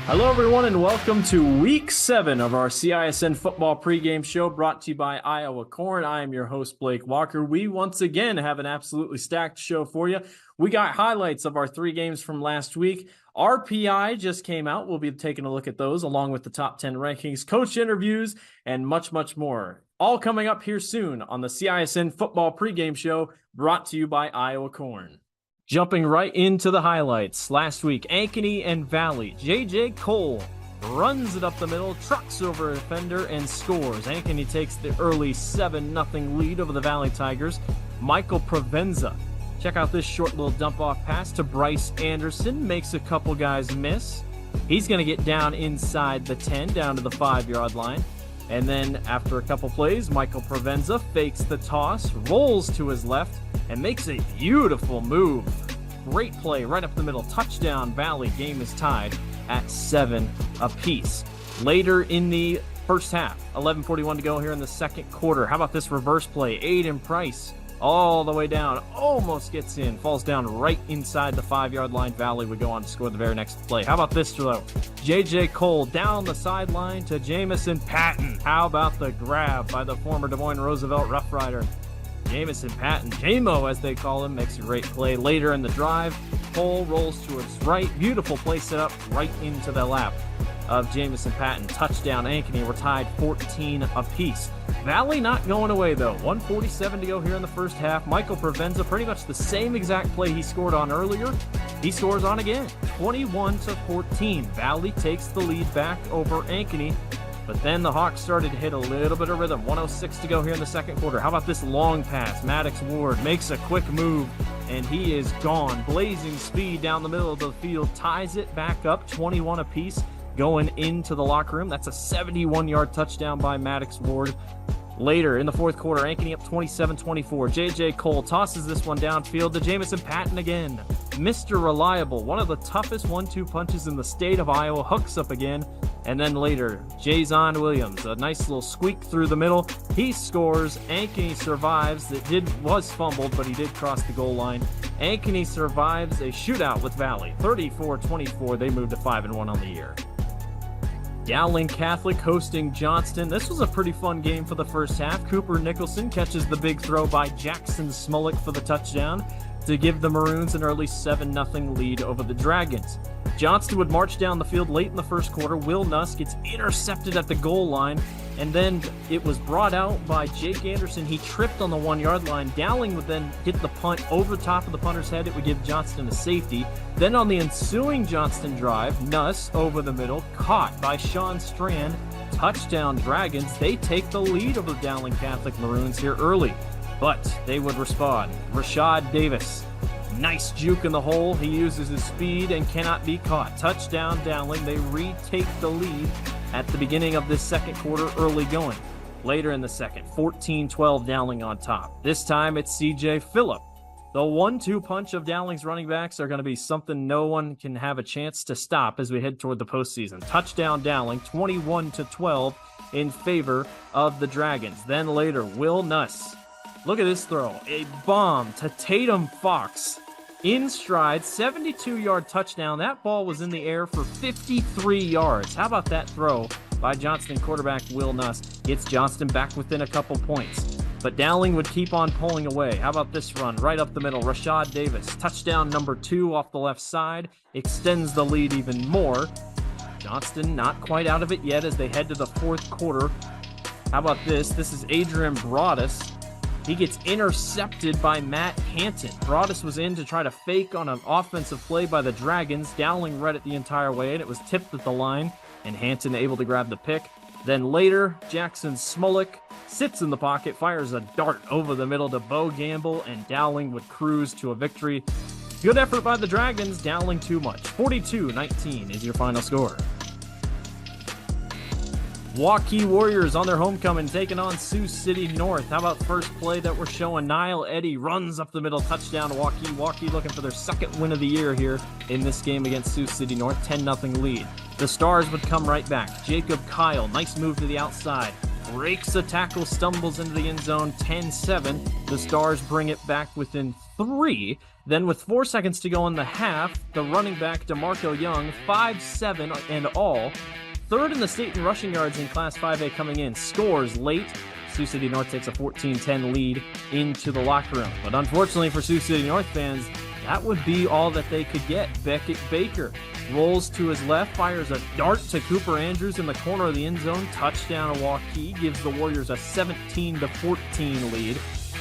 Hello, everyone, and welcome to Week 7 of our CISN football pregame show brought to you by Iowa Corn. I am your host, Blake Walker. We once again have an absolutely stacked show for you. We got highlights of our 3 games from last week. RPI just came out. We'll be taking a look at those along with the top 10 rankings, coach interviews, and much, much more. All coming up here soon on the CISN football pregame show brought to you by Iowa Corn. Jumping right into the highlights. Last week, Ankeny and Valley. J.J. Cole runs it up the middle, trucks over a defender, and scores. Ankeny takes the early 7-0 lead over the Valley Tigers. Michael Provenza. Check out this short little dump-off pass to Bryce Anderson. Makes a couple guys miss. He's going to get down inside the 10, down to the 5-yard line. And then after a couple plays, Michael Provenza fakes the toss, rolls to his left, and makes a beautiful move. Great play right up the middle. Touchdown, Valley. Game is tied at 7 apiece. Later in the first half, 11:41 to go here in the second quarter. How about this reverse play? Aiden Price all the way down, almost gets in, falls down right inside the 5-yard line. Valley would go on to score the very next play. How about this throw? J.J. Cole down the sideline to Jamison Patton. How about the grab by the former Des Moines Roosevelt Rough Rider? Jamison Patton, JMO as they call him, makes a great play. Later in the drive, Cole rolls to his right. Beautiful play set up right into the lap of Jamison Patton. Touchdown, Ankeny. We're tied 14 apiece. Valley not going away, though. 1:47 to go here in the first half. Michael Provenza, pretty much the same exact play he scored on earlier. He scores on again. 21-14. Valley takes the lead back over Ankeny. But then the Hawks started to hit a little bit of rhythm. 1:06 to go here in the second quarter. How about this long pass? Maddox Ward makes a quick move, and he is gone. Blazing speed down the middle of the field. Ties it back up, 21 apiece, going into the locker room. That's a 71-yard touchdown by Maddox Ward. Later in the fourth quarter, Ankeny up 27-24. J.J. Cole tosses this one downfield to Jamison Patton again. Mr. Reliable, one of the toughest 1-2 punches in the state of Iowa, hooks up again. And then later, Jason Williams, a nice little squeak through the middle. He scores. Ankeny survives. Was fumbled, but he did cross the goal line. Ankeny survives a shootout with Valley. 34-24. They moved to 5-1 on the year. Dowling Catholic hosting Johnston. This was a pretty fun game for the first half. Cooper Nicholson catches the big throw by Jackson Smolik for the touchdown to give the Maroons an early 7-0 lead over the Dragons. Johnston would march down the field late in the first quarter. Will Nuss gets intercepted at the goal line, and then it was brought out by Jake Anderson. He tripped on the 1-yard line. Dowling would then hit the punt over top of the punter's head. It would give Johnston a safety. Then on the ensuing Johnston drive, Nuss over the middle, caught by Sean Strand. Touchdown Dragons. They take the lead over the Dowling Catholic Maroons here early, but they would respond. Rashad Davis. Nice juke in the hole. He uses his speed and cannot be caught. Touchdown Dowling. They retake the lead at the beginning of this second quarter, early going. Later in the second, 14-12 Dowling on top. This time it's C.J. Phillip. The 1-2 punch of Dowling's running backs are going to be something no one can have a chance to stop as we head toward the postseason. Touchdown Dowling, 21-12 in favor of the Dragons. Then later, Will Nuss. Look at this throw. A bomb to Tatum Fox. In stride, 72-yard touchdown. That ball was in the air for 53 yards. How about that throw by Johnston quarterback Will Nuss? Gets Johnston back within a couple points. But Dowling would keep on pulling away. How about this run right up the middle? Rashad Davis, touchdown number 2 off the left side. Extends the lead even more. Johnston not quite out of it yet as they head to the fourth quarter. How about this? This is Adrian Broadus. He gets intercepted by Matt Hanton. Broadus was in to try to fake on an offensive play by the Dragons. Dowling read it the entire way, and it was tipped at the line, and Hanton able to grab the pick. Then later, Jackson Smolik sits in the pocket, fires a dart over the middle to Bo Gamble, and Dowling would cruise to a victory. Good effort by the Dragons. Dowling too much. 42-19 is your final score. Waukee Warriors on their homecoming taking on Sioux City North. How about first play that we're showing? Niall Eddy runs up the middle, touchdown Waukee. Waukee looking for their second win of the year here in this game against Sioux City North. 10-0 lead. The Stars would come right back. Jacob Kyle, nice move to the outside. breaks a tackle, stumbles into the end zone, 10-7. The Stars bring it back within 3. Then with 4 seconds to go in the half, the running back DeMarco Young, 5-7 and all, third in the state in rushing yards in Class 5A coming in, scores late. Sioux City North takes a 14-10 lead into the locker room. But unfortunately for Sioux City North fans, that would be all that they could get. Beckett Baker rolls to his left, fires a dart to Cooper Andrews in the corner of the end zone. Touchdown to Waukee, gives the Warriors a 17-14 lead.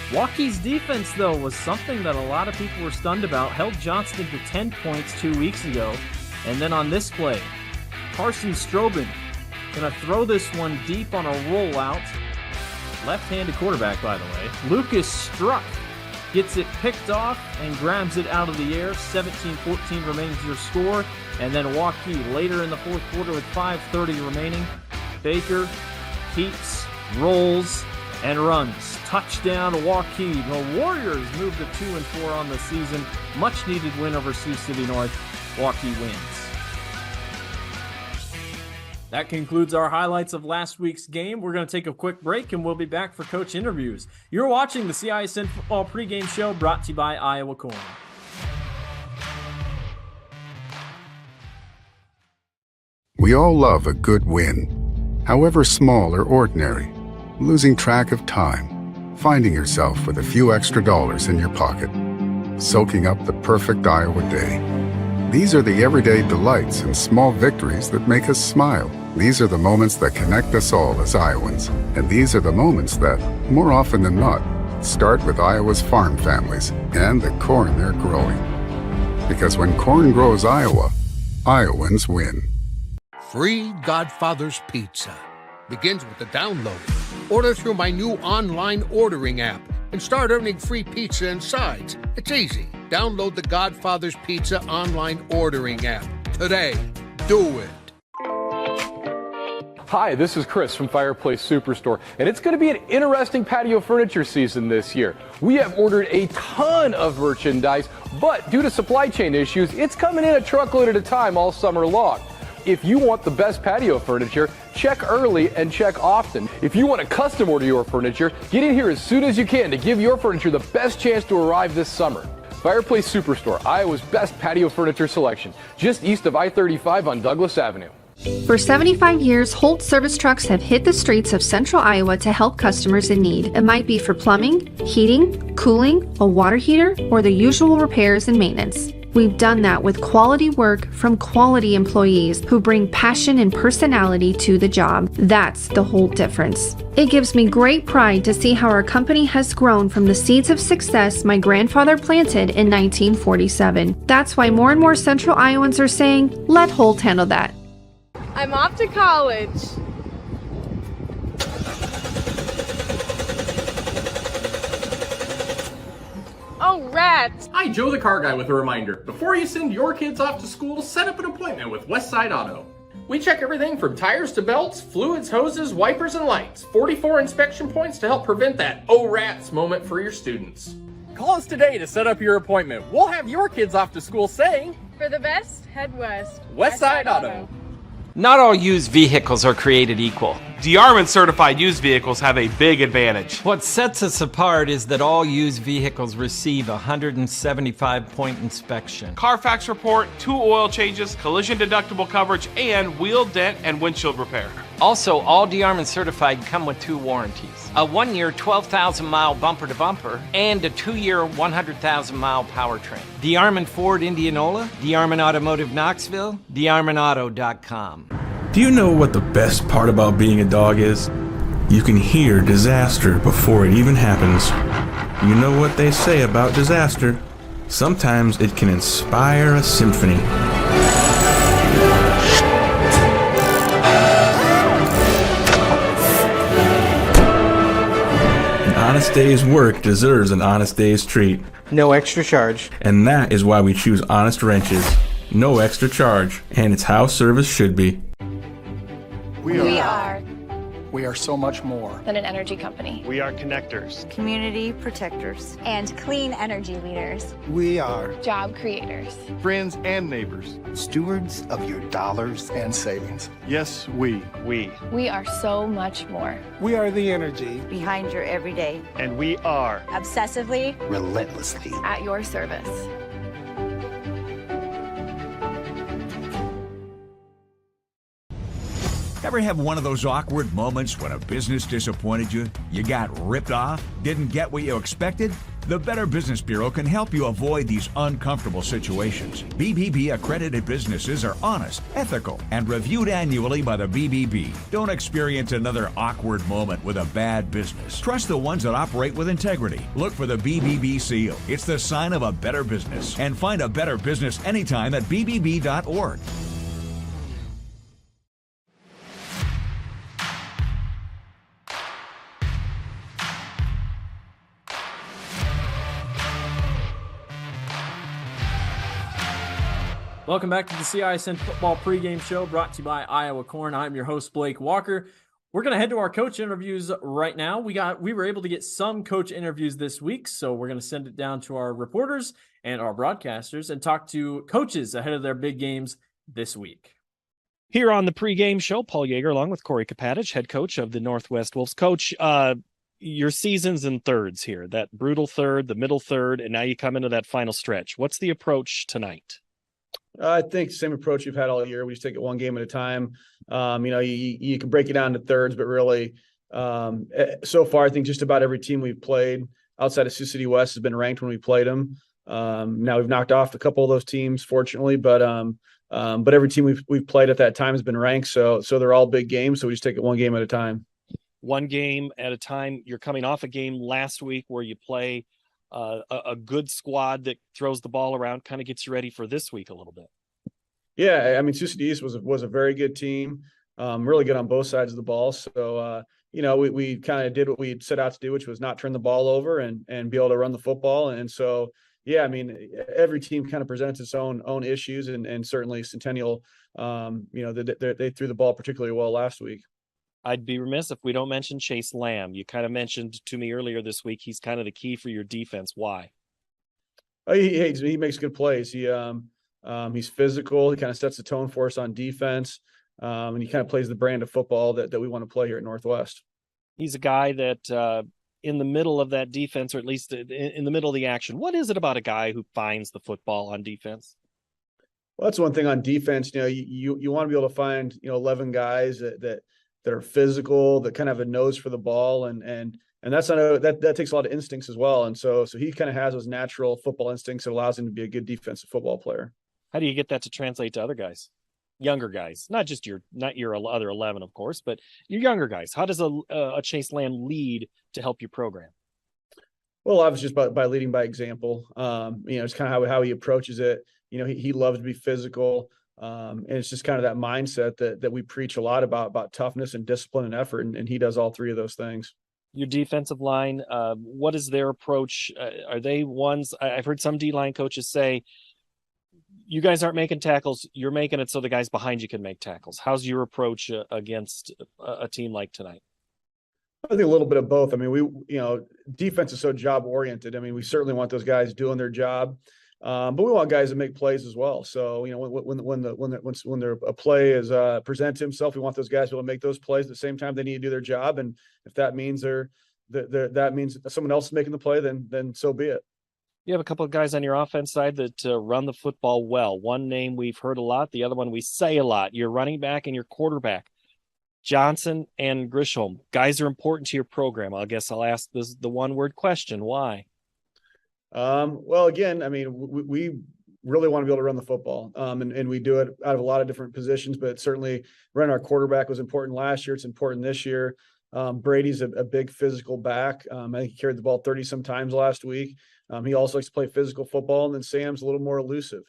Waukee's defense, though, was something that a lot of people were stunned about. Held Johnston to 10 points 2 weeks ago. And then on this play, Carson Strobin gonna throw this one deep on a rollout. Left-handed quarterback, by the way. Lucas Struck gets it picked off and grabs it out of the air. 17-14 remains your score. And then Waukee later in the fourth quarter with 5:30 remaining. Baker keeps, rolls, and runs. Touchdown to Waukee. The Warriors move to 2-4 on the season. Much needed win over Sioux City North. Waukee wins. That concludes our highlights of last week's game. We're going to take a quick break and we'll be back for coach interviews. You're watching the CISN Football Pregame Show brought to you by Iowa Corn. We all love a good win, however small or ordinary. Losing track of time, finding yourself with a few extra dollars in your pocket, soaking up the perfect Iowa day. These are the everyday delights and small victories that make us smile. These are the moments that connect us all as Iowans. And these are the moments that, more often than not, start with Iowa's farm families and the corn they're growing. Because when corn grows Iowa, Iowans win. Free Godfather's Pizza begins with the download. Order through my new online ordering app and start earning free pizza and sides. It's easy. Download the Godfather's Pizza online ordering app today. Do it. Hi, this is Chris from Fireplace Superstore, and it's going to be an interesting patio furniture season this year. We have ordered a ton of merchandise, but due to supply chain issues, it's coming in a truckload at a time all summer long. If you want the best patio furniture, check early and check often. If you want to custom order your furniture, get in here as soon as you can to give your furniture the best chance to arrive this summer. Fireplace Superstore, Iowa's best patio furniture selection, just east of I-35 on Douglas Avenue. For 75 years, Holt service trucks have hit the streets of central Iowa to help customers in need. It might be for plumbing, heating, cooling, a water heater, or the usual repairs and maintenance. We've done that with quality work from quality employees who bring passion and personality to the job. That's the Holt difference. It gives me great pride to see how our company has grown from the seeds of success my grandfather planted in 1947. That's why more and more central Iowans are saying, let Holt handle that. I'm off to college. Oh, rats! Hi, Joe the car guy with a reminder. Before you send your kids off to school, set up an appointment with Westside Auto. We check everything from tires to belts, fluids, hoses, wipers, and lights. 44 inspection points to help prevent that oh rats moment for your students. Call us today to set up your appointment. We'll have your kids off to school saying, For the best, head west. Westside Auto. Not all used vehicles are created equal. DeArmond certified used vehicles have a big advantage. What sets us apart is that all used vehicles receive a 175-point inspection. Carfax report, 2 oil changes, collision deductible coverage, and wheel dent and windshield repair. Also, all DeArmond certified come with 2 warranties. A 1-year 12,000-mile bumper-to-bumper and a 2-year 100,000-mile powertrain. DeArmond Ford Indianola, DeArmond Automotive Knoxville, DeArmondAuto.com. Do you know what the best part about being a dog is? You can hear disaster before it even happens. You know what they say about disaster? Sometimes it can inspire a symphony. An honest day's work deserves an honest day's treat. No extra charge. And that is why we choose Honest Wrenches. No extra charge. And it's how service should be. We are We are so much more than an energy company. We are connectors, community protectors, and clean energy leaders. We are job creators, friends and neighbors, stewards of your dollars and savings. Yes, we are so much more. We are the energy behind your everyday. And we are obsessively, relentlessly at your service. Ever have one of those awkward moments when a business disappointed you? You got ripped off? Didn't get what you expected? The Better Business Bureau can help you avoid these uncomfortable situations. BBB accredited businesses are honest, ethical, and reviewed annually by the BBB. Don't experience another awkward moment with a bad business. Trust the ones that operate with integrity. Look for the BBB seal. It's the sign of a better business. And find a better business anytime at bbb.org. Welcome back to the CISN Football Pregame Show, brought to you by Iowa Corn. I'm your host, Blake Walker. We're going to head to our coach interviews right now. We were able to get some coach interviews this week, so we're going to send it down to our reporters and our broadcasters and talk to coaches ahead of their big games this week. Here on the pregame show, Paul Yeager, along with Corey Kapatich, head coach of the Northwest Wolves. Coach, your season's in thirds here, that brutal third, the middle third, and now you come into that final stretch. What's the approach tonight? I think same approach we've had all year. We just take it one game at a time. You can break it down to thirds, but really, so far, I think just about every team we've played outside of Sioux City West has been ranked when we played them. Now we've knocked off a couple of those teams, fortunately, but every team we've played at that time has been ranked. So they're all big games. So we just take it one game at a time. One game at a time. You're coming off a game last week where you play a good squad that throws the ball around, kind of gets you ready for this week a little bit. Yeah, I mean, Sioux City East was a very good team, really good on both sides of the ball. So, we kind of did what we set out to do, which was not turn the ball over and be able to run the football. And so, yeah, I mean, every team kind of presents its own issues, and certainly Centennial, they threw the ball particularly well last week. I'd be remiss if we don't mention Chase Lamb. You kind of mentioned to me earlier this week, he's kind of the key for your defense. Why? He makes good plays. He's physical. He kind of sets the tone for us on defense. And he kind of plays the brand of football that we want to play here at Northwest. He's a guy that in the middle of that defense, or at least in the middle of the action, what is it about a guy who finds the football on defense? Well, that's one thing on defense. You want to be able to find, 11 guys that are physical, that kind of have a nose for the ball. And that's not that takes a lot of instincts as well. And so he kind of has those natural football instincts that allows him to be a good defensive football player. How do you get that to translate to other guys, younger guys, not your other 11, of course, but your younger guys? How does a Chase Lamb lead to help your program? Well, obviously just by leading by example. It's kind of how he approaches it. He loves to be physical. And it's just kind of that mindset that we preach a lot about toughness and discipline and effort. And he does all three of those things. Your defensive line, what is their approach? Are they ones? I've heard some D-line coaches say, you guys aren't making tackles. You're making it so the guys behind you can make tackles. How's your approach against a team like tonight? I think a little bit of both. I mean, defense is so job oriented. I mean, we certainly want those guys doing their job. But we want guys that make plays as well. So, when a play is present to himself, we want those guys to be able to make those plays at the same time they need to do their job. And if that means that means someone else is making the play, then so be it. You have a couple of guys on your offense side that run the football well. One name we've heard a lot, the other one we say a lot. Your running back and your quarterback, Johnson and Grisham. Guys are important to your program. I guess I'll ask the one-word question: why? Well, again, I mean, we really want to be able to run the football, and we do it out of a lot of different positions. But certainly, running our quarterback was important last year. It's important this year. Brady's a big physical back. I think he carried the ball 30-some times last week. He also likes to play physical football, and then Sam's a little more elusive.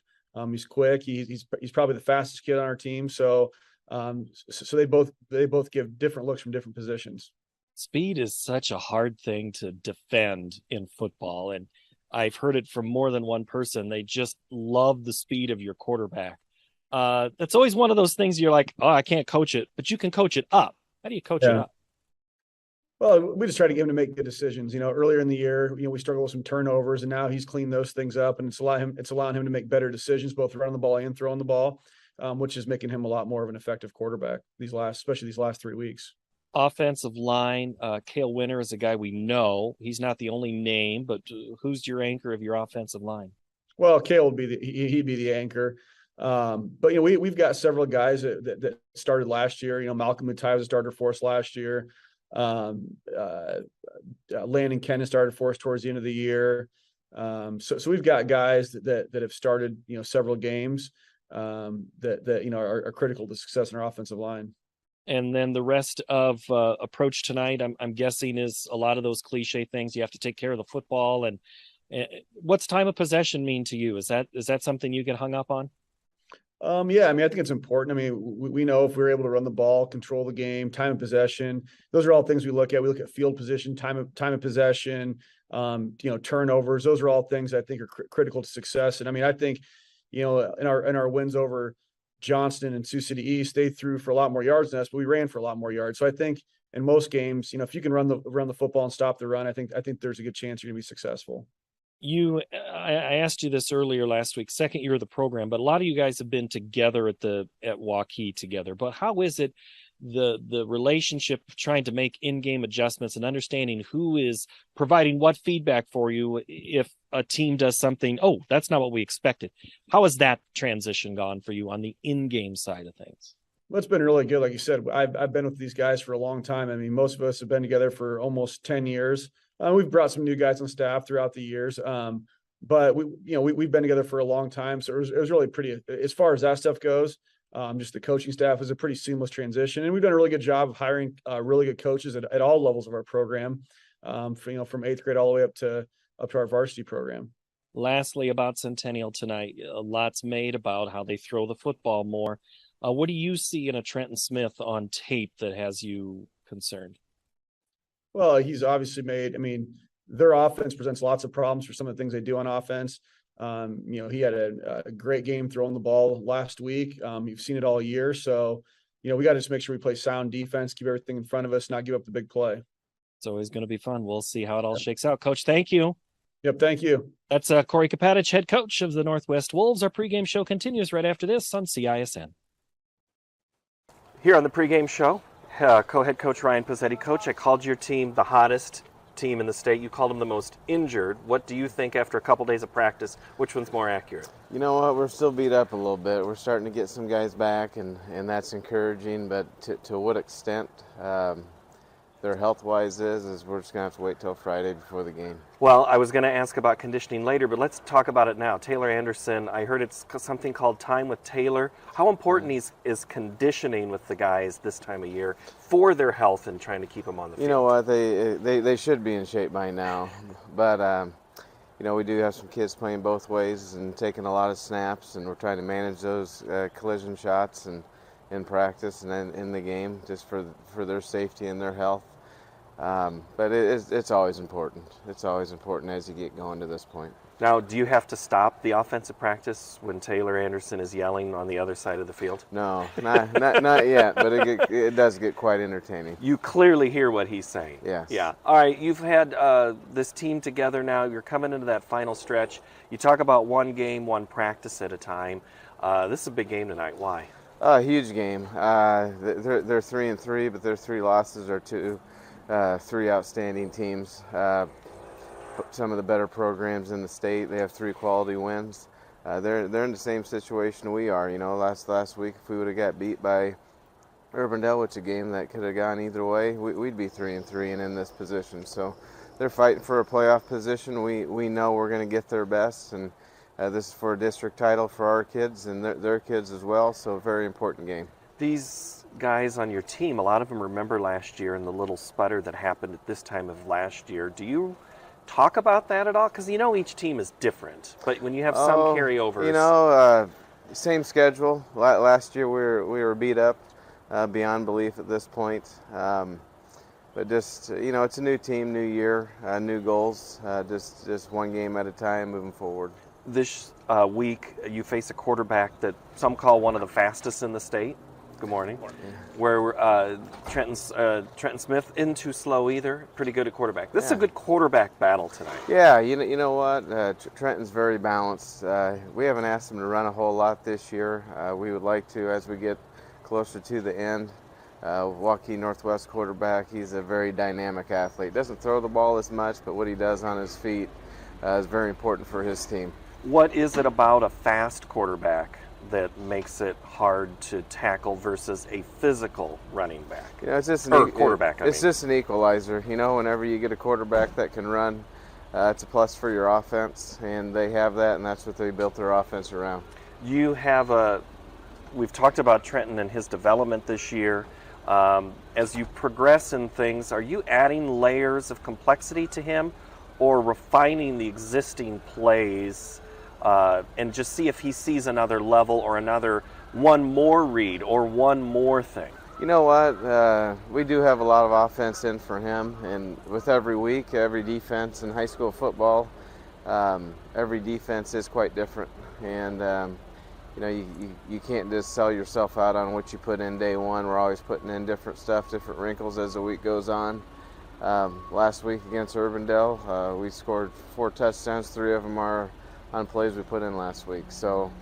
He's quick. He's probably the fastest kid on our team. So they both give different looks from different positions. Speed is such a hard thing to defend in football, and I've heard it from more than one person. They just love the speed of your quarterback. That's always one of those things you're like, oh, I can't coach it, but you can coach it up. How do you coach it up? Well, we just try to get him to make good decisions. Earlier in the year, we struggled with some turnovers, and now he's cleaned those things up, and it's allowing him to make better decisions, both running the ball and throwing the ball, which is making him a lot more of an effective quarterback especially these last 3 weeks. Offensive line, Cale Winter is a guy we know. He's not the only name, but who's your anchor of your offensive line? Well, Cale would be he'd be the anchor. But we've got several guys that started last year. Malcolm Mutai was a starter for us last year. Landon Kennan started for us towards the end of the year. So we've got guys that have started several games that are critical to success in our offensive line. And then the rest of approach tonight, I'm guessing, is a lot of those cliche things. You have to take care of the football. And what's time of possession mean to you? Is that something you get hung up on? Yeah, I think it's important. We know if we're able to run the ball, control the game, time of possession, those are all things we look at. We look at field position, time of possession, turnovers. Those are all things I think are critical to success. And I think, in our wins over Johnston and Sioux City East, they threw for a lot more yards than us, but we ran for a lot more yards. So I think in most games, if you can run the football and stop the run, I think there's a good chance you're going to be successful. I asked you this earlier last week, second year of the program, but a lot of you guys have been together at Waukee together. But how is it the relationship of trying to make in-game adjustments and understanding who is providing what feedback for you if a team does something, oh, that's not what we expected? How has that transition gone for you on the in-game side of things? Well, it's been really good. Like you said, I've been with these guys for a long time. Most of us have been together for almost 10 years. We've brought some new guys on staff throughout the years. But we've been together for a long time. So it was really pretty, as far as that stuff goes, just the coaching staff is a pretty seamless transition. And we've done a really good job of hiring really good coaches at all levels of our program, from eighth grade all the way up to our varsity program. Lastly, about Centennial tonight, a lot's made about how they throw the football more. What do you see in a Trent Smith on tape that has you concerned? Well, he's obviously their offense presents lots of problems for some of the things they do on offense. He had a great game throwing the ball last week. You've seen it all year. So, we got to just make sure we play sound defense, keep everything in front of us, not give up the big play. It's always going to be fun. We'll see how it all shakes out. Coach, thank you. Yep, thank you. That's Corey Kapatich, head coach of the Northwest Wolves. Our pregame show continues right after this on CISN. Here on the pregame show, co-head coach Ryan Pizzetti. Coach, I called your team the hottest team in the state. You called them the most injured. What do you think after a couple days of practice? Which one's more accurate? You know what? We're still beat up a little bit. We're starting to get some guys back, and that's encouraging. But to what extent their health-wise is we're just going to have to wait till Friday before the game. Well, I was going to ask about conditioning later, but let's talk about it now. Taylor Anderson, I heard it's something called Time with Taylor. How important is conditioning with the guys this time of year for their health and trying to keep them on the field? You know what? They should be in shape by now. But, we do have some kids playing both ways and taking a lot of snaps, and we're trying to manage those collision shots and in practice and then in the game just for their safety and their health. But it's always important. It's always important as you get going to this point. Now, do you have to stop the offensive practice when Taylor Anderson is yelling on the other side of the field? No, not yet, but it does get quite entertaining. You clearly hear what he's saying. Yes. Yeah. All right, you've had this team together now. You're coming into that final stretch. You talk about one game, one practice at a time. This is a big game tonight. Why? Huge game. They're 3-3, but their 3 losses are to 3 outstanding teams. Some of the better programs in the state. They have 3 quality wins. They're in the same situation we are. Last week, if we would have got beat by Urbandale, which is a game that could have gone either way, we'd be 3-3 and in this position. So they're fighting for a playoff position. We know we're going to get their best, and this is for a district title for our kids and their kids as well. So a very important game. These guys on your team, a lot of them remember last year and the little sputter that happened at this time of last year. Do you talk about that at all? Because each team is different, but when you have some carryovers. Same schedule. Last year we were beat up beyond belief at this point. But just, it's a new team, new year, new goals, just one game at a time moving forward. This week you face a quarterback that some call one of the fastest in the state. Good morning. Where Trent Smith isn't too slow either. Pretty good at quarterback. This is a good quarterback battle tonight. Yeah, you know what? Trenton's very balanced. We haven't asked him to run a whole lot this year. We would like to as we get closer to the end. Waukee Northwest quarterback, he's a very dynamic athlete. Doesn't throw the ball as much, but what he does on his feet is very important for his team. What is it about a fast quarterback that makes it hard to tackle versus a physical running back? You know, it's just quarterback. It's just an equalizer. You know, whenever you get a quarterback that can run, it's a plus for your offense, and they have that, and that's what they built their offense around. You have we've talked about Trenton and his development this year. As you progress in things, are you adding layers of complexity to him or refining the existing plays and just see if he sees another level or one more read or one more thing? You know what? We do have a lot of offense in for him, and with every week, every defense in high school football, every defense is quite different. And you know, you can't just sell yourself out on what you put in day one. We're always putting in different stuff, different wrinkles as the week goes on. Last week against Urbandale, we scored 4 touchdowns. 3 of them are on plays we put in last week. So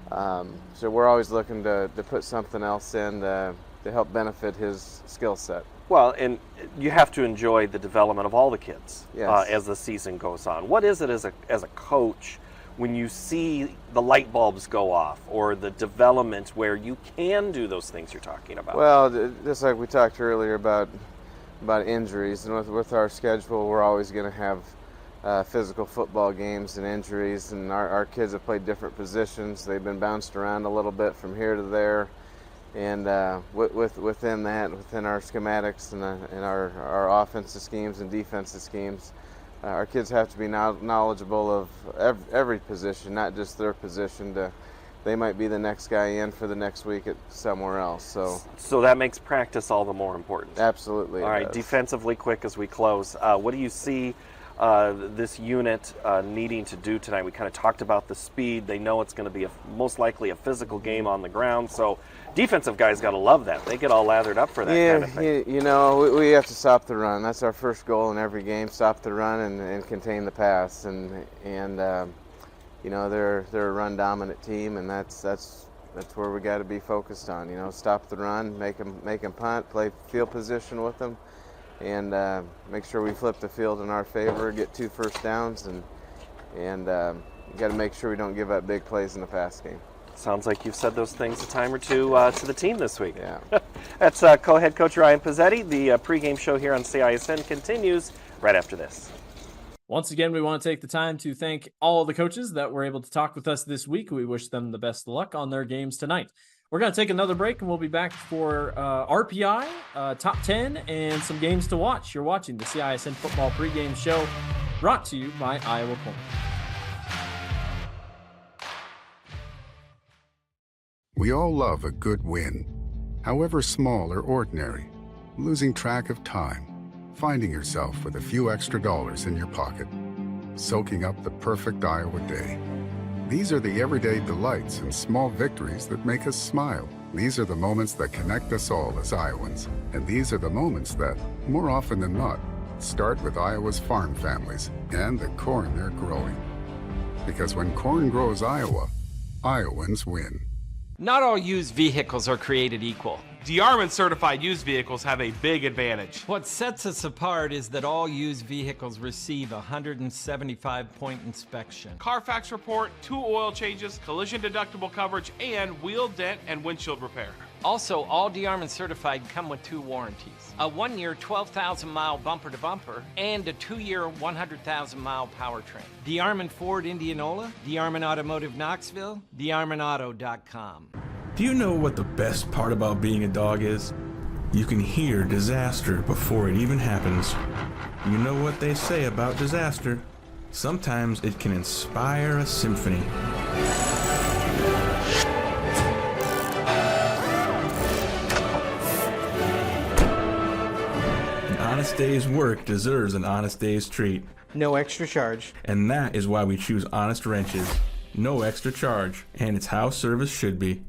we're always looking to put something else in to help benefit his skill set. Well, and you have to enjoy the development of all the kids as the season goes on. What is it as a coach when you see the light bulbs go off or the development where you can do those things you're talking about? Well, just like we talked earlier about injuries, and with our schedule, we're always going to have physical football games and injuries, and our kids have played different positions. They've been bounced around a little bit from here to there, and within our schematics and our offensive schemes and defensive schemes, our kids have to be knowledgeable of every position, not just their position. They might be the next guy in for the next week at somewhere else. So that makes practice all the more important. Absolutely. All right, defensively quick as we close. What do you see this unit needing to do tonight? We kind of talked about the speed. They know it's going to be most likely a physical game on the ground. So defensive guys got to love that. They get all lathered up for that kind of thing. You know, we have to stop the run. That's our first goal in every game: stop the run and contain the pass. And you know, they're a run dominant team, and that's where we got to be focused on. You know, stop the run, make them punt, play field position with them, and make sure we flip the field in our favor, get 2 first downs, and you got to make sure we don't give up big plays in the pass game. Sounds like you've said those things a time or two to the team this week. Yeah. That's co-head coach Ryan Pizzetti. The pregame show here on CISN continues right after this. Once again, we want to take the time to thank all of the coaches that were able to talk with us this week. We wish them the best of luck on their games tonight. We're going to take another break, and we'll be back for RPI, Top 10, and some games to watch. You're watching the CISN Football Pregame Show, brought to you by Iowa Corn. We all love a good win, however small or ordinary. Losing track of time, finding yourself with a few extra dollars in your pocket, soaking up the perfect Iowa day. These are the everyday delights and small victories that make us smile. These are the moments that connect us all as Iowans. And these are the moments that, more often than not, start with Iowa's farm families and the corn they're growing. Because when corn grows Iowa, Iowans win. Not all used vehicles are created equal. DeArmond certified used vehicles have a big advantage. What sets us apart is that all used vehicles receive a 175-point inspection. Carfax report, 2 oil changes, collision deductible coverage, and wheel dent and windshield repair. Also, all DeArmond certified come with 2 warranties. A 1-year 12,000-mile bumper-to-bumper and a 2-year 100,000-mile powertrain. DeArmond Ford Indianola, DeArmond Automotive Knoxville, DeArmondAuto.com. Do you know what the best part about being a dog is? You can hear disaster before it even happens. You know what they say about disaster? Sometimes it can inspire a symphony. An honest day's work deserves an honest day's treat. No extra charge. And that is why we choose Honest Wrenches. No extra charge, and it's how service should be.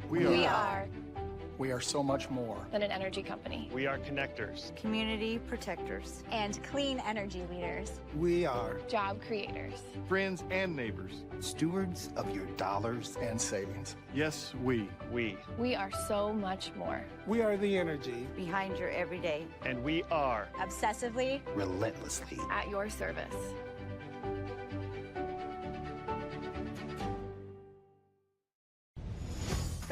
We are We are so much more than an energy company. We are connectors, community protectors, and clean energy leaders. We are job creators, friends and neighbors, stewards of your dollars and savings. Yes, we are so much more. We are the energy Behind your everyday. and we are Obsessively. Relentlessly. At your service.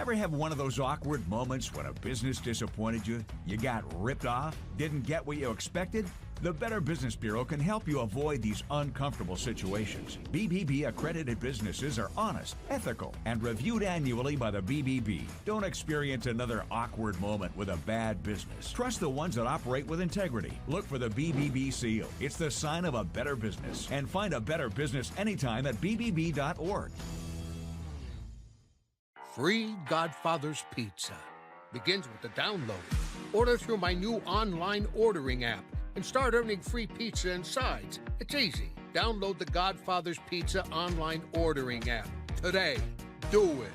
Ever have one of those awkward moments when a business disappointed you? You got ripped off? Didn't get what you expected? The Better Business Bureau can help you avoid these uncomfortable situations. BBB accredited businesses are honest, ethical, and reviewed annually by the BBB. Don't experience another awkward moment with a bad business. Trust the ones that operate with integrity. Look for the BBB seal. It's the sign of a better business. And find a better business anytime at bbb.org. Free Godfather's Pizza begins with the download. Order through my new online ordering app and start earning free pizza and sides. It's easy. Download the Godfather's Pizza online ordering app today. Do it.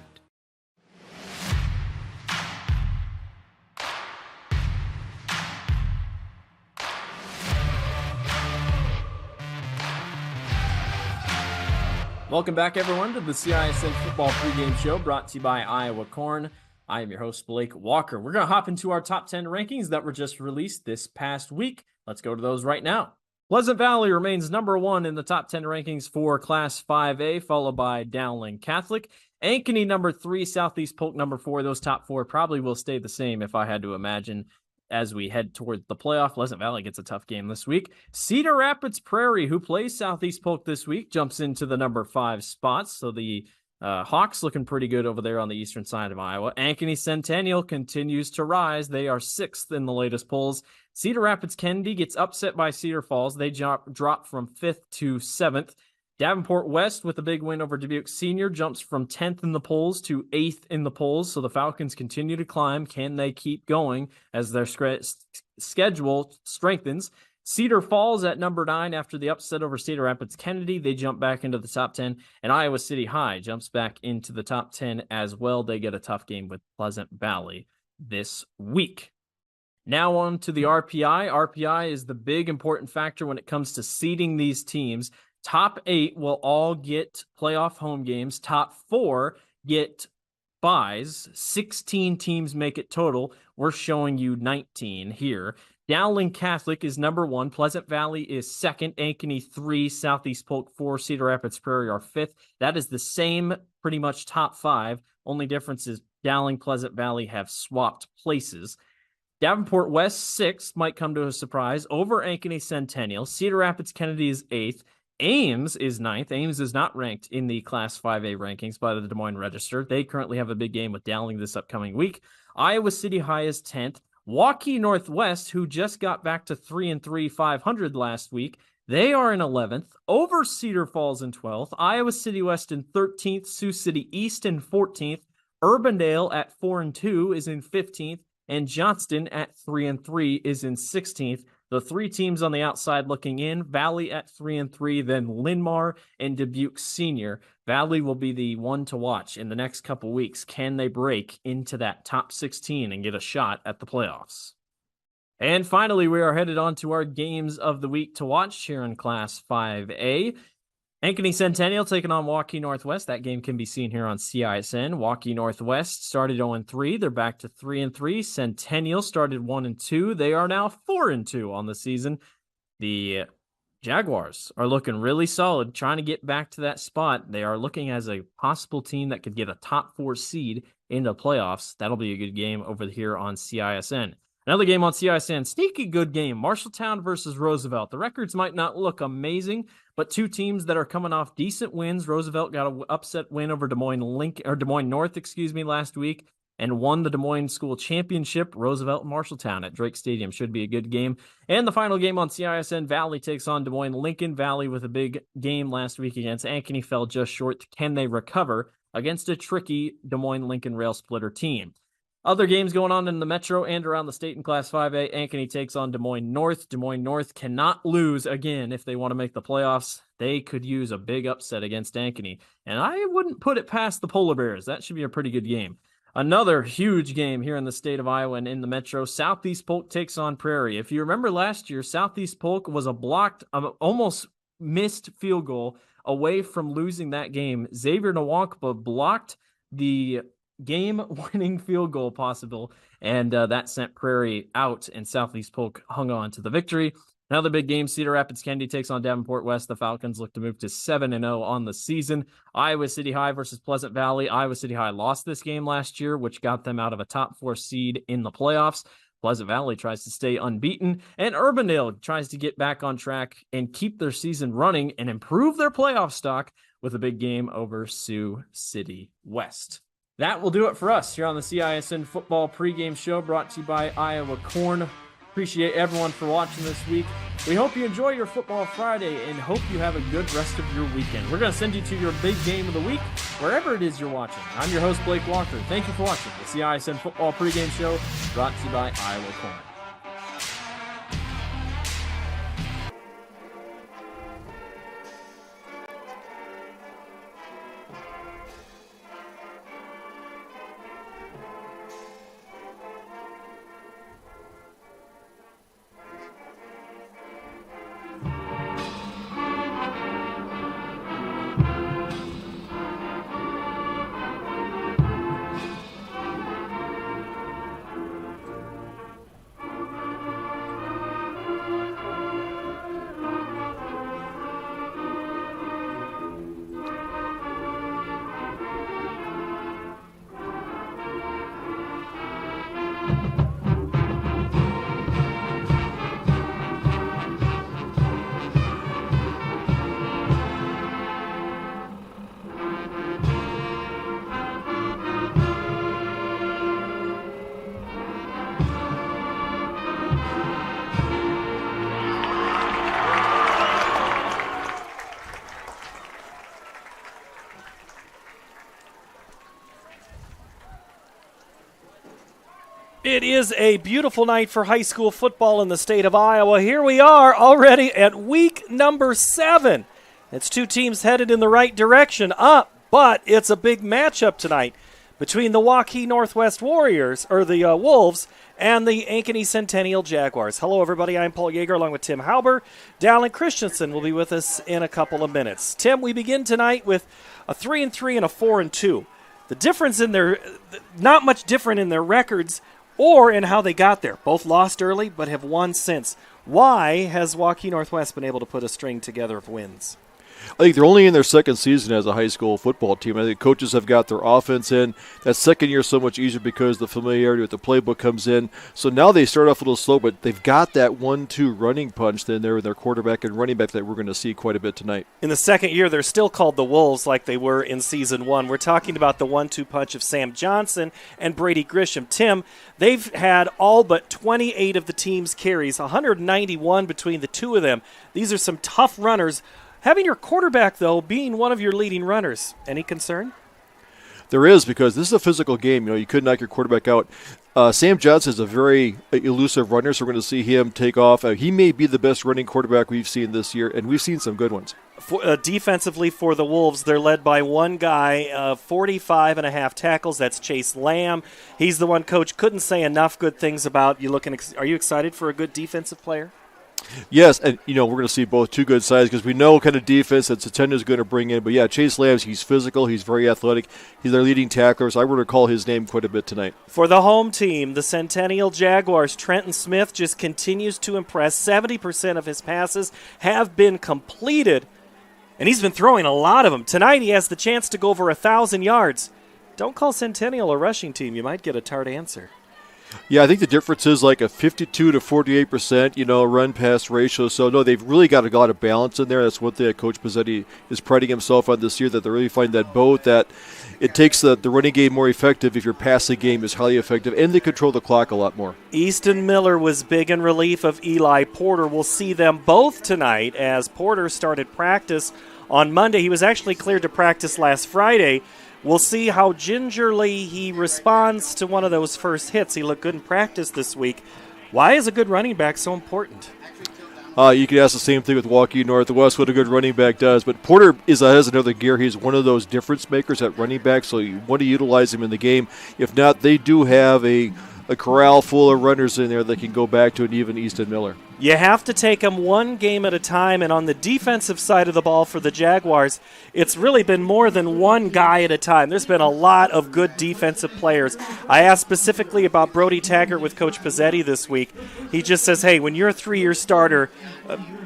Welcome back, everyone, to the CISN Football Pregame Show brought to you by Iowa Corn. I am your host, Blake Walker. We're going to hop into our top 10 rankings that were just released this past week. Let's go to those right now. Pleasant Valley remains number 1 in the top 10 rankings for Class 5A, followed by Dowling Catholic. Ankeny, number 3, Southeast Polk, number 4. Those top 4 probably will stay the same if I had to imagine as we head toward the playoff. Pleasant Valley gets a tough game this week. Cedar Rapids Prairie, who plays Southeast Polk this week, jumps into the number 5 spots. So the Hawks looking pretty good over there on the eastern side of Iowa. Ankeny Centennial continues to rise. They are 6th in the latest polls. Cedar Rapids Kennedy gets upset by Cedar Falls. They drop from 5th to 7th. Davenport West, with a big win over Dubuque Senior, jumps from 10th in the polls to 8th in the polls. So the Falcons continue to climb. Can they keep going as their schedule strengthens? Cedar Falls at number 9 after the upset over Cedar Rapids Kennedy. They jump back into the top 10. And Iowa City High jumps back into the top 10 as well. They get a tough game with Pleasant Valley this week. Now on to the RPI. RPI is the big important factor when it comes to seeding these teams. Top 8 will all get playoff home games. Top 4 get buys. 16 teams make it total. We're showing you 19 here. Dowling Catholic is number 1. Pleasant Valley is 2nd. Ankeny 3. Southeast Polk 4. Cedar Rapids Prairie are 5th. That is the same pretty much top 5. Only difference is Dowling, Pleasant Valley have swapped places. Davenport West 6th, might come to a surprise, over Ankeny Centennial. Cedar Rapids Kennedy is 8th. Ames is 9th. Ames is not ranked in the Class 5A rankings by the Des Moines Register. They currently have a big game with Dowling this upcoming week. Iowa City High is 10th. Waukee Northwest, who just got back to 3-3, 500 last week, they are in 11th. Over Cedar Falls in 12th. Iowa City West in 13th. Sioux City East in 14th. Urbandale at 4-2 is in 15th. And Johnston at 3-3 is in 16th. The 3 teams on the outside looking in, Valley at 3-3, then Linmar and Dubuque Senior. Valley will be the one to watch in the next couple weeks. Can they break into that top 16 and get a shot at the playoffs? And finally, we are headed on to our games of the week to watch here in Class 5A. Ankeny Centennial taking on Waukee Northwest. That game can be seen here on CISN. Waukee Northwest started 0-3. They're back to 3-3. Centennial started 1-2. They are now 4-2 on the season. The Jaguars are looking really solid, trying to get back to that spot. They are looking as a possible team that could get a top 4 seed in the playoffs. That'll be a good game over here on CISN. Another game on CISN, sneaky good game, Marshalltown versus Roosevelt. The records might not look amazing, but 2 teams that are coming off decent wins. Roosevelt got an upset win over Des Moines North, last week, and won the Des Moines School Championship. Roosevelt and Marshalltown at Drake Stadium should be a good game. And the final game on CISN, Valley takes on Des Moines. Lincoln Valley with a big game last week against Ankeny fell just short. Can they recover against a tricky Des Moines Lincoln Rail Splitter team? Other games going on in the Metro and around the state in Class 5A. Ankeny takes on Des Moines North. Des Moines North cannot lose again if they want to make the playoffs. They could use a big upset against Ankeny. And I wouldn't put it past the Polar Bears. That should be a pretty good game. Another huge game here in the state of Iowa and in the metro. Southeast Polk takes on Prairie. If you remember last year, Southeast Polk was a blocked, almost missed field goal away from losing that game. Xavier Nwankpa blocked the game-winning field goal possible, and that sent Prairie out, and Southeast Polk hung on to the victory. Another big game, Cedar Rapids Kennedy takes on Davenport West. The Falcons look to move to 7-0 on the season. Iowa City High versus Pleasant Valley. Iowa City High lost this game last year, which got them out of a top 4 seed in the playoffs. Pleasant Valley tries to stay unbeaten, and Urbandale tries to get back on track and keep their season running and improve their playoff stock with a big game over Sioux City West. That will do it for us here on the CISN Football Pregame Show, brought to you by Iowa Corn. Appreciate everyone for watching this week. We hope you enjoy your Football Friday and hope you have a good rest of your weekend. We're going to send you to your big game of the week, wherever it is you're watching. I'm your host, Blake Walker. Thank you for watching the CISN Football Pregame Show, brought to you by Iowa Corn. It is a beautiful night for high school football in the state of Iowa. Here we are already at week number 7. It's two teams headed in the right direction up, but it's a big matchup tonight between the Waukee Northwest Warriors, or the Wolves, and the Ankeny Centennial Jaguars. Hello, everybody. I'm Paul Yeager, along with Tim Hauber. Dallin Christensen will be with us in a couple of minutes. Tim, we begin tonight with a 3-3 and a 4-2. The difference in their, not much different in their records or in how they got there. Both lost early, but have won since. Why has Waukee Northwest been able to put a string together of wins? I think they're only in their second season as a high school football team. I think coaches have got their offense in. That second year is so much easier because the familiarity with the playbook comes in. So now they start off a little slow, but they've got that 1-2 running punch then there with their quarterback and running back that we're going to see quite a bit tonight. In the second year, they're still called the Wolves like they were in season 1. We're talking about the 1-2 punch of Sam Johnson and Brady Grisham. Tim, they've had all but 28 of the team's carries, 191 between the two of them. These are some tough runners. Having your quarterback, though, being one of your leading runners, any concern? There is, because this is a physical game. You know, you could knock your quarterback out. Sam Johnson is a very elusive runner, so we're going to see him take off. He may be the best running quarterback we've seen this year, and we've seen some good ones. Defensively for the Wolves, they're led by one guy, 45 and a half tackles. That's Chase Lamb. He's the one Coach couldn't say enough good things about. Are you excited for a good defensive player? Yes, and we're going to see both two good sides because we know what kind of defense that Centennial is going to bring in. But yeah, Chase Lambs, he's physical, he's very athletic, he's their leading tackler. So I would recall his name quite a bit tonight. For the home team, the Centennial Jaguars, Trent Smith just continues to impress. 70% of his passes have been completed, and he's been throwing a lot of them. Tonight he has the chance to go over 1,000 yards. Don't call Centennial a rushing team. You might get a tart answer. Yeah, I think the difference is like a 52 to 48%, run-pass ratio. So, no, they've really got a lot of balance in there. That's one thing that Coach Pizzetti is priding himself on this year, that they really find that boat, that it takes the running game more effective if your passing game is highly effective, and they control the clock a lot more. Easton Miller was big in relief of Eli Porter. We'll see them both tonight as Porter started practice on Monday. He was actually cleared to practice last Friday. We'll see how gingerly he responds to one of those first hits. He looked good in practice this week. Why is a good running back so important? You could ask the same thing with Waukee Northwest, what a good running back does. But Porter has another gear. He's one of those difference makers at running back, so you want to utilize him in the game. If not, they do have a corral full of runners in there that can go back to an even Easton Miller. You have to take them one game at a time, and on the defensive side of the ball for the Jaguars, it's really been more than one guy at a time. There's been a lot of good defensive players. I asked specifically about Brody Taggart with Coach Pizzetti this week. He just says, hey, when you're a 3-year starter,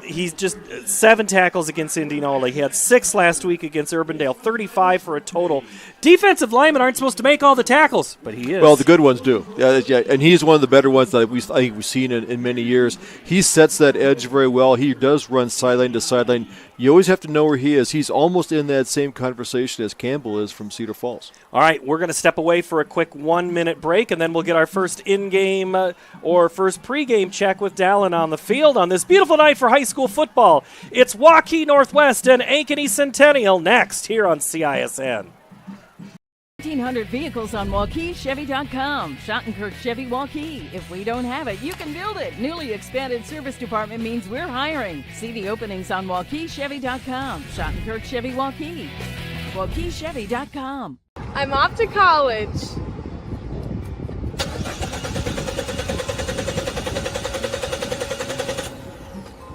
he's just 7 tackles against Indianola. He had 6 last week against Urbandale, 35 for a total. Defensive linemen aren't supposed to make all the tackles, but he is. Well, the good ones do. Yeah, and he's one of the better ones that I think we've seen in many years. He sets that edge very well. He does run sideline to sideline. You always have to know where he is. He's almost in that same conversation as Campbell is from Cedar Falls. All right, we're going to step away for a quick 1-minute break, and then we'll get our first in-game or first pregame check with Dallin on the field on this beautiful night for high school football. It's Waukee Northwest and Ankeny Centennial next here on CISN. 1,500 vehicles on WaukeeChevy.com. Schottenkirk Chevy Waukee. If we don't have it, you can build it. Newly expanded service department means we're hiring. See the openings on WaukeeChevy.com. Schottenkirk Chevy Waukee. WaukeeChevy.com. I'm off to college.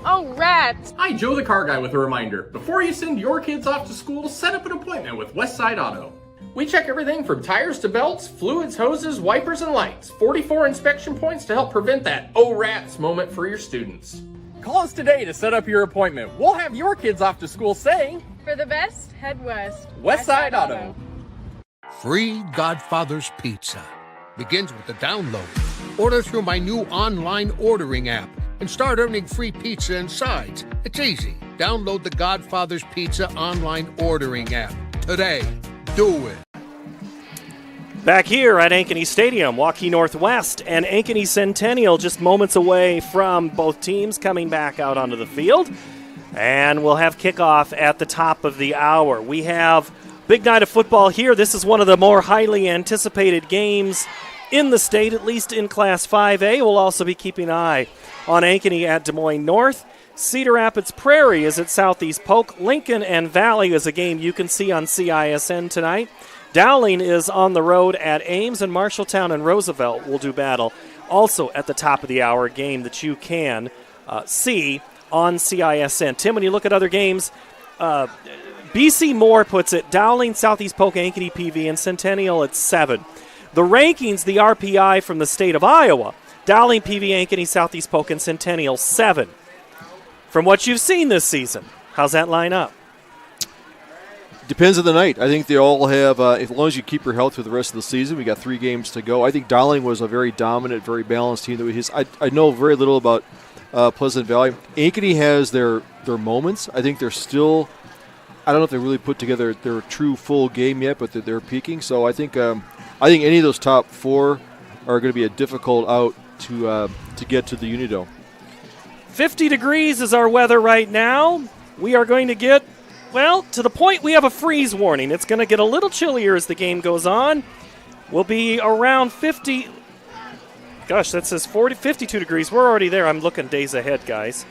Oh, rats. Hi, Joe the Car Guy with a reminder. Before you send your kids off to school, set up an appointment with Westside Auto. We check everything from tires to belts, fluids, hoses, wipers, and lights. 44 inspection points to help prevent that oh rats moment for your students. Call us today to set up your appointment. We'll have your kids off to school saying, For the best, head west. Westside Auto. Free Godfather's Pizza begins with the download. Order through my new online ordering app and start earning free pizza and sides. It's easy. Download the Godfather's Pizza online ordering app today. Do it. Back here at Ankeny Stadium, Waukee Northwest and Ankeny Centennial just moments away from both teams coming back out onto the field. And we'll have kickoff at the top of the hour. We have big night of football here. This is one of the more highly anticipated games in the state, at least in Class 5A. We'll also be keeping an eye on Ankeny at Des Moines North. Cedar Rapids Prairie is at Southeast Polk. Lincoln and Valley is a game you can see on CISN tonight. Dowling is on the road at Ames, and Marshalltown and Roosevelt will do battle. Also at the top of the hour, a game that you can see on CISN. Tim, when you look at other games, BC Moore puts it Dowling, Southeast Polk, Ankeny, PV, and Centennial at 7. The rankings, the RPI from the state of Iowa, Dowling, PV, Ankeny, Southeast Polk, and Centennial 7. From what you've seen this season, how's that line up? Depends on the night. I think they all have, as long as you keep your health for the rest of the season, we got 3 games to go. I think Dowling was a very dominant, very balanced team. I know very little about Pleasant Valley. Ankeny has their moments. I think they're still, I don't know if they really put together their true full game yet, but they're peaking. So I think any of those top 4 are going to be a difficult out to get to the Unidome. 50 degrees is our weather right now. We are going to get, well, to the point we have a freeze warning. It's going to get a little chillier as the game goes on. We'll be around 50. Gosh, that says 52 degrees. We're already there. I'm looking days ahead, guys.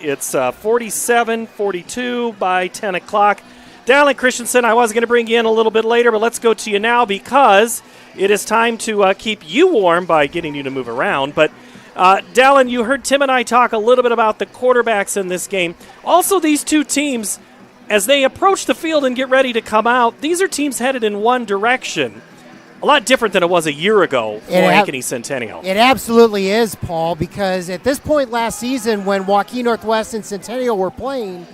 It's 47, 42 by 10 o'clock. Dallin Christensen, I was going to bring you in a little bit later, but let's go to you now because it is time to keep you warm by getting you to move around. But Dallin, you heard Tim and I talk a little bit about the quarterbacks in this game. Also, these two teams, as they approach the field and get ready to come out, these are teams headed in one direction. A lot different than it was a year ago for Ankeny Centennial. It absolutely is, Paul, because at this point last season when Waukee Northwest and Centennial were playing,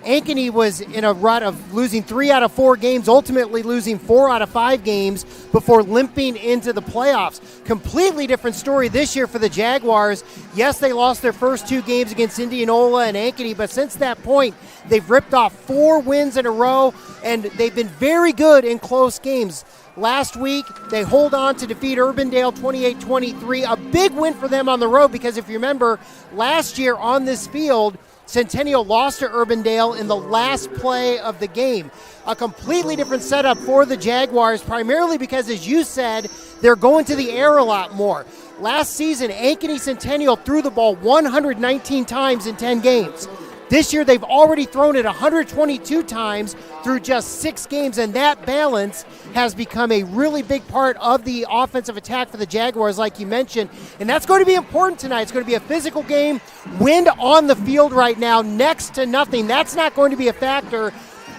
Ankeny was in a rut of losing 3 out of 4 games, ultimately losing 4 out of 5 games before limping into the playoffs. Completely different story this year for the Jaguars. Yes, they lost their first 2 games against Indianola and Ankeny, but since that point, they've ripped off 4 wins in a row, and they've been very good in close games. Last week, they hold on to defeat Urbandale 28-23, a big win for them on the road because if you remember, last year on this field, Centennial lost to Urbandale in the last play of the game. A completely different setup for the Jaguars, primarily because, as you said, They're going to the air a lot more. Last season, Ankeny Centennial threw the ball 119 times in 10 games. This year, they've already thrown it 122 times through just 6 games, and that balance has become a really big part of the offensive attack for the Jaguars, like you mentioned, and that's going to be important tonight. It's going to be a physical game. Wind on the field right now, next to nothing. That's not going to be a factor.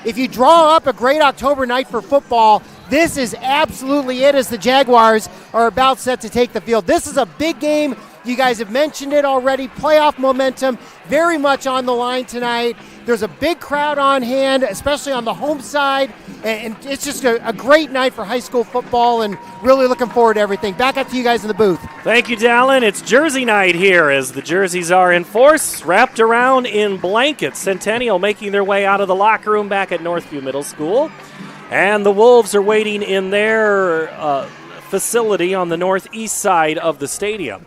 If you draw up a great October night for football, this is absolutely it as the Jaguars are about set to take the field. This is a big game. You guys have mentioned it already. Playoff momentum very much on the line tonight. There's a big crowd on hand, especially on the home side. And it's just a great night for high school football, and really looking forward to everything. Back up to you guys in the booth. Thank you, Dallin. It's jersey night here as the jerseys are in force, wrapped around in blankets. Centennial making their way out of the locker room back at Northview Middle School. And the Wolves are waiting in their facility on the northeast side of the stadium.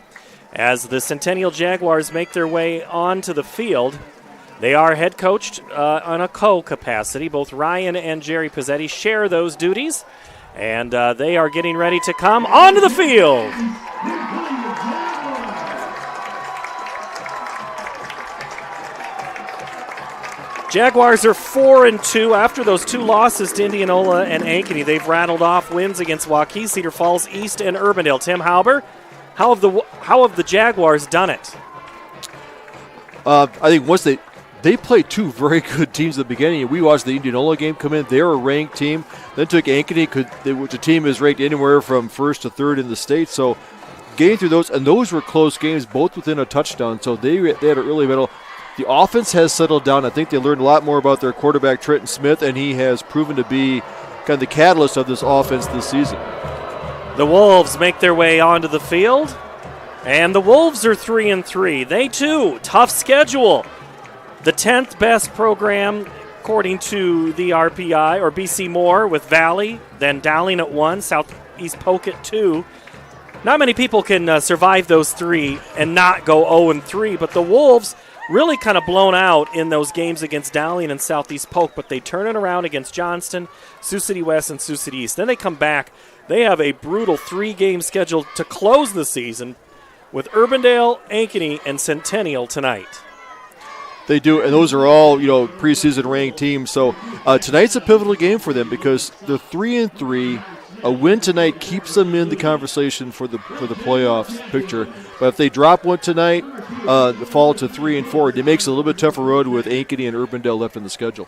As the Centennial Jaguars make their way onto the field, they are head coached on a co-capacity. Both Ryan and Jerry Pizzetti share those duties, and they are getting ready to come onto the field. Jaguars are 4-2 after those 2 losses to Indianola and Ankeny. They've rattled off wins against Waukee, Cedar Falls East, and Urbandale. Tim Hauber, how have the Jaguars done it? I think once they played 2 very good teams at the beginning. We watched the Indianola game come in. They're a ranked team. Then took Ankeny, which a team is ranked anywhere from 1st to 3rd in the state. So getting through those, and those were close games, both within a touchdown. So they had an early battle. The offense has settled down. I think they learned a lot more about their quarterback, Trent Smith, and he has proven to be kind of the catalyst of this offense this season. The Wolves make their way onto the field, and the Wolves are 3-3. They, too, tough schedule. The 10th best program, according to the RPI, or BC Moore, with Valley, then Dowling at 1, Southeast Polk at 2. Not many people can survive those 3 and not go 0-3, but the Wolves really kind of blown out in those games against Dowling and Southeast Polk, but they turn it around against Johnston, Sioux City West, and Sioux City East. Then they come back. They have a brutal 3-game schedule to close the season with Urbandale, Ankeny, and Centennial tonight. They do, and those are all preseason ranked teams. So tonight's a pivotal game for them because they're 3-3. A win tonight keeps them in the conversation for the playoffs picture. But if they drop one tonight, fall to 3-4, it makes it a little bit tougher road with Ankeny and Urbandale left in the schedule.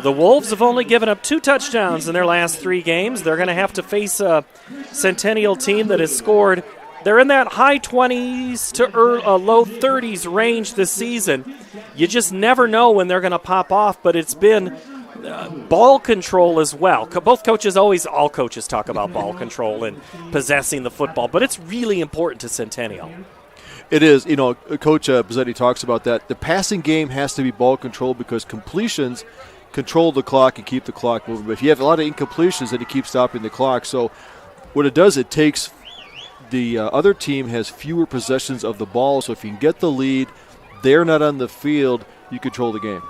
The Wolves have only given up 2 touchdowns in their last 3 games. They're going to have to face a Centennial team that has scored. They're in that high 20s to low 30s range this season. You just never know when they're going to pop off, but it's been ball control as well. Both coaches all coaches talk about ball control and possessing the football, but it's really important to Centennial. It is. Coach Pizzetti talks about that. The passing game has to be ball control because completions control the clock and keep the clock moving. But if you have a lot of incompletions, then you keep stopping the clock. So what it does, it takes the other team has fewer possessions of the ball. So if you can get the lead, they're not on the field, you control the game.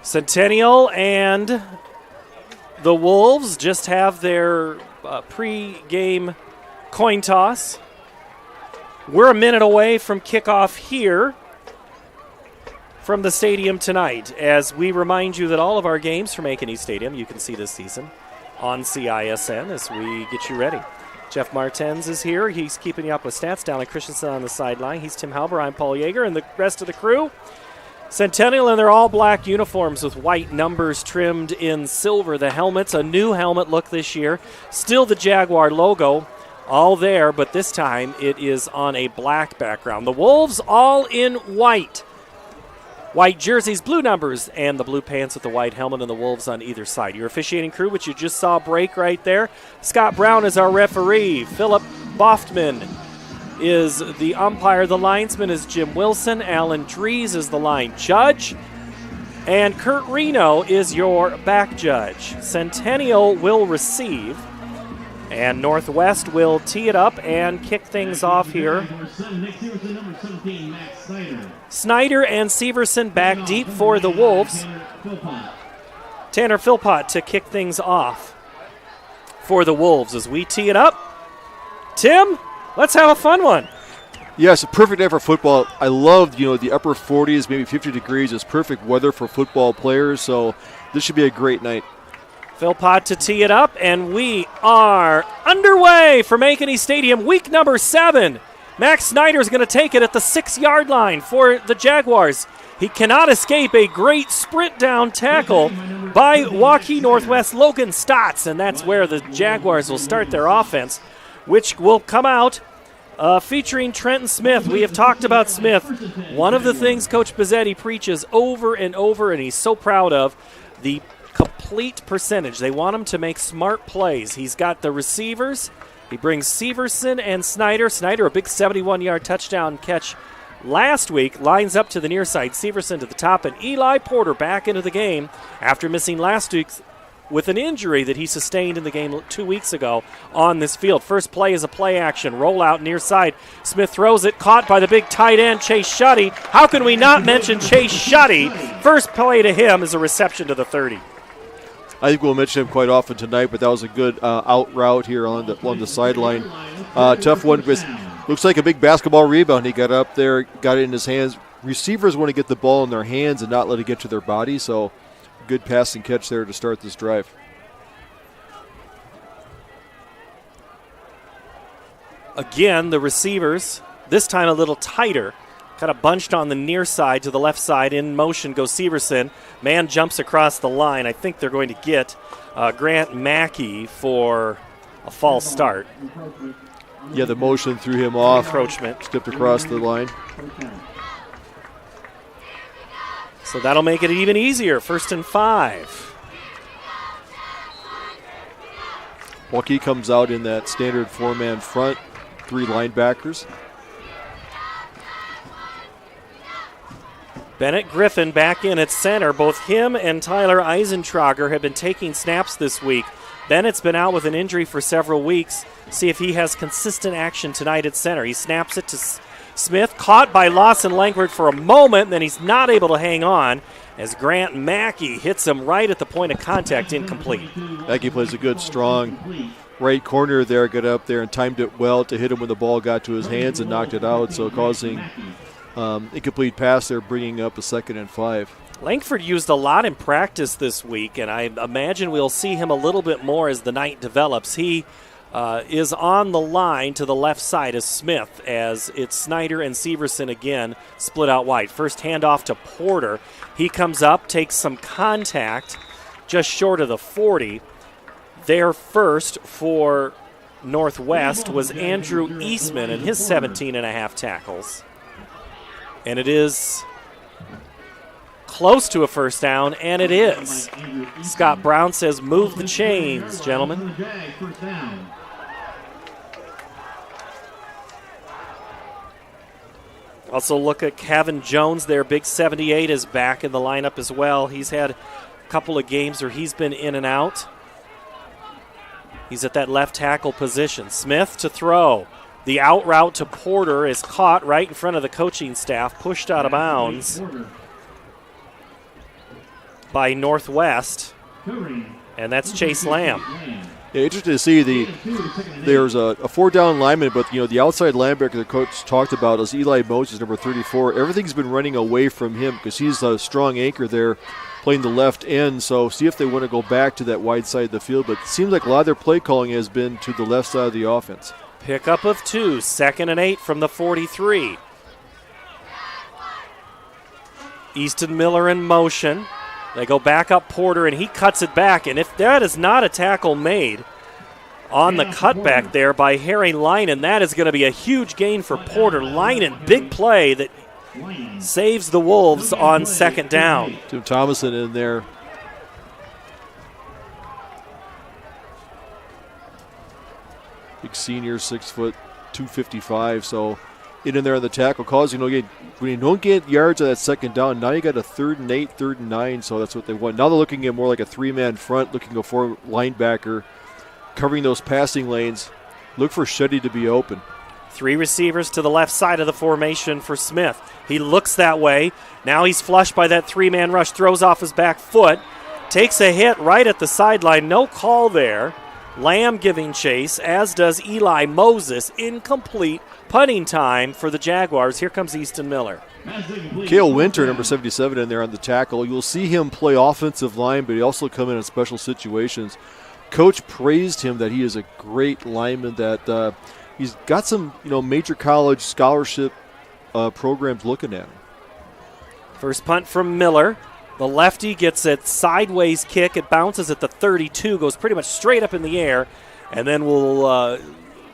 Centennial and the Wolves just have their pre-game coin toss. We're a minute away from kickoff here from the stadium tonight, as we remind you that all of our games from Ankeny Stadium you can see this season on CISN as we get you ready. Jeff Martens is here. He's keeping you up with stats. Down at Christensen on the sideline. He's Tim Halber. I'm Paul Yeager, and the rest of the crew. Centennial in their all-black uniforms with white numbers trimmed in silver. The helmets, a new helmet look this year. Still the Jaguar logo, all there, but this time it is on a black background. The Wolves all in white. White jerseys, blue numbers, and the blue pants with the white helmet, and the Wolves on either side. Your officiating crew, which you just saw break right there. Scott Brown is our referee. Philip Boftman is the umpire. The linesman is Jim Wilson. Alan Dries is the line judge. And Kurt Reno is your back judge. Centennial will receive. And Northwest will tee it up and kick things off here. Snyder and Severson back deep for the Wolves. Tanner Philpott to kick things off for the Wolves as we tee it up. Tim, let's have a fun one. Yes, a perfect day for football. I love, the upper 40s, maybe 50 degrees. It's perfect weather for football players, so this should be a great night. Philpott to tee it up, and we are underway from Ankeny Stadium, week number 7. Max Snyder is going to take it at the 6-yard line for the Jaguars. He cannot escape a great sprint down tackle by Waukee Northwest Logan Stotts, and that's where the Jaguars will start their offense, which will come out featuring Trent Smith. We have talked about Smith. One of the things Coach Pizzetti preaches over and over, and he's so proud of, the complete percentage. They want him to make smart plays. He's got the receivers. He brings Severson and Snyder. Snyder, a big 71-yard touchdown catch last week, lines up to the near side. Severson to the top, and Eli Porter back into the game after missing last week with an injury that he sustained in the game 2 weeks ago on this field. First play is a play action. Rollout near side. Smith throws it, caught by the big tight end, Chase Shuddy. How can we not mention Chase Shuddy? First play to him is a reception to the 30. I think we'll mention him quite often tonight, but that was a good out route here on the sideline. Tough one. Looks like a big basketball rebound. He got up there, got it in his hands. Receivers want to get the ball in their hands and not let it get to their body, so good pass and catch there to start this drive. Again, the receivers, this time a little tighter, kind of bunched on the near side to the left side. In motion goes Severson. Man jumps across the line. I think they're going to get Grant Mackey for a false start. Yeah, the motion threw him off. Encroachment. Stepped across the line. So that'll make it even easier. 1st and 5. Waukee comes out in that standard 4-man front, 3 linebackers. Bennett Griffin back in at center. Both him and Tyler Eisentrager have been taking snaps this week. Bennett's been out with an injury for several weeks. See if he has consistent action tonight at center. He snaps it to Smith, caught by Lawson Langford for a moment, then he's not able to hang on as Grant Mackey hits him right at the point of contact, incomplete. Mackey plays a good, strong right corner there, got up there and timed it well to hit him when the ball got to his hands and knocked it out, so causing incomplete pass there, bringing up a 2nd and 5. Langford used a lot in practice this week, and I imagine we'll see him a little bit more as the night develops. He is on the line to the left side as Smith, as it's Snyder and Severson again split out wide. First handoff to Porter. He comes up, takes some contact just short of the 40. There first for Northwest was Andrew Eastman and his 17.5 tackles. And it is close to a first down, and it is. Scott Brown says, move the chains, gentlemen. Also look at Kevin Jones there. Big 78 is back in the lineup as well. He's had a couple of games where he's been in and out. He's at that left tackle position. Smith to throw. The out route to Porter is caught right in front of the coaching staff, pushed out of bounds by Northwest, and that's Chase Lamb. Yeah, interesting to see there's a 4-down lineman, but the outside linebacker the coach talked about is Eli Moses, number 34. Everything's been running away from him because he's a strong anchor there, playing the left end. So see if they want to go back to that wide side of the field. But it seems like a lot of their play calling has been to the left side of the offense. Pickup of 2, 2nd and 8 from the 43. Easton Miller in motion. They go back up Porter, and he cuts it back. And if that is not a tackle made on the cutback there by Harry Linen, that is going to be a huge gain for Porter. Linen, big play that saves the Wolves on 2nd down. Tim Thomason in there. Big senior, 6 foot, 255. So in there on the tackle cause. When you don't get yards on that 2nd down, now you got a 3rd and 8, 3rd and 9. So that's what they want. Now they're looking at more like a 3-man front, looking at a 4 linebacker, covering those passing lanes. Look for Shetty to be open. 3 receivers to the left side of the formation for Smith. He looks that way. Now he's flushed by that 3-man rush, throws off his back foot, takes a hit right at the sideline. No call there. Lamb giving chase, as does Eli Moses. Incomplete punting time for the Jaguars. Here comes Easton Miller. Cale Winter, number 77, in there on the tackle. You'll see him play offensive line, but he also come in special situations. Coach praised him that he is a great lineman, that he's got some major college scholarship programs looking at him. First punt from Miller. The lefty gets a sideways kick. It bounces at the 32, goes pretty much straight up in the air, and then will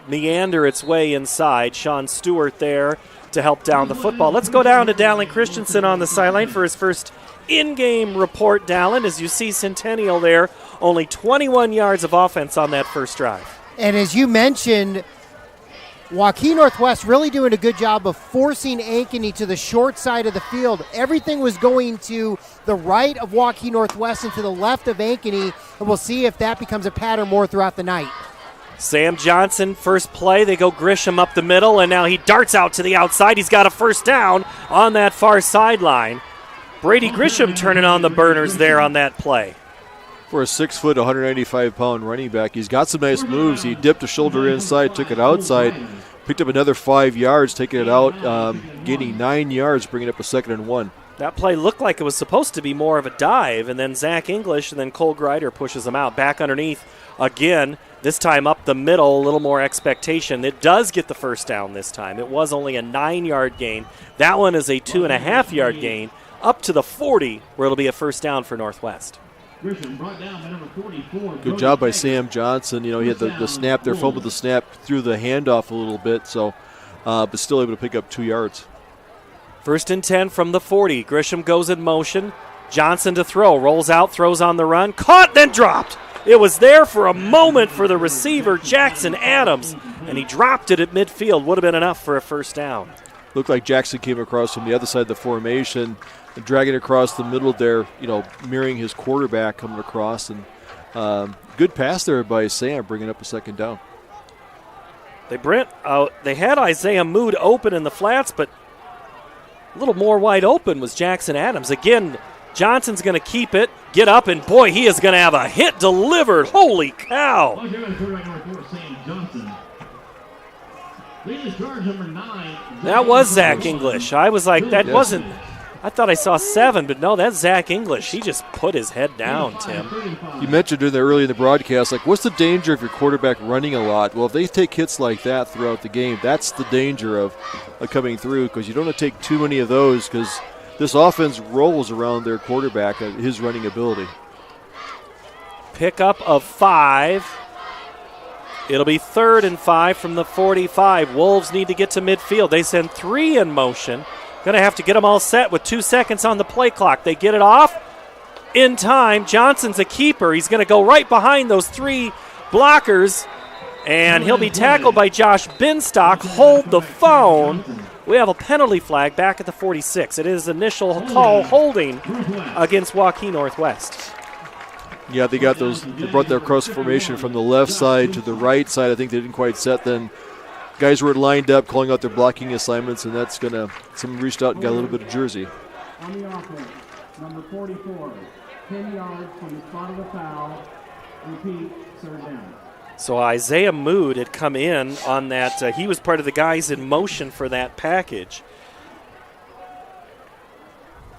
meander its way inside. Sean Stewart there to help down the football. Let's go down to Dallin Christensen on the sideline for his first in-game report, Dallin. As you see Centennial there, only 21 yards of offense on that first drive. And as you mentioned, Waukee Northwest really doing a good job of forcing Ankeny to the short side of the field. Everything was going to the right of Waukee Northwest and to the left of Ankeny, and we'll see if that becomes a pattern more throughout the night. Sam Johnson, first play, they go Grisham up the middle, and now he darts out to the outside. He's got a first down on that far sideline. Brady Grisham turning on the burners there on that play. For a 6 foot, 195-pound running back, he's got some nice moves. He dipped a shoulder inside, took it outside, picked up another 5 yards, taking it out, gaining 9 yards, bringing up a 2nd and 1. That play looked like it was supposed to be more of a dive, and then Zach English and then Cole Greider pushes him out. Back underneath again, this time up the middle, a little more expectation. It does get the first down this time. It was only a 9-yard gain. That one is a 2.5-yard gain up to the 40, where it'll be a first down for Northwest. Good job by Sam Johnson. He had the snap there, fumbled the snap, threw the handoff a little bit, so but still able to pick up 2 yards. 1st and 10 from the 40. Grisham goes in motion. Johnson to throw. Rolls out, throws on the run. Caught, then dropped. It was there for a moment for the receiver, Jackson Adams, and he dropped it at midfield. Would have been enough for a first down. Looked like Jackson came across from the other side of the formation, and dragging across the middle there, mirroring his quarterback coming across. And good pass there by Sam, bringing up a 2nd down. They had Isaiah Mood open in the flats, but a little more wide open was Jackson Adams. Again, Johnson's going to keep it, get up, and boy, he is going to have a hit delivered. Holy cow. That was Zach English. I was like, that wasn't, I thought I saw 7, but no, that's Zach English. He just put his head down, Tim. You mentioned early in the broadcast, what's the danger of your quarterback running a lot? Well, if they take hits like that throughout the game, that's the danger of coming through, because you don't want to take too many of those, because this offense rolls around their quarterback, his running ability. Pickup of 5. It'll be 3rd and 5 from the 45. Wolves need to get to midfield. They send 3 in motion. Going to have to get them all set with 2 seconds on the play clock. They get it off in time. Johnson's a keeper. He's going to go right behind those 3 blockers, and he'll be tackled by Josh Binstock. Hold the phone. We have a penalty flag back at the 46. It is initial call holding against Waukee Northwest. Yeah, they brought their cross formation from the left side to the right side. I think they didn't quite set. Then guys were lined up, calling out their blocking assignments, and that's someone reached out and got a little bit of jersey. On the offense, number 44, 10 yards from the spot of the foul. Repeat, 3rd down. So Isaiah Mood had come in on that. He was part of the guys in motion for that package.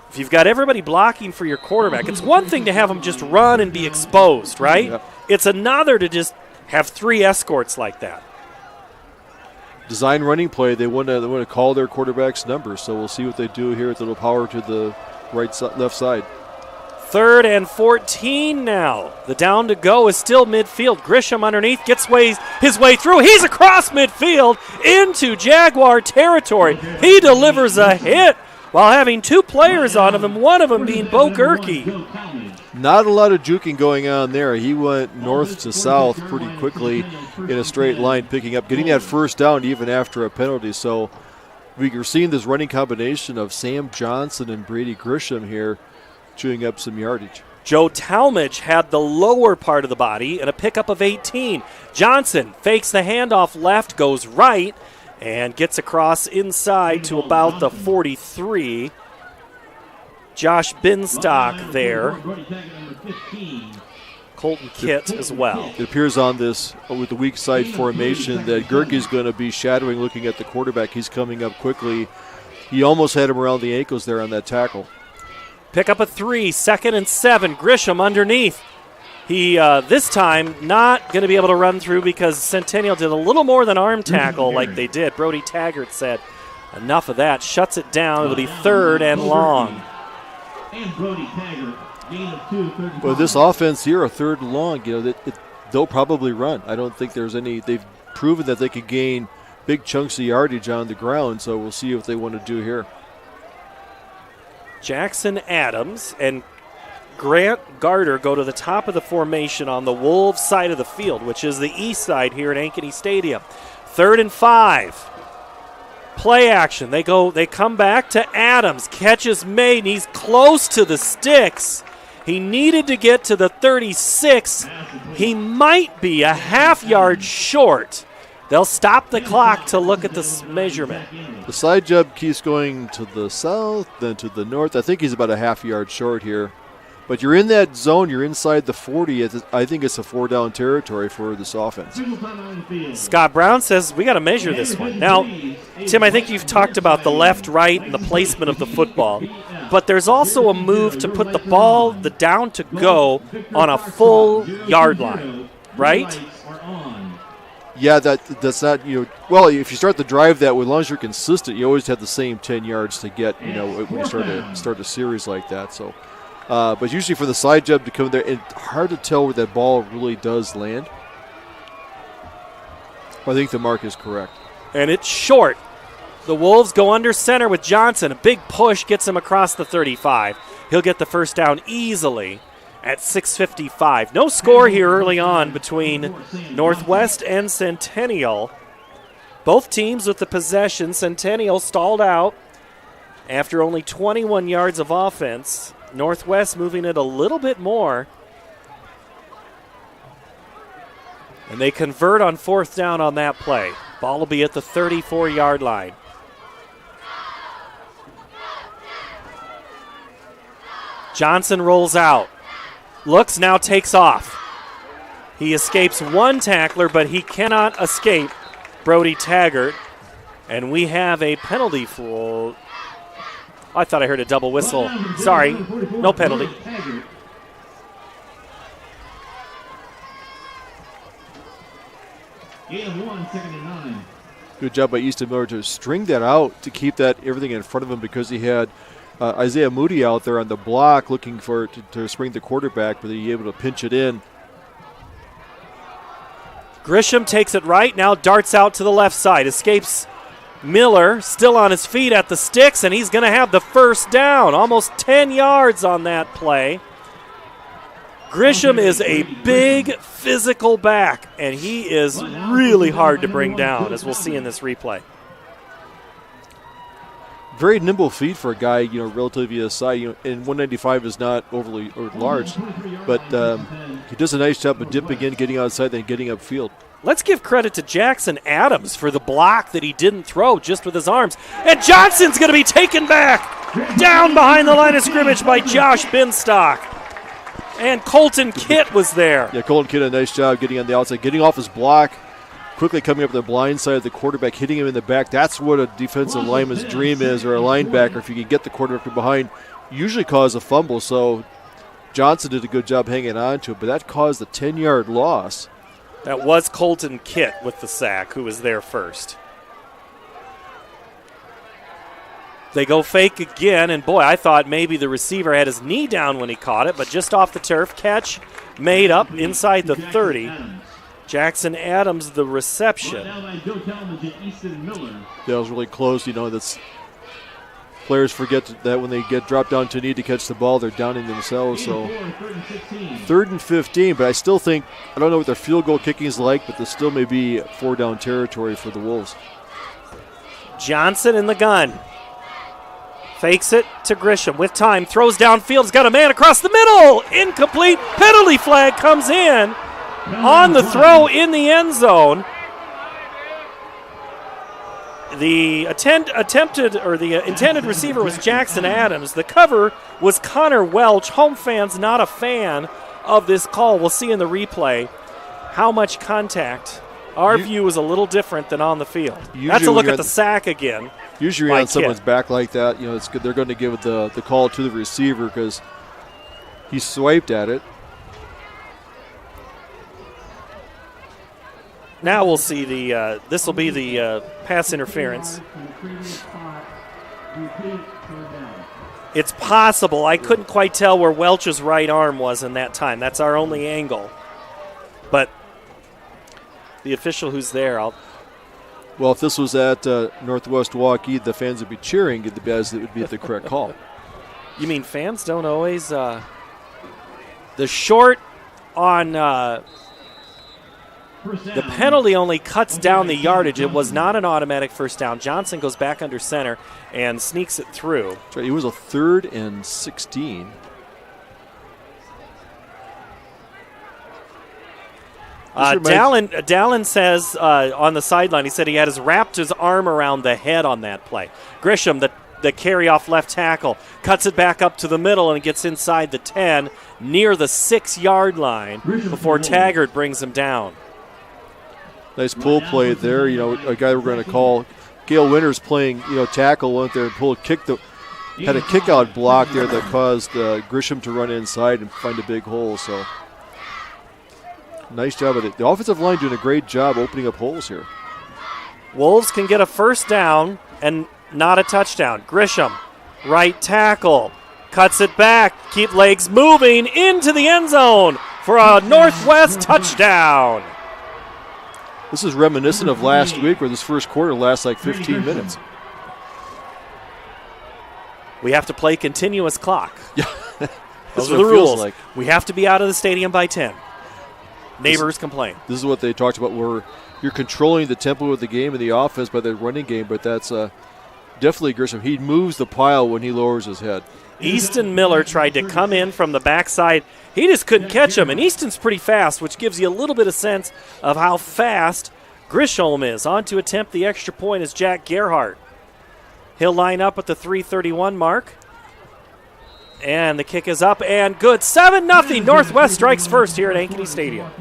If you've got everybody blocking for your quarterback, it's one thing to have them just run and be exposed, right? Yep. It's another to just have 3 escorts like that. Design running play, they want to call their quarterback's number, so we'll see what they do here with a little power to the left side. 3rd and 14 now. The down to go is still midfield. Grisham underneath gets his way through. He's across midfield into Jaguar territory. He delivers a hit while having 2 players on him, and one of them being Bo Gerke. Not a lot of juking going on there. He went north to south pretty quickly in a straight line, getting that first down even after a penalty. So we're seeing this running combination of Sam Johnson and Brady Grisham here chewing up some yardage. Joe Talmadge had the lower part of the body and a pickup of 18. Johnson fakes the handoff left, goes right, and gets across inside to about the 43. Josh Binstock there. Colton Kitt as well. It appears on this, with the weak side formation, that Gerke's going to be shadowing, looking at the quarterback. He's coming up quickly. He almost had him around the ankles there on that tackle. Pick up a 3, 2nd and 7. Grisham underneath. He, this time, not going to be able to run through because Centennial did a little more than arm tackle like they did. Brody Taggart said, enough of that. Shuts it down. It'll be 3rd and long. And Brody Taggart, gain of 2, 35. Well, this offense here, a 3rd and long, they'll probably run. I don't think there's any. They've proven that they could gain big chunks of yardage on the ground, so we'll see what they want to do here. Jackson Adams and Grant Garter go to the top of the formation on the Wolves side of the field, which is the east side here at Ankeny Stadium. 3rd and 5. Play action. They come back to Adams. Catch is made, and he's close to the sticks. He needed to get to the 36. He might be a half-yard short. They'll stop the clock to look at the measurement. The side jump keeps going to the south, then to the north. I think he's about a half-yard short here. But you're in that zone. You're inside the 40. I think it's a 4-down territory for this offense. Scott Brown says we got to measure this one. Now, Tim, I think you've talked about the left, right, and the placement of the football. But there's also a move to put the ball, the down to go, on a full yard line, right? Yeah, that's not, well, if you start the drive that way, as long as you're consistent, you always have the same 10 yards to get, when you start a series like that. So, but usually for the side jump to come there, it's hard to tell where that ball really does land. I think the mark is correct. And it's short. The Wolves go under center with Johnson. A big push gets him across the 35. He'll get the first down easily at 6:55. No score here early on between Northwest and Centennial. Both teams with the possession. Centennial stalled out after only 21 yards of offense. Northwest moving it a little bit more. And they convert on 4th down on that play. Ball will be at the 34-yard line. Johnson rolls out. Looks, now takes off. He escapes one tackler, but he cannot escape Brody Taggart. And we have a penalty for... I thought I heard a double whistle. Sorry, no penalty. Gain of 1, 2nd and 9. Good job by Easton Miller to string that out, to keep that everything in front of him, because he had Isaiah Moody out there on the block looking for to spring the quarterback, but he was able to pinch it in. Grisham takes it right, now darts out to the left side, escapes Miller, still on his feet at the sticks, and he's going to have the first down. Almost 10 yards on that play. Grisham is a big physical back, and he is really hard to bring down, as we'll see in this replay. Very nimble feet for a guy, relatively his size. And 195 is not overly large, but he does a nice job of dipping in, getting outside, then getting upfield. Let's give credit to Jackson Adams for the block that he didn't throw just with his arms. And Johnson's going to be taken back down behind the line of scrimmage by Josh Binstock. And Colton Kitt was there. Yeah, Colton Kitt, a nice job getting on the outside, getting off his block, quickly coming up the blind side of the quarterback, hitting him in the back. That's what a defensive lineman's dream is, or a linebacker. If you can get the quarterback from behind, usually cause a fumble. So Johnson did a good job hanging on to it, but that caused a 10-yard loss. That was Colton Kitt with the sack, who was there first. They go fake again, and boy, I thought maybe the receiver had his knee down when he caught it, but just off the turf, catch made up inside the 30. Jackson Adams, the reception. That was really close. That's players forget that when they get dropped down to a knee to catch the ball, they're downing themselves. So 3rd and 15, but I still think, I don't know what their field goal kicking is like, but there still may be 4-down territory for the Wolves. Johnson in the gun. Fakes it to Grisham with time, throws downfield, has got a man across the middle. Incomplete, penalty flag comes in on the throw in the end zone. The intended receiver was Jackson Adams. The cover was Connor Welch. Home fans not a fan of this call. We'll see in the replay how much contact. Our view is a little different than on the field. That's a look at the sack again. Usually on someone's back like that, it's good. They're going to give the call to the receiver because he swiped at it. Now we'll see this will be the pass interference. It's possible. I couldn't quite tell where Welch's right arm was in that time. That's our only angle. But the official who's there, Well, if this was at Northwest Waukee, the fans would be cheering as it would be the correct call. You mean fans don't always the short on the penalty only cuts down the yardage. It was not an automatic first down. Johnson goes back under center and sneaks it through. That's right. It was a 3rd and 16. Dallin says on the sideline, he said he had wrapped his arm around the head on that play. Grisham, the carry off left tackle, cuts it back up to the middle and gets inside the 10 near the 6-yard line before Taggart brings him down. Nice pull play there. A guy we're going to call Gale Winters playing, tackle, went there and had a kick out block there that caused Grisham to run inside and find a big hole. So nice job of it. The offensive line doing a great job opening up holes here. Wolves can get a first down and not a touchdown. Grisham, right tackle, cuts it back, keep legs moving into the end zone for a Northwest touchdown. This is reminiscent of last week where this first quarter lasts like 15 minutes. We have to play continuous clock. Yeah. Those are the rules. Like. We have to be out of the stadium by 10. Neighbors complain. This is what they talked about where you're controlling the tempo of the game and the offense by the running game, but that's definitely Grisham. He moves the pile when he lowers his head. Easton Miller tried to come in from the backside. He just couldn't catch him, and Easton's pretty fast, which gives you a little bit of sense of how fast Grisham is. On to attempt the extra point is Jack Gerhardt. He'll line up at the 3:31 mark. And the kick is up and good. 7-0. Northwest strikes first here at Ankeny Stadium.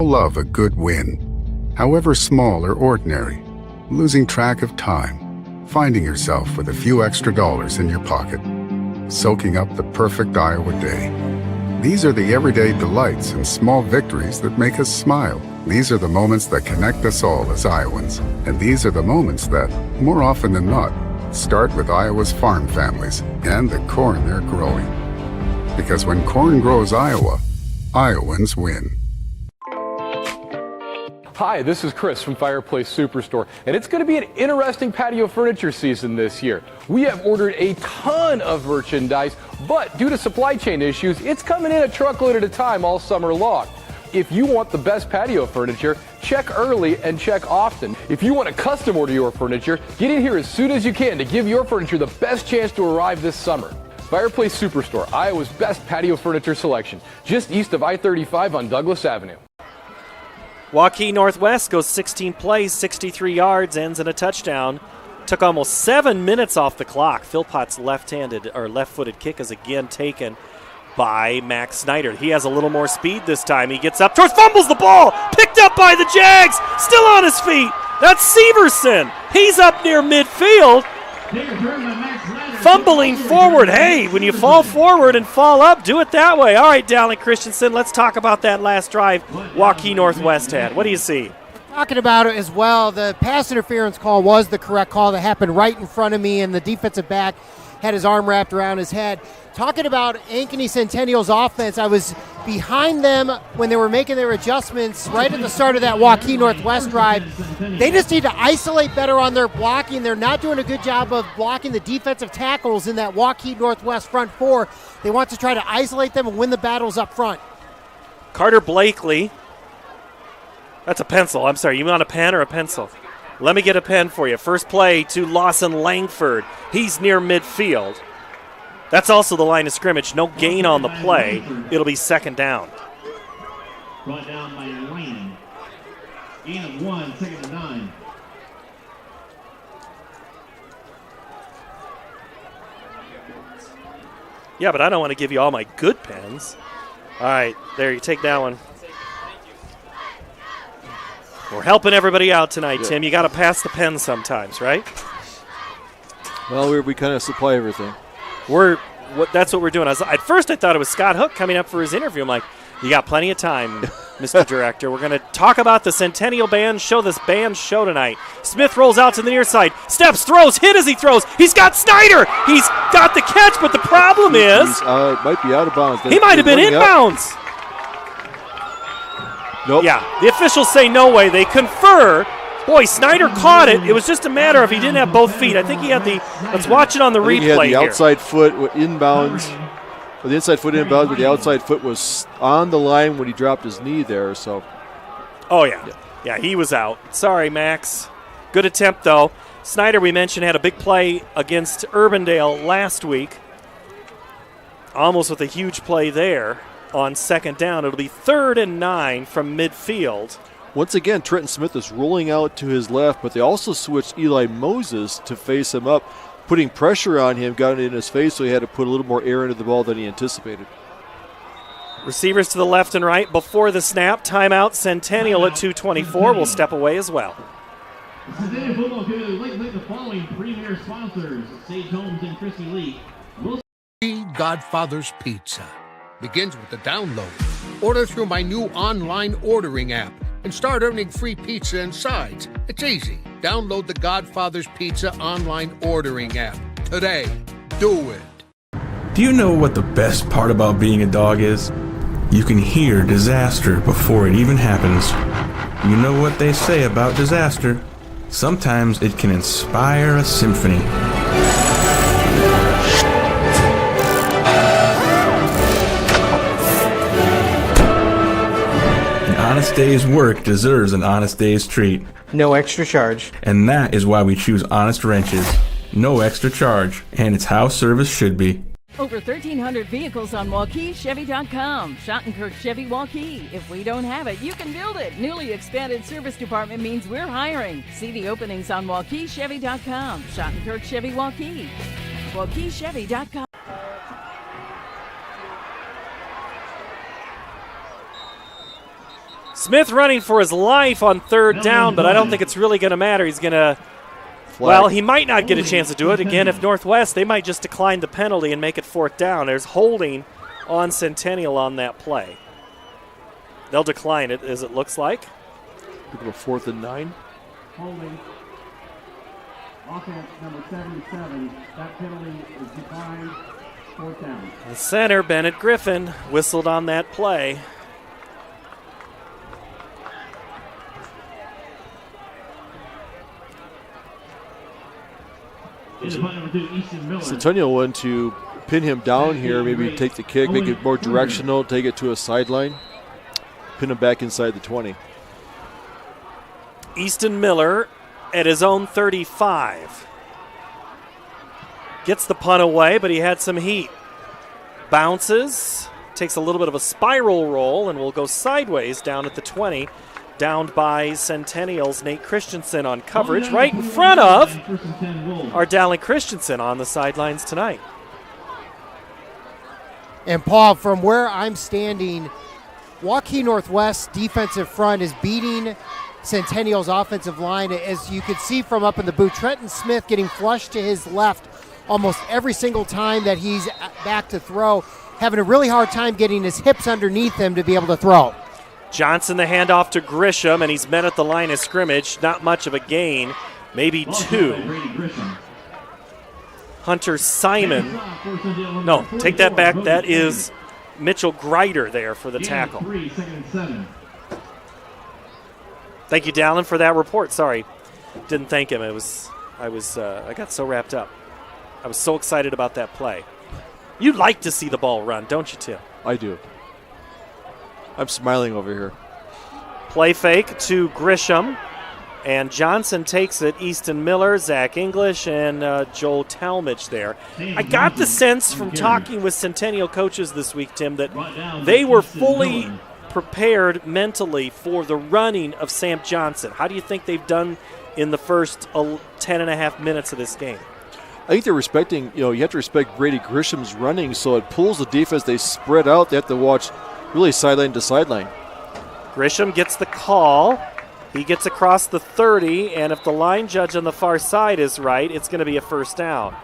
Love a good win, however small or ordinary. Losing track of time, finding yourself with a few extra dollars in your pocket, soaking up the perfect Iowa day. These are the everyday delights and small victories that make us smile. These are the moments that connect us all as Iowans. And these are the moments that, more often than not, start with Iowa's farm families and the corn they're growing. Because when corn grows Iowa, Iowans win. Hi, this is Chris from Fireplace Superstore, and it's going to be an interesting patio furniture season this year. We have ordered a ton of merchandise, but due to supply chain issues, it's coming in a truckload at a time all summer long. If you want the best patio furniture, check early and check often. If you want to custom order your furniture, get in here as soon as you can to give your furniture the best chance to arrive this summer. Fireplace Superstore, Iowa's best patio furniture selection, just east of I-35 on Douglas Avenue. Waukee Northwest goes 16 plays, 63 yards, ends in a touchdown. Took almost 7 minutes off the clock. Philpott's left-footed kick is again taken by Max Snyder. He has a little more speed this time. He gets up towards, fumbles the ball, picked up by the Jags, still on his feet. That's Severson. He's up near midfield, fumbling forward. Hey, when you fall forward and fall up, do it that way. All right, Dallin Christensen, let's talk about that last drive Waukee Northwest had. What do you see? Talking about it as well, the pass interference call was the correct call. That happened right in front of me, and the defensive back had his arm wrapped around his head. Talking about Ankeny Centennial's offense, I was behind them when they were making their adjustments right at the start of that Waukee Northwest drive. They just need to isolate better on their blocking. They're not doing a good job of blocking the defensive tackles in that Waukee Northwest front four. They want to try to isolate them and win the battles up front. Carter Blakely. That's a pencil. I'm sorry, you want a pen or a pencil? Let me get a pen for you. First play to Lawson Langford. He's near midfield. That's also the line of scrimmage. No gain on the play. It'll be second down. Brought down by Lane. Gain of 1, second and 9. Yeah, but I don't want to give you all my good pens. All right, there, you take that one. We're helping everybody out tonight, Tim. You got to pass the pen sometimes, right? Well, we kind of supply everything. That's what we're doing. At first, I thought it was Scott Hook coming up for his interview. I'm like, you got plenty of time, Mr. Director. We're going to talk about the Centennial Band show, this band show tonight. Smith rolls out to the near side. Steps, throws, hit as he throws. He's got Snyder. He's got the catch, but the problem is... might be out of bounds. He might have been inbounds. Nope. Yeah, the officials say no way. They confer. Boy, Snyder caught it. It was just a matter of he didn't have both feet. I think he had the... Let's watch it on the replay here. He had the outside foot inbounds. The inside foot inbounds, but the outside foot was on the line when he dropped his knee there. So. Oh, yeah. Yeah, he was out. Sorry, Max. Good attempt, though. Snyder, we mentioned, had a big play against Urbandale last week. Almost with a huge play there on second down. It'll be 3rd and 9 from midfield. Once again, Trent Smith is rolling out to his left, but they also switched Eli Moses to face him up, putting pressure on him, got it in his face, so he had to put a little more air into the ball than he anticipated. Receivers to the left and right before the snap. Timeout. Centennial at 2:24 will step away as well. Centennial football committee would like to thank the following premier sponsors: Sage Homes and Christy Lee. Godfather's Pizza begins with the download. Order through my new online ordering app and start earning free pizza and sides. It's easy. Download the Godfather's Pizza online ordering app today. Do it. Do you know what the best part about being a dog is? You can hear disaster before it even happens. You know what they say about disaster. Sometimes it can inspire a symphony. An honest day's work deserves an honest day's treat. No extra charge. And that is why we choose Honest Wrenches. No extra charge. And it's how service should be. Over 1,300 vehicles on WaukeeChevy.com. Schottenkirk Chevy Waukee. If we don't have it, you can build it. Newly expanded service department means we're hiring. See the openings on WaukeeChevy.com. Schottenkirk Chevy Waukee. WaukeeChevy.com. Smith running for his life on 3rd down, but I don't think it's really going to matter. He's going to... Well, he might not get a chance to do it. Again, if Northwest, they might just decline the penalty and make it 4th down. There's holding on Centennial on that play. They'll decline it, as it looks like. Look at a 4th and 9. Holding. Offense number 77. That penalty is declined. 4th down. The center, Bennett Griffin, whistled on that play. Centennial went to pin him down here, maybe take the kick, make it more directional, take it to a sideline, pin him back inside the 20. Easton Miller at his own 35. Gets the punt away, but he had some heat. Bounces, takes a little bit of a spiral roll, and will go sideways down at the 20. Downed by Centennial's Nate Christensen on coverage, right in front of our Dallin Christensen on the sidelines tonight. And Paul, from where I'm standing, Waukee Northwest defensive front is beating Centennial's offensive line. As you could see from up in the booth, Trent Smith getting flushed to his left almost every single time that he's back to throw, having a really hard time getting his hips underneath him to be able to throw. Johnson the handoff to Grisham, and he's met at the line of scrimmage. Not much of a gain, maybe 2. Hunter Simon. No, take that back. That is Mitchell Greider there for the tackle. Thank you, Dallin, for that report. Sorry, didn't thank him. I got so wrapped up. I was so excited about that play. You like to see the ball run, don't you, Tim? I do. I'm smiling over here. Play fake to Grisham, and Johnson takes it. Easton Miller, Zach English, and Joel Talmadge there. I got the sense from talking with Centennial coaches this week, Tim, that they were fully prepared mentally for the running of Sam Johnson. How do you think they've done in the first 10 and a half minutes of this game? I think they're respecting, you have to respect Brady Grisham's running, so it pulls the defense. They spread out. They have to watch really sideline to sideline. Grisham gets the call. He gets across the 30, and if the line judge on the far side is right, it's going to be a first down.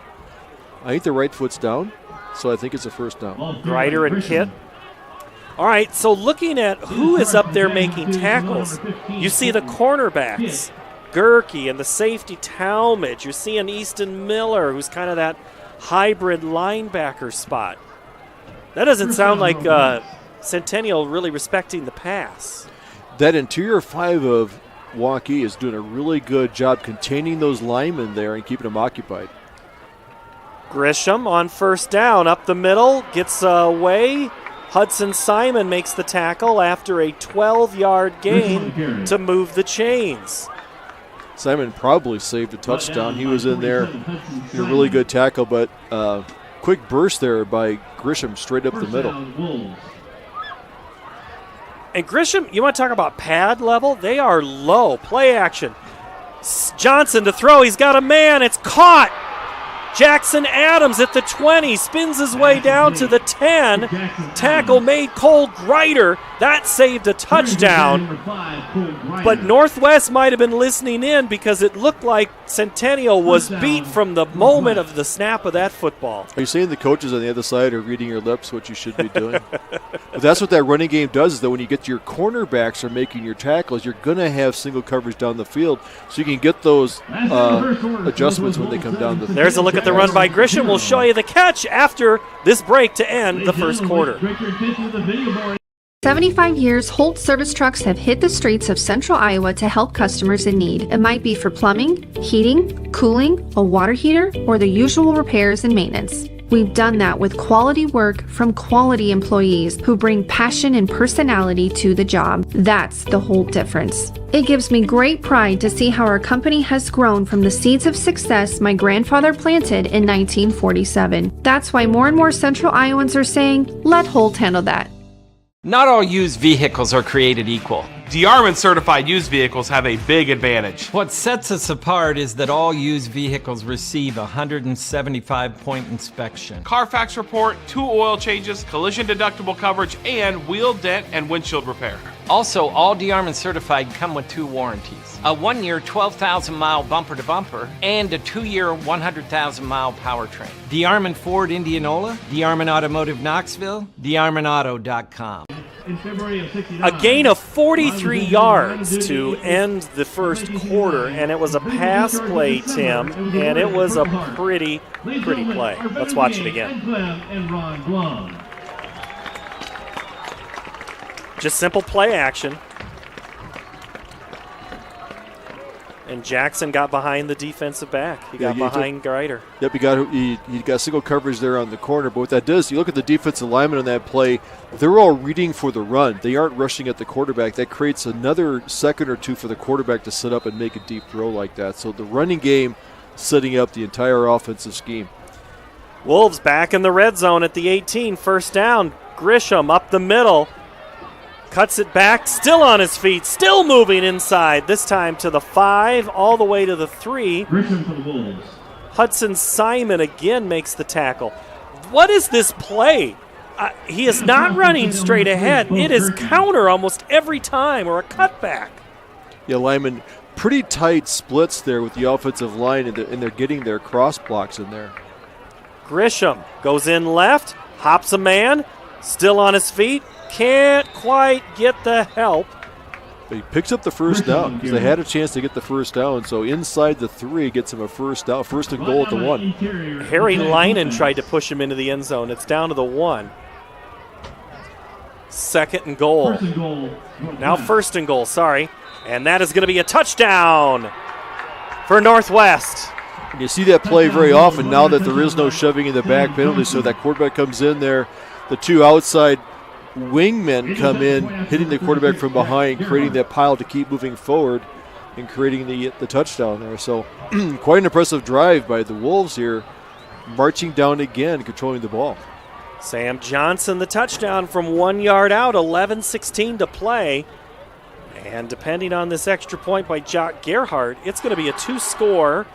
I think the right foot's down, so I think it's a first down. Grider and Kit. All right, so looking at who is up there making tackles, you see the cornerbacks, Gerke, and the safety Talmadge. You're seeing Easton Miller, who's kind of that hybrid linebacker spot. That doesn't sound like Centennial really respecting the pass. That interior 5 of Waukee is doing a really good job containing those linemen there and keeping them occupied. Grisham on first down, up the middle, gets away. Hudson Simon makes the tackle after a 12-yard gain to move the chains. Simon probably saved a touchdown. He was in there, a really good tackle, but quick burst there by Grisham straight up the middle. And Grisham, you want to talk about pad level? They are low. Play action. Johnson to throw. He's got a man. It's caught. Jackson Adams at the 20, spins his way down to the 10. Tackle made Cole Grider. That saved a touchdown. But Northwest might have been listening in because it looked like Centennial was beat from the moment of the snap of that football. Are you saying the coaches on the other side are reading your lips what you should be doing? But that's what that running game does, is that when you get your cornerbacks are making your tackles, you're going to have single coverage down the field so you can get those adjustments when they come down the field. There's a look at the run by Grisham. We'll show you the catch after this break to end the first quarter. 75 years, Holt Service Trucks have hit the streets of central Iowa to help customers in need. It might be for plumbing, heating, cooling, a water heater, or the usual repairs and maintenance. We've done that with quality work from quality employees who bring passion and personality to the job. That's the Holt difference. It gives me great pride to see how our company has grown from the seeds of success my grandfather planted in 1947. That's why more and more central Iowans are saying, let Holt handle that. Not all used vehicles are created equal. DeArmond certified used vehicles have a big advantage. What sets us apart is that all used vehicles receive a 175-point inspection. Carfax report, 2 oil changes, collision deductible coverage, and wheel dent and windshield repair. Also, all DeArmond certified come with 2 warranties. A 1-year 12,000-mile bumper-to-bumper and a 2-year 100,000-mile powertrain. DeArmond Ford Indianola, DeArmond Automotive Knoxville, DeArmondAuto.com. A gain of 43 yards to end the first quarter, and it was a pass play, Tim, and it was a pretty play. Let's watch it again. Just simple play action. And Jackson got behind the defensive back. He got behind Grider. Yep, he got single coverage there on the corner. But what that does, you look at the defensive linemen on that play, they're all reading for the run. They aren't rushing at the quarterback. That creates another second or two for the quarterback to sit up and make a deep throw like that. So the running game setting up the entire offensive scheme. Wolves back in the red zone at the 18. First down. Grisham up the middle. Cuts it back, still on his feet, still moving inside, this time to the 5, all the way to the 3. Hudson Simon again makes the tackle. What is this play? He is not running straight ahead. It is counter almost every time, or a cutback. Yeah, lineman, pretty tight splits there with the offensive line, and they're getting their cross blocks in there. Grisham goes in left, hops a man, still on his feet. Can't quite get the help. But he picks up the first down because they had a chance to get the first down. So inside the 3 gets him a first down, first and goal at the 1. Harry Linen tried to push him into the end zone. It's down to the 1. Second and goal. Now first and goal, sorry. And that is going to be a touchdown for Northwest. And you see that play very often now that there is no shoving in the back penalty. So that quarterback comes in there. The 2 outside wingmen come in, hitting the quarterback from behind, creating that pile to keep moving forward and creating the touchdown there. So quite an impressive drive by the Wolves here, marching down again, controlling the ball. Sam Johnson, the touchdown from 1 yard out, 11:16 to play. And depending on this extra point by Jock Gerhardt, it's going to be a 2-score.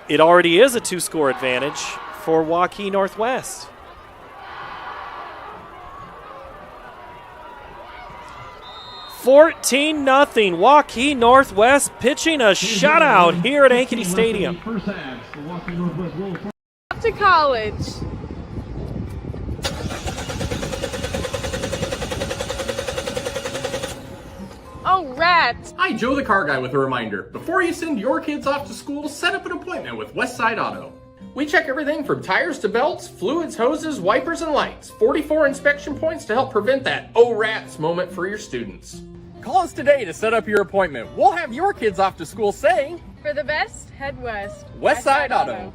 It already is a 2-score advantage for Waukee Northwest. 14-0. Waukee Northwest pitching a shutout here at Ankeny Stadium. Off to college. Oh, rats. Hi, Joe the Car Guy with a reminder. Before you send your kids off to school, set up an appointment with Westside Auto. We check everything from tires to belts, fluids, hoses, wipers, and lights. 44 inspection points to help prevent that oh rats moment for your students. Call us today to set up your appointment. We'll have your kids off to school saying, For the best, head west. Westside Auto.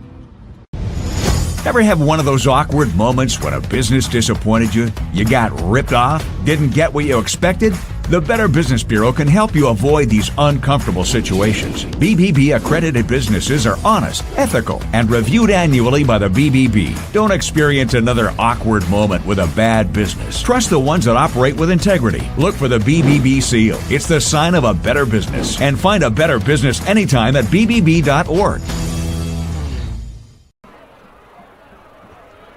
Ever have one of those awkward moments when a business disappointed you? You got ripped off? Didn't get what you expected? The Better Business Bureau can help you avoid these uncomfortable situations. BBB accredited businesses are honest, ethical, and reviewed annually by the BBB. Don't experience another awkward moment with a bad business. Trust the ones that operate with integrity. Look for the BBB seal. It's the sign of a better business. And find a better business anytime at bbb.org.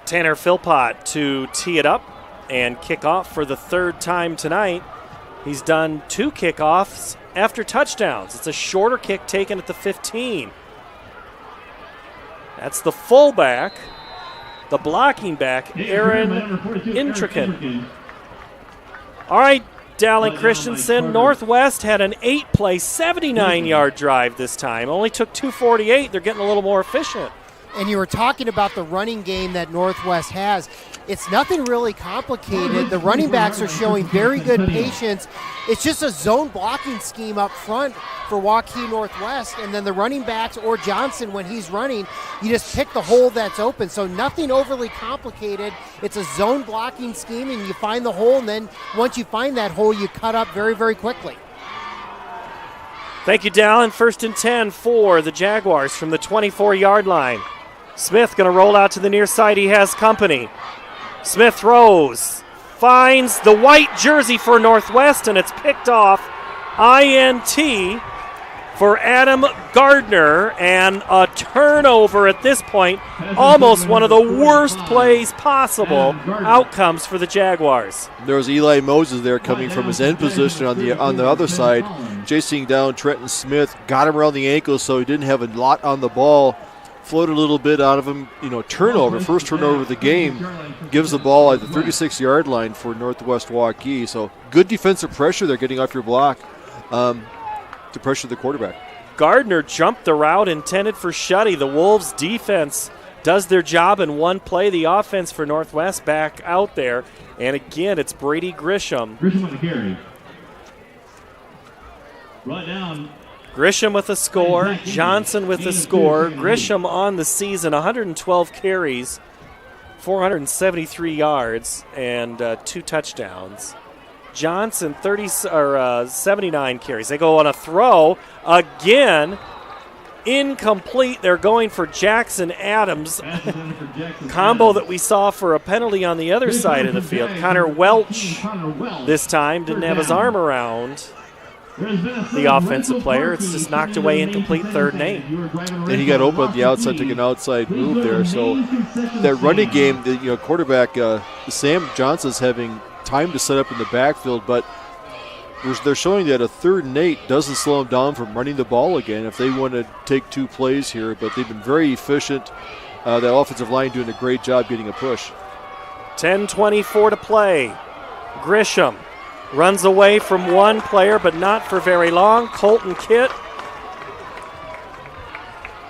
Tanner Philpott to tee it up and kick off for the third time tonight. He's done 2 kickoffs after touchdowns. It's a shorter kick taken at the 15. That's the fullback, the blocking back, Aaron Intrican. All right, Dallin Christensen, Northwest had an 8-play, 79-yard drive this time. Only took 2:48. They're getting a little more efficient. And you were talking about the running game that Northwest has. It's nothing really complicated. The running backs are showing very good patience. It's just a zone blocking scheme up front for Waukee Northwest. And then the running backs or Johnson, when he's running, you just pick the hole that's open. So nothing overly complicated. It's a zone blocking scheme, and you find the hole. And then once you find that hole, you cut up very, very quickly. Thank you, Dallin. 1st and 10 for the Jaguars from the 24-yard line. Smith going to roll out to the near side. He has company. Smith throws, finds the white jersey for Northwest, and it's picked off. INT for Adam Gardner, and a turnover at this point. Almost one of the worst plays possible. Outcomes for the Jaguars. There was Eli Moses there coming from his end position on the other side, chasing down Trent Smith, got him around the ankle so he didn't have a lot on the ball. Floated a little bit out of him, turnover, first turnover of the game, gives the ball at the 36-yard line for Northwest Waukee. So good defensive pressure they're getting off your block to pressure the quarterback. Gardner jumped the route intended for Shuddy. The Wolves defense does their job in one play. The offense for Northwest back out there. And again, it's Brady Grisham. Grisham on the carry. Right down. Grisham with a score, Johnson with a score. Grisham on the season, 112 carries, 473 yards, and 2 touchdowns. Johnson, 79 carries. They go on a throw. Again, incomplete. They're going for Jackson Adams. Combo that we saw for a penalty on the other side of the field. Connor Welch this time didn't have his arm around the offensive player. It's just knocked away, incomplete, 3rd and 8. And he got open at the outside, took an outside move there. So that running game, the quarterback Sam Johnson's having time to set up in the backfield, but they're showing that a 3rd and 8 doesn't slow them down from running the ball again if they want to take 2 plays here. But they've been very efficient. That offensive line doing a great job getting a push. 10:24 to play. Grisham runs away from one player, but not for very long. Colton Kitt.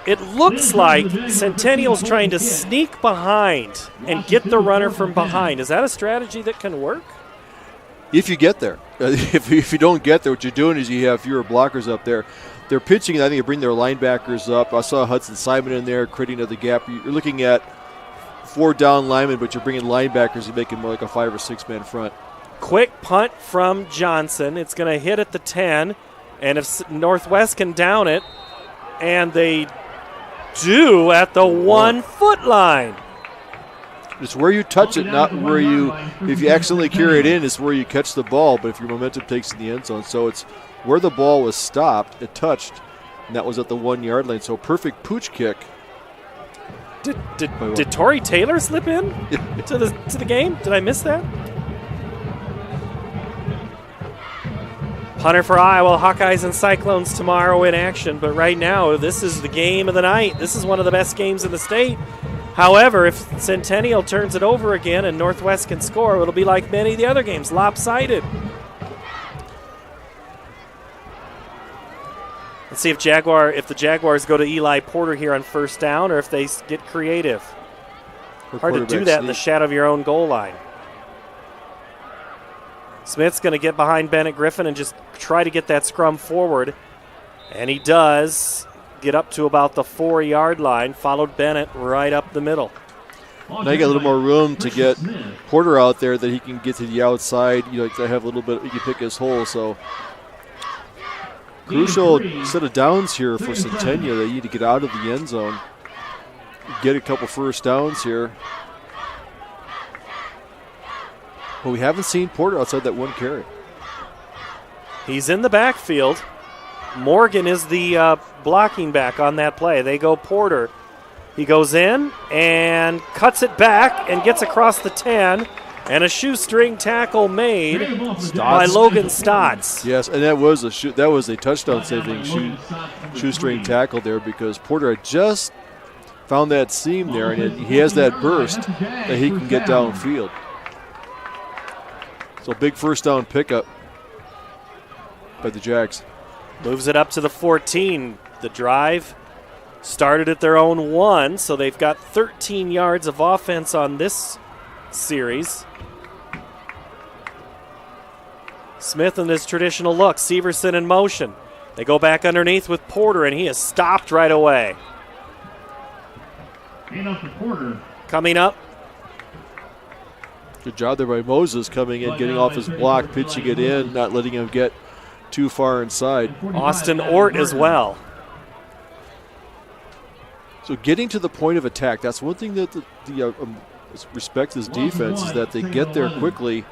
It looks like Centennial's trying to sneak behind and get the runner from behind. Is that a strategy that can work? If you get there. If you don't get there, what you're doing is you have fewer blockers up there. They're pitching, and I think they bring their linebackers up. I saw Hudson Simon in there, creating the gap. You're looking at 4 down linemen, but you're bringing linebackers and making more like a 5 or 6 man front. Quick punt from Johnson. It's going to hit at the 10, and if Northwest can down it, and they do at the 1 foot line. It's where you touch it, not where you, if you accidentally carry it in, it's where you catch the ball, but if your momentum takes in the end zone. So it's where the ball was stopped, it touched, and that was at the 1 yard line. So perfect pooch kick. Did Torrey Taylor slip in to the game? Did I miss that? Punter for Iowa, Hawkeyes and Cyclones tomorrow in action. But right now, this is the game of the night. This is one of the best games in the state. However, if Centennial turns it over again and Northwest can score, it'll be like many of the other games, lopsided. Let's see if the Jaguars go to Eli Porter here on first down or if they get creative. Hard to do that in the shadow of your own goal line. Smith's going to get behind Bennett Griffin and just try to get that scrum forward. And he does get up to about the 4-yard line, followed Bennett right up the middle. Now you got a little more room to get Porter out there that he can get to the outside. To have a little bit, he can pick his hole. So crucial set of downs here for Centennial. They need to get out of the end zone, get a couple first downs here. But we haven't seen Porter outside that one carry. He's in the backfield. Morgan is the blocking back on that play. They go Porter. He goes in and cuts it back and gets across the 10. And a shoestring tackle made by Logan Stotts. Yes, and that was a touchdown-saving shoestring tackle there because Porter had just found that seam there, and he has that burst that he can get downfield. So big first down pickup by the Jags. Moves it up to the 14. The drive started at their own 1, so they've got 13 yards of offense on this series. Smith in his traditional look. Severson in motion. They go back underneath with Porter, and he is stopped right away. Coming up. Good job there by Moses coming in, getting off his block, pitching it in, not letting him get too far inside. Austin Ort as well. So getting to the point of attack, that's one thing that the respect this defense is that they get there quickly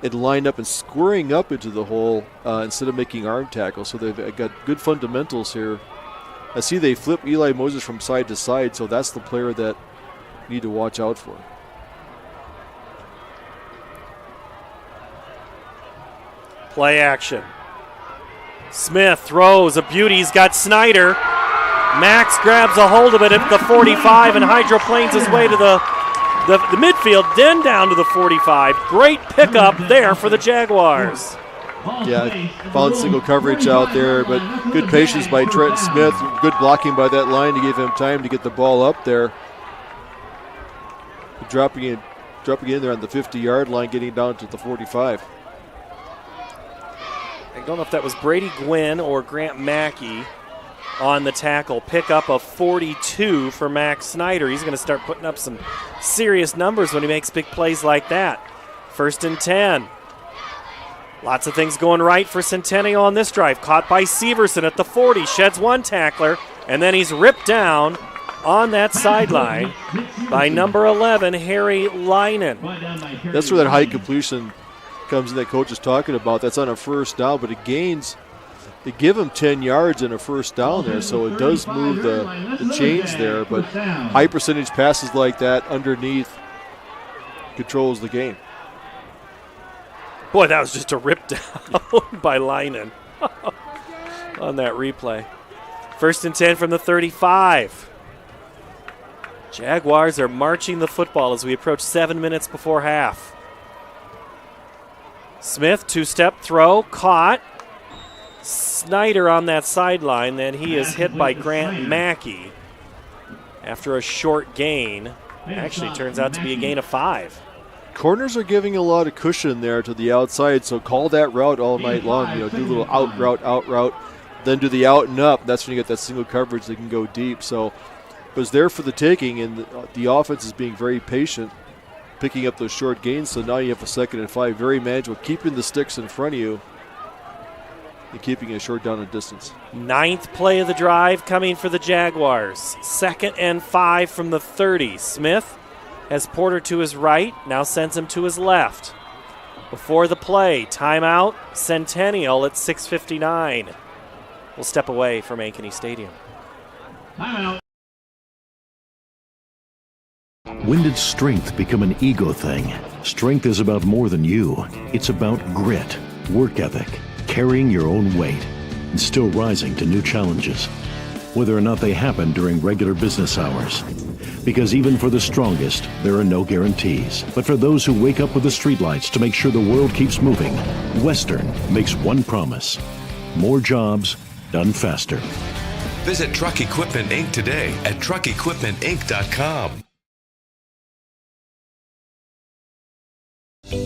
and line up and squaring up into the hole instead of making arm tackles. So they've got good fundamentals here. I see they flip Eli Moses from side to side, so that's the player that you need to watch out for. Play action. Smith throws a beauty. He's got Snyder. Max grabs a hold of it at the 45 and hydroplanes his way to the midfield, then down to the 45. Great pickup there for the Jaguars. Yeah, found single coverage out there, but good patience by Trent Smith. Good blocking by that line to give him time to get the ball up there. Dropping in there on the 50-yard line, getting down to the 45. I don't know if that was Brady Gwynn or Grant Mackey on the tackle. Pickup of 42 for Max Snyder. He's going to start putting up some serious numbers when he makes big plays like that. 1st and 10. Lots of things going right for Centennial on this drive. Caught by Severson at the 40. Sheds one tackler, and then he's ripped down on that sideline by number 11, Harry Linen. That's where that high completion comes in that coach is talking about. That's on a first down, but it gains. They give him 10 yards in a first down there, so it does move the chains there. But high percentage passes like that underneath controls the game. Boy, that was just a rip down by Linen on that replay. 1st and 10 from the 35. Jaguars are marching the football as we approach 7 minutes before half. Smith, two-step throw, caught. Snyder on that sideline, then he is hit by Grant Mackey after a short gain. Actually turns out to be a gain of 5. Corners are giving a lot of cushion there to the outside, so call that route all night long. Do a little out route, then do the out and up. That's when you get that single coverage that can go deep. So it was there for the taking, and the offense is being very patient, picking up those short gains. So now you have a 2nd and 5, very manageable, keeping the sticks in front of you and keeping it short down in distance. 9th play of the drive coming for the Jaguars. 2nd and 5 from the 30. Smith has Porter to his right, now sends him to his left. Before the play, timeout, Centennial at 6:59. We'll step away from Ankeny Stadium. Timeout. When did strength become an ego thing? Strength is about more than you. It's about grit, work ethic, carrying your own weight and still rising to new challenges, whether or not they happen during regular business hours. Because even for the strongest, there are no guarantees. But for those who wake up with the streetlights to make sure the world keeps moving, Western makes one promise: more jobs done faster. Visit Truck Equipment Inc. today at truckequipmentinc.com.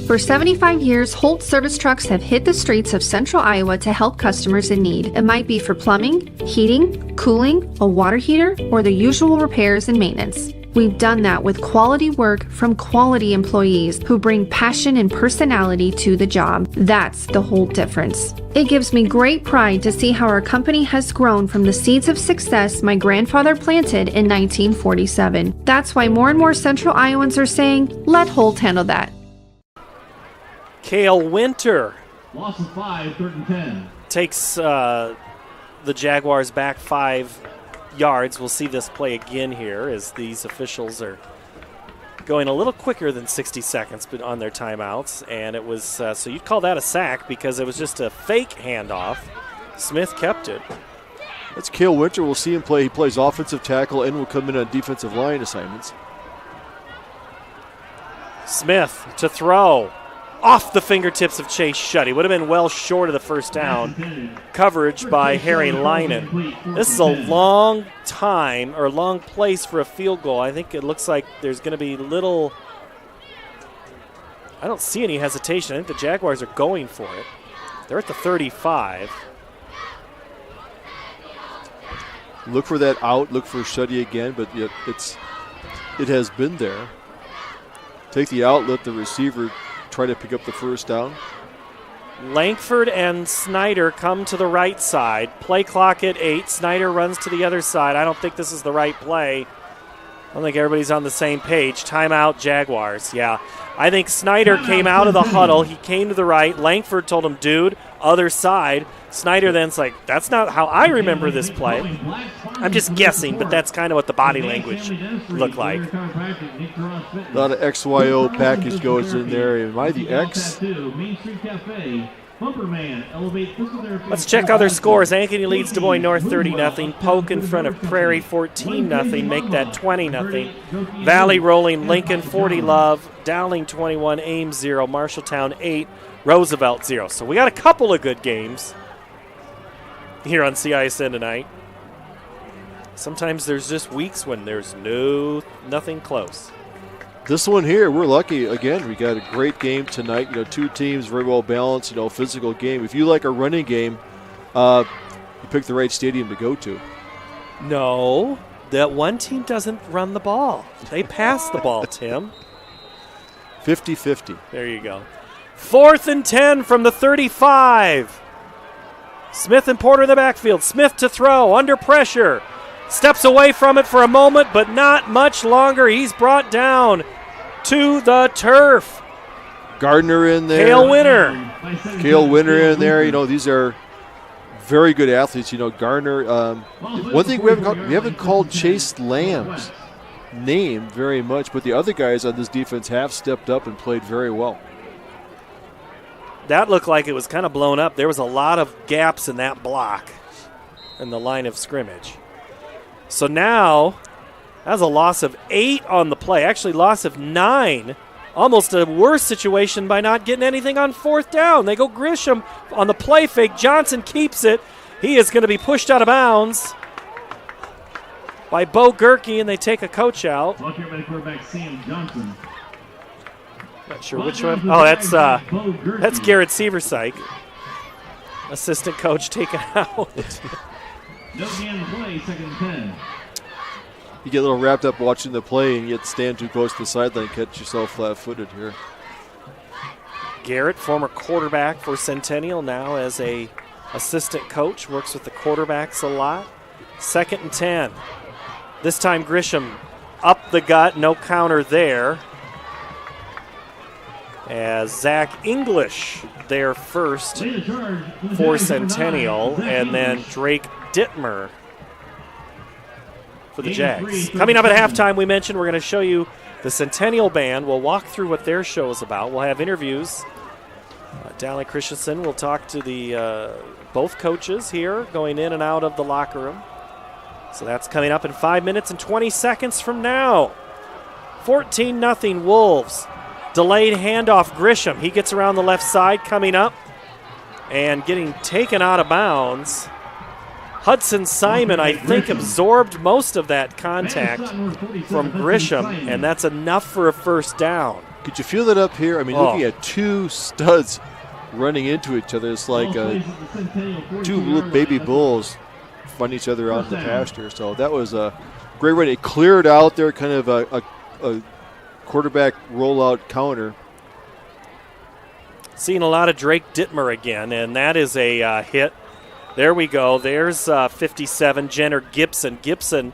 For 75 years, Holt service trucks have hit the streets of central Iowa to help customers in need. It might be for plumbing, heating, cooling, a water heater, or the usual repairs and maintenance. We've done that with quality work from quality employees who bring passion and personality to the job. That's the Holt difference. It gives me great pride to see how our company has grown from the seeds of success my grandfather planted in 1947. That's why more and more central Iowans are saying, let Holt handle that. Cale Winter Loss of 5, 3rd and 10. takes the Jaguars back 5 yards. We'll see this play again here as these officials are going a little quicker than 60 seconds on their timeouts. And it was, so you'd call that a sack because it was just a fake handoff. Smith kept it. That's Cale Winter. We'll see him play. He plays offensive tackle and will come in on defensive line assignments. Smith to throw. Off the fingertips of Chase Shutt. He would have been well short of the first down. Coverage by Harry Linen. This is a long time, or long place for a field goal. I think it looks like there's going to be little, I don't see any hesitation. I think the Jaguars are going for it. They're at the 35. Look for that out. Look for Shuddy again, but it has been there. Take the out, let the receiver try to pick up the first down. Langford and Snyder come to the right side. Play clock at 8. Snyder runs to the other side. I don't think this is the right play. I don't think everybody's on the same page. Timeout, Jaguars. Yeah. I think Snyder came out of the huddle. He came to the right. Langford told him, dude, other side. Snyder then's like, that's not how I remember this play. I'm just guessing, but that's kind of what the body language looked like. A lot of XYO package goes in there. Am I the X? Let's check other scores. Ankeny leads Des Moines North 30-0. Polk in front of Prairie 14-0. Make that 20-0. Valley rolling Lincoln 40-love. Dowling 21, Ames 0, Marshalltown 8, Roosevelt 0. So we got a couple of good games here on CISN tonight. Sometimes there's just weeks when there's nothing close. This one here, we're lucky. Again, we got a great game tonight. Two teams, very well balanced, physical game. If you like a running game, you pick the right stadium to go to. No, that one team doesn't run the ball. They pass the ball, Tim. 50-50. There you go. 4th and 10 from the 35. Smith and Porter in the backfield. Smith to throw, under pressure. Steps away from it for a moment, but not much longer. He's brought down to the turf. Gardner in there. Cale Winter in there. These are very good athletes. Gardner. One thing we haven't called Chase Lamb's name very much, but the other guys on this defense have stepped up and played very well. That looked like it was kind of blown up. There was a lot of gaps in that block in the line of scrimmage. So now, that's a loss of 8 on the play. Actually, loss of 9. Almost a worse situation by not getting anything on 4th down. They go Grisham on the play fake. Johnson keeps it. He is going to be pushed out of bounds by Bo Gerke, and they take a coach out. Not sure which one. Oh, that's Garrett Seversyke. Assistant coach taken out. No gain on the play, 2nd and 10. You get a little wrapped up watching the play and yet stand too close to the sideline, catch yourself flat-footed here. Garrett, former quarterback for Centennial, now as a assistant coach, works with the quarterbacks a lot. 2nd and 10. This time Grisham up the gut, no counter there. As Zach English there first for Centennial, and then Drake Dittmer for the Jags. Coming up at halftime, we mentioned we're going to show you the Centennial Band. We'll walk through what their show is about. We'll have interviews. Dally Christensen will talk to the both coaches here going in and out of the locker room. So that's coming up in 5 minutes and 20 seconds from now. 14-0 Wolves. Delayed handoff Grisham. He gets around the left side coming up and getting taken out of bounds. Hudson Simon, I think, absorbed most of that contact from Grisham, and that's enough for a first down. Could you feel that up here? I mean, looking at two studs running into each other, it's like two little baby bulls find each other out in the pasture. So that was a great run. It cleared out there, kind of a quarterback rollout counter. Seeing a lot of Drake Dittmer again, and that is a hit. There we go. There's 57, Jenner Gibson. Gibson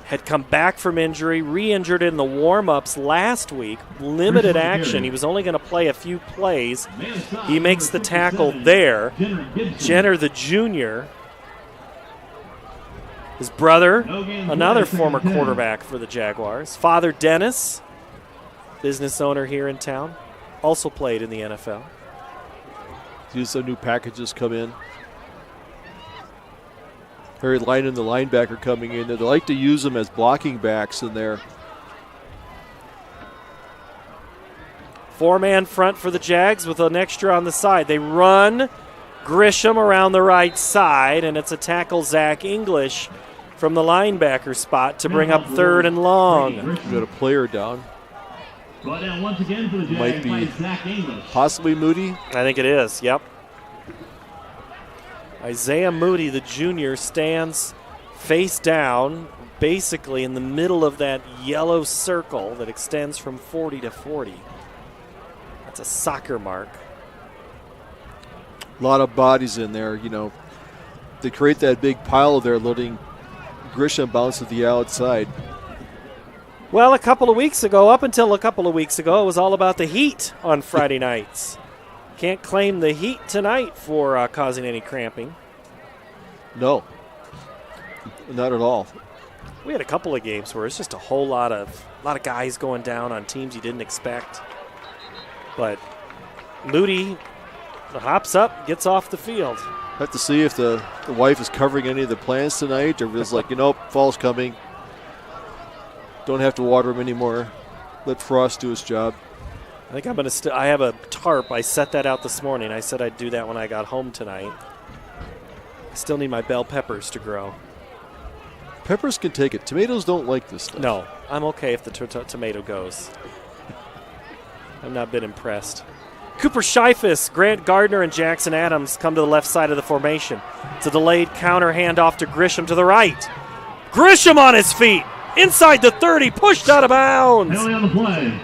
had come back from injury, re-injured in the warm-ups last week. Limited action. He was only going to play a few plays. He makes the tackle there. Jenner, the junior. His brother, another former quarterback for the Jaguars. Father Dennis, business owner here in town, also played in the NFL. See some new packages come in. Harry Line and the linebacker coming in. They like to use them as blocking backs in there. Four-man front for the Jags with an extra on the side. They run Grisham around the right side, and it's a tackle Zach English from the linebacker spot to bring up 3rd and long. We've got a player down. Brought down once again for the Jags. Might be Zach English. Possibly Moody. I think it is, yep. Isaiah Moody, the junior, stands face down, basically in the middle of that yellow circle that extends from 40 to 40. That's a soccer mark. A lot of bodies in there, you know. They create that big pile there, letting Grisham bounce to the outside. Well, up until a couple of weeks ago, it was all about the heat on Friday nights. Can't claim the heat tonight for causing any cramping. No, not at all. We had a couple of games where it's just a whole lot of guys going down on teams you didn't expect. But Moody hops up, gets off the field. Have to see if the wife is covering any of the plans tonight, or if it's like, fall's coming. Don't have to water them anymore. Let Frost do his job. I think I'm going to I have a tarp. I set that out this morning. I said I'd do that when I got home tonight. I still need my bell peppers to grow. Peppers can take it. Tomatoes don't like this stuff. No, I'm okay if the tomato goes. I've not been impressed. Cooper Scheifus, Grant Gardner, and Jackson Adams come to the left side of the formation. It's a delayed counter handoff to Grisham to the right. Grisham on his feet. Inside the 30, pushed out of bounds. Penalty on the play.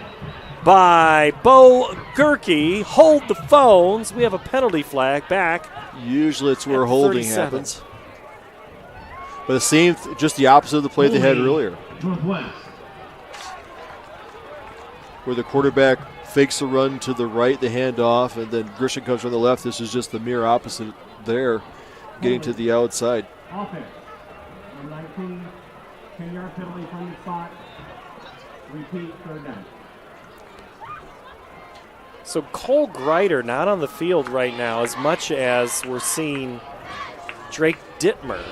By Bo Gerke. Hold the phones. We have a penalty flag back. Usually it's where holding happens. But it seemed just the opposite of the play they had earlier. Northwest. Where the quarterback fakes a run to the right, the handoff, and then Grisham comes from the left. This is just the mirror opposite there, getting to the outside. Offense. 19, 10-yard penalty from the spot. Repeat, 3rd down. So Cole Greider not on the field right now as much as we're seeing Drake Dittmer.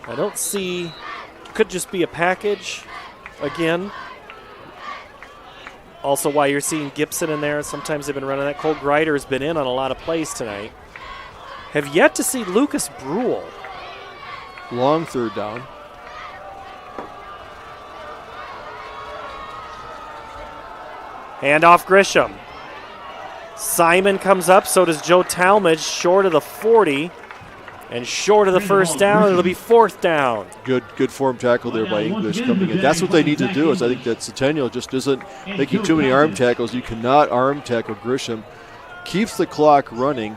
I don't see, could just be a package again. Also why you're seeing Gibson in there. Sometimes they've been running that. Cole Greider has been in on a lot of plays tonight. Have yet to see Lucas Brule. Long 3rd down. Handoff Grisham. Simon comes up, so does Joe Talmadge, short of the 40 and short of the first down. It'll be 4th down. Good form tackle there by English coming in. That's what they need to do. Is I think that Centennial just isn't making too many arm tackles. You cannot arm tackle Grisham. Keeps the clock running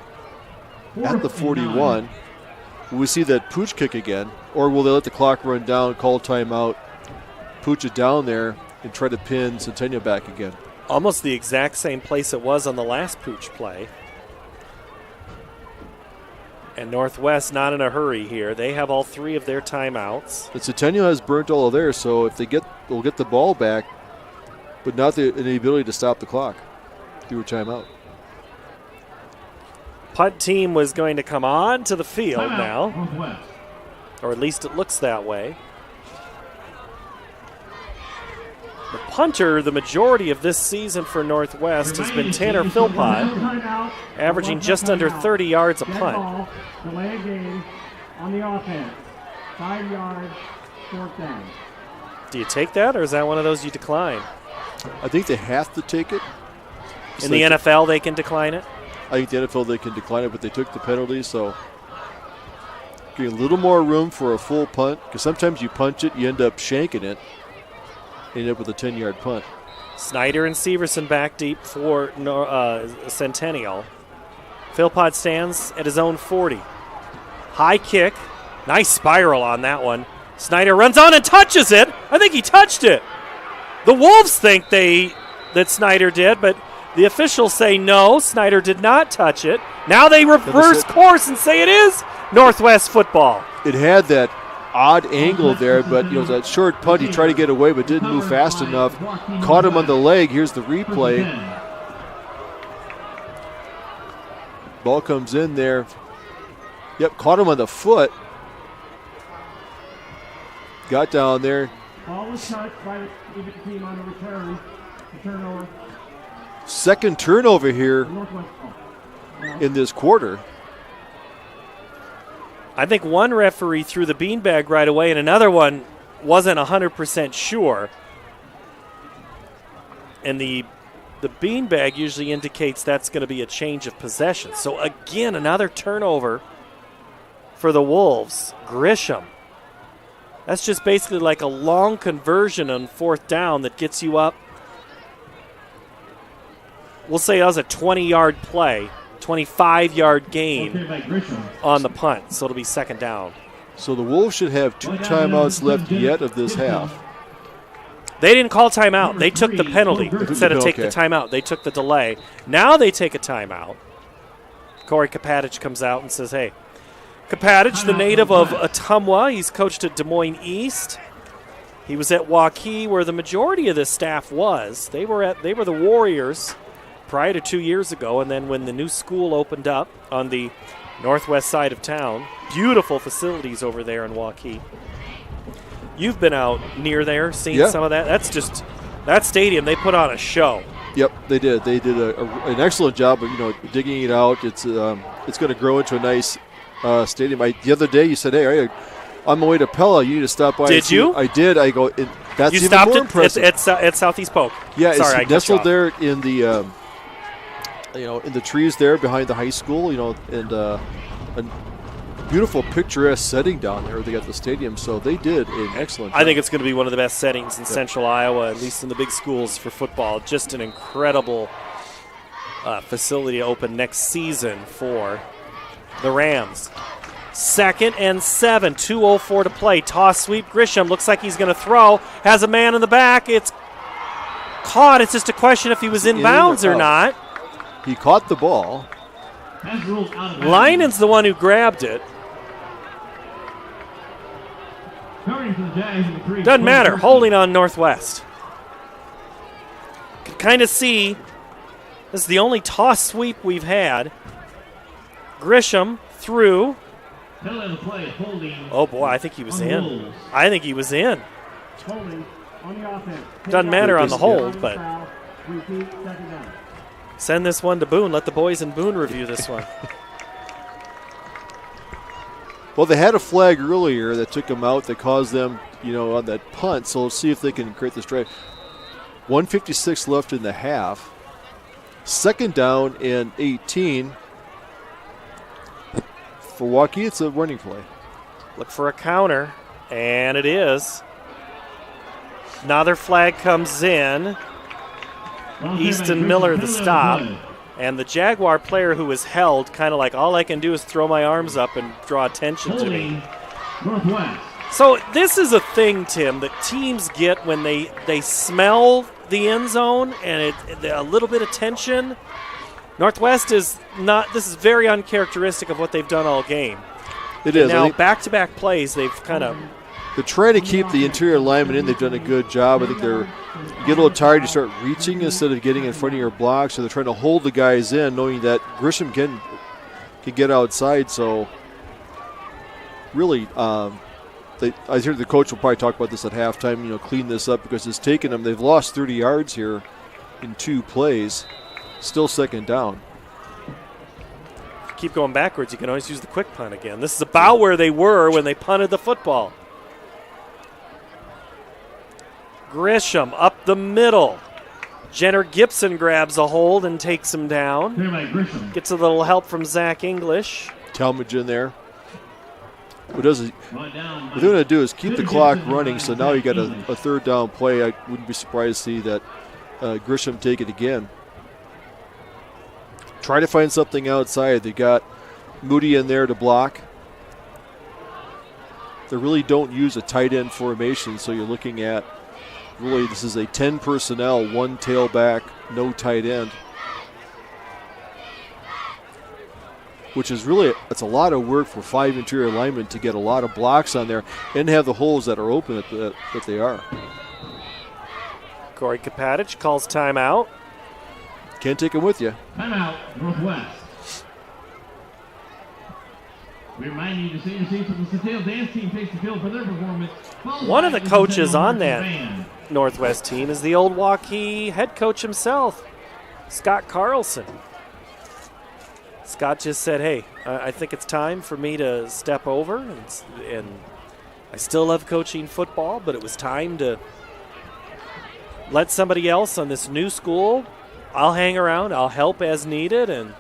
at the 41. Will we see that pooch kick again, or will they let the clock run down, call timeout, pooch it down there, and try to pin Centennial back again? Almost the exact same place it was on the last pooch play. And Northwest not in a hurry here. They have all 3 of their timeouts. And Centennial has burnt all of theirs, so if they'll get the ball back, but not the ability to stop the clock through a timeout. Punt team was going to come on to the field now, or at least it looks that way. The punter, the majority of this season for Northwest, has been Tanner Philpott, averaging just under 30 yards a punt. Delay game on the offense. 5 yards, 4th down. Do you take that, or is that one of those you decline? I think they have to take it. In the NFL, they can decline it? I think the NFL, they can decline it, but they took the penalty, so getting a little more room for a full punt, because sometimes you punch it, you end up shanking it, end up with a 10-yard punt. Snyder and Severson back deep for Centennial. Philpott stands at his own 40. High kick. Nice spiral on that one. Snyder runs on and touches it. I think he touched it. The Wolves think that Snyder did, but the officials say no, Snyder did not touch it. Now they reverse course and say it is Northwest football. It had that odd angle there, but that short punt, he tried to get away but didn't move fast enough. Caught him on the leg. Here's the replay. Ball comes in there. Yep, caught him on the foot. Got down there. Ball was touched by the team on the return. Turnover. Second turnover here in this quarter. I think one referee threw the beanbag right away and another one wasn't 100% sure. And the beanbag usually indicates that's going to be a change of possession. So again, another turnover for the Wolves. Grisham. That's just basically like a long conversion on 4th down that gets you up. We'll say that was a 20-yard play, 25-yard gain on the punt, so it'll be 2nd down. So the Wolves should have 2 timeouts left yet of this half. They didn't call timeout. They took the penalty instead of taking the timeout. They took the delay. Now they take a timeout. Corey Kapatich comes out and says, hey, Kapatich, the native of Ottumwa, he's coached at Des Moines East. He was at Waukee, where the majority of this staff was. They were the Warriors prior to 2 years ago, and then when the new school opened up on the northwest side of town, beautiful facilities over there in Waukee. You've been out near there, seen some of that. That's just that stadium. They put on a show. Yep, they did. They did an excellent job of digging it out. It's going to grow into a nice stadium. The other day you said, "Hey, on my way to Pella, you need to stop by." Did you? I did. I go. That's you even stopped more at, impressive. at Southeast Polk. Yeah, sorry, it's nestled there in the in the trees there behind the high school. And a beautiful, picturesque setting down there. They got the stadium, so they did an excellent job. I think it's going to be one of the best settings in Central Iowa, at least in the big schools for football. Just an incredible facility to open next season for the Rams. 2nd and 7, 2:04 to play. Toss sweep. Grisham looks like he's going to throw. Has a man in the back. It's caught. It's just a question if he was in bounds or not. He caught the ball. Linen's the one who grabbed it. Doesn't matter. Holding on Northwest. Can kind of see this is the only toss sweep we've had. Grisham through. Oh boy, I think he was in. I think he was in. Doesn't matter on the hold, but send this one to Boone. Let the boys in Boone review this one. Well, they had a flag earlier that took them out that caused them, on that punt. So let's see if they can create this drive. 1:56 left in the half. 2nd down and 18. For Waukee, it's a running play. Look for a counter, and it is. Another flag comes in. Easton Miller the stop. And the Jaguar player who was held, kind of like, all I can do is throw my arms up and draw attention to me. So this is a thing, Tim, that teams get when they smell the end zone and a little bit of tension. Northwest is not – this is very uncharacteristic of what they've done all game. It is. Now, back-to-back plays, they've kind of – they're trying to keep the interior linemen in. They've done a good job. I think you get a little tired, you start reaching instead of getting in front of your block, so they're trying to hold the guys in, knowing that Grisham can can get outside. So really, I hear the coach will probably talk about this at halftime, clean this up because it's taken them. They've lost 30 yards here in 2 plays. Still second down. Keep going backwards, you can always use the quick punt again. This is about where they were when they punted the football. Grisham up the middle. Jenner Gibson grabs a hold and takes him down. Gets a little help from Zach English. Talmadge in there. What they're going to do is keep the clock running, so now you got a third down play. I wouldn't be surprised to see that Grisham take it again. Try to find something outside. They got Moody in there to block. They really don't use a tight end formation, so you're looking at really this is a 10 personnel, 1 tailback, no tight end. Which is really, it's a lot of work for 5 interior linemen to get a lot of blocks on there and have the holes that are open that they are. Corey Kapatic calls timeout. Can't take him with you. Timeout, Northwest. We remind you to stay in seats when the Centennial dance team takes the field for their performance. One of the coaches on that Northwest team is the old Waukee head coach himself, Scott Carlson. Scott just said, hey, I think it's time for me to step over, and I still love coaching football, but it was time to let somebody else on this new school. I'll hang around, I'll help as needed, and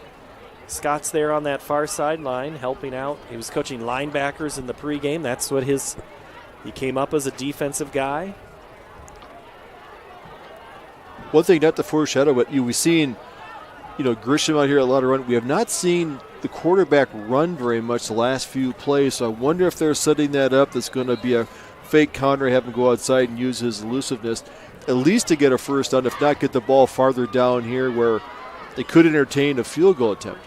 Scott's there on that far sideline helping out. He was coaching linebackers in the pregame. That's what he came up as a defensive guy. One thing not to foreshadow, but we've seen, Grisham out here a lot of run. We have not seen the quarterback run very much the last few plays, so I wonder if they're setting that up. That's going to be a fake counter, have him go outside and use his elusiveness, at least to get a first down, if not get the ball farther down here where they could entertain a field goal attempt.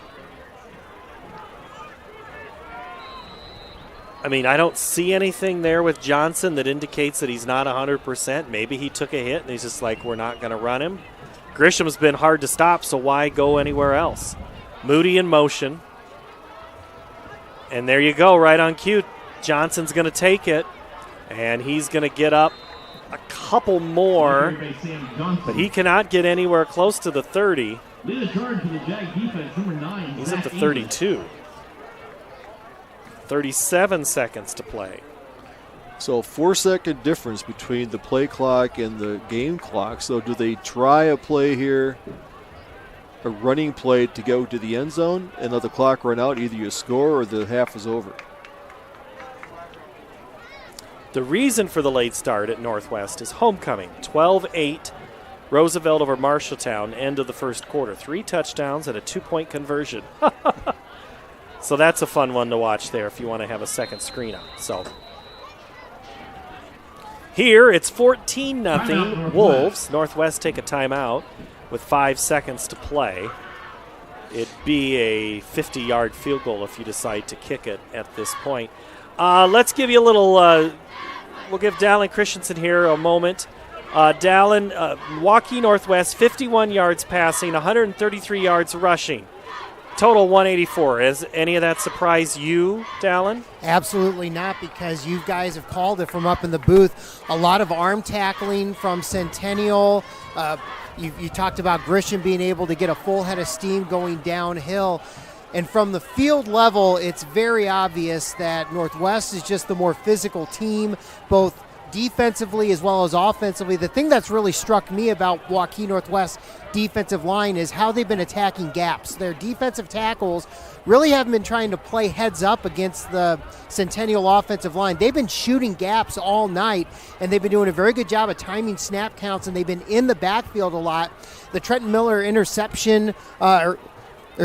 I mean, I don't see anything there with Johnson that indicates that he's not 100%. Maybe he took a hit and he's just like, we're not going to run him. Grisham's been hard to stop, so why go anywhere else? Moody in motion. And there you go, right on cue. Johnson's going to take it, and he's going to get up a couple more, but he cannot get anywhere close to the 30. He's at the 32. 37 seconds to play. So 4-second difference between the play clock and the game clock. So do they try a play here, a running play to go to the end zone and let the clock run out? Either you score or the half is over. The reason for the late start at Northwest is homecoming. 12-8, Roosevelt over Marshalltown, end of the first quarter. 3 touchdowns and a 2-point conversion. So that's a fun one to watch there if you want to have a second screen up. So here it's 14-0 Wolves. Northwest take a timeout with 5 seconds to play. It'd be a 50-yard field goal if you decide to kick it at this point. Let's give you a little we'll give Dallin Christensen here a moment. Dallin, Waukee Northwest, 51 yards passing, 133 yards rushing. Total 184. Has any of that surprise you, Dallin? Absolutely not, because you guys have called it from up in the booth. A lot of arm tackling from Centennial. You talked about Grisham being able to get a full head of steam going downhill. And from the field level, it's very obvious that Northwest is just the more physical team, both defensively as well as offensively. The thing that's really struck me about Waukee Northwest defensive line is how they've been attacking gaps. Their defensive tackles really haven't been trying to play heads up against the Centennial offensive line. They've been shooting gaps all night, and they've been doing a very good job of timing snap counts, and they've been in the backfield a lot. The Trent Miller interception, or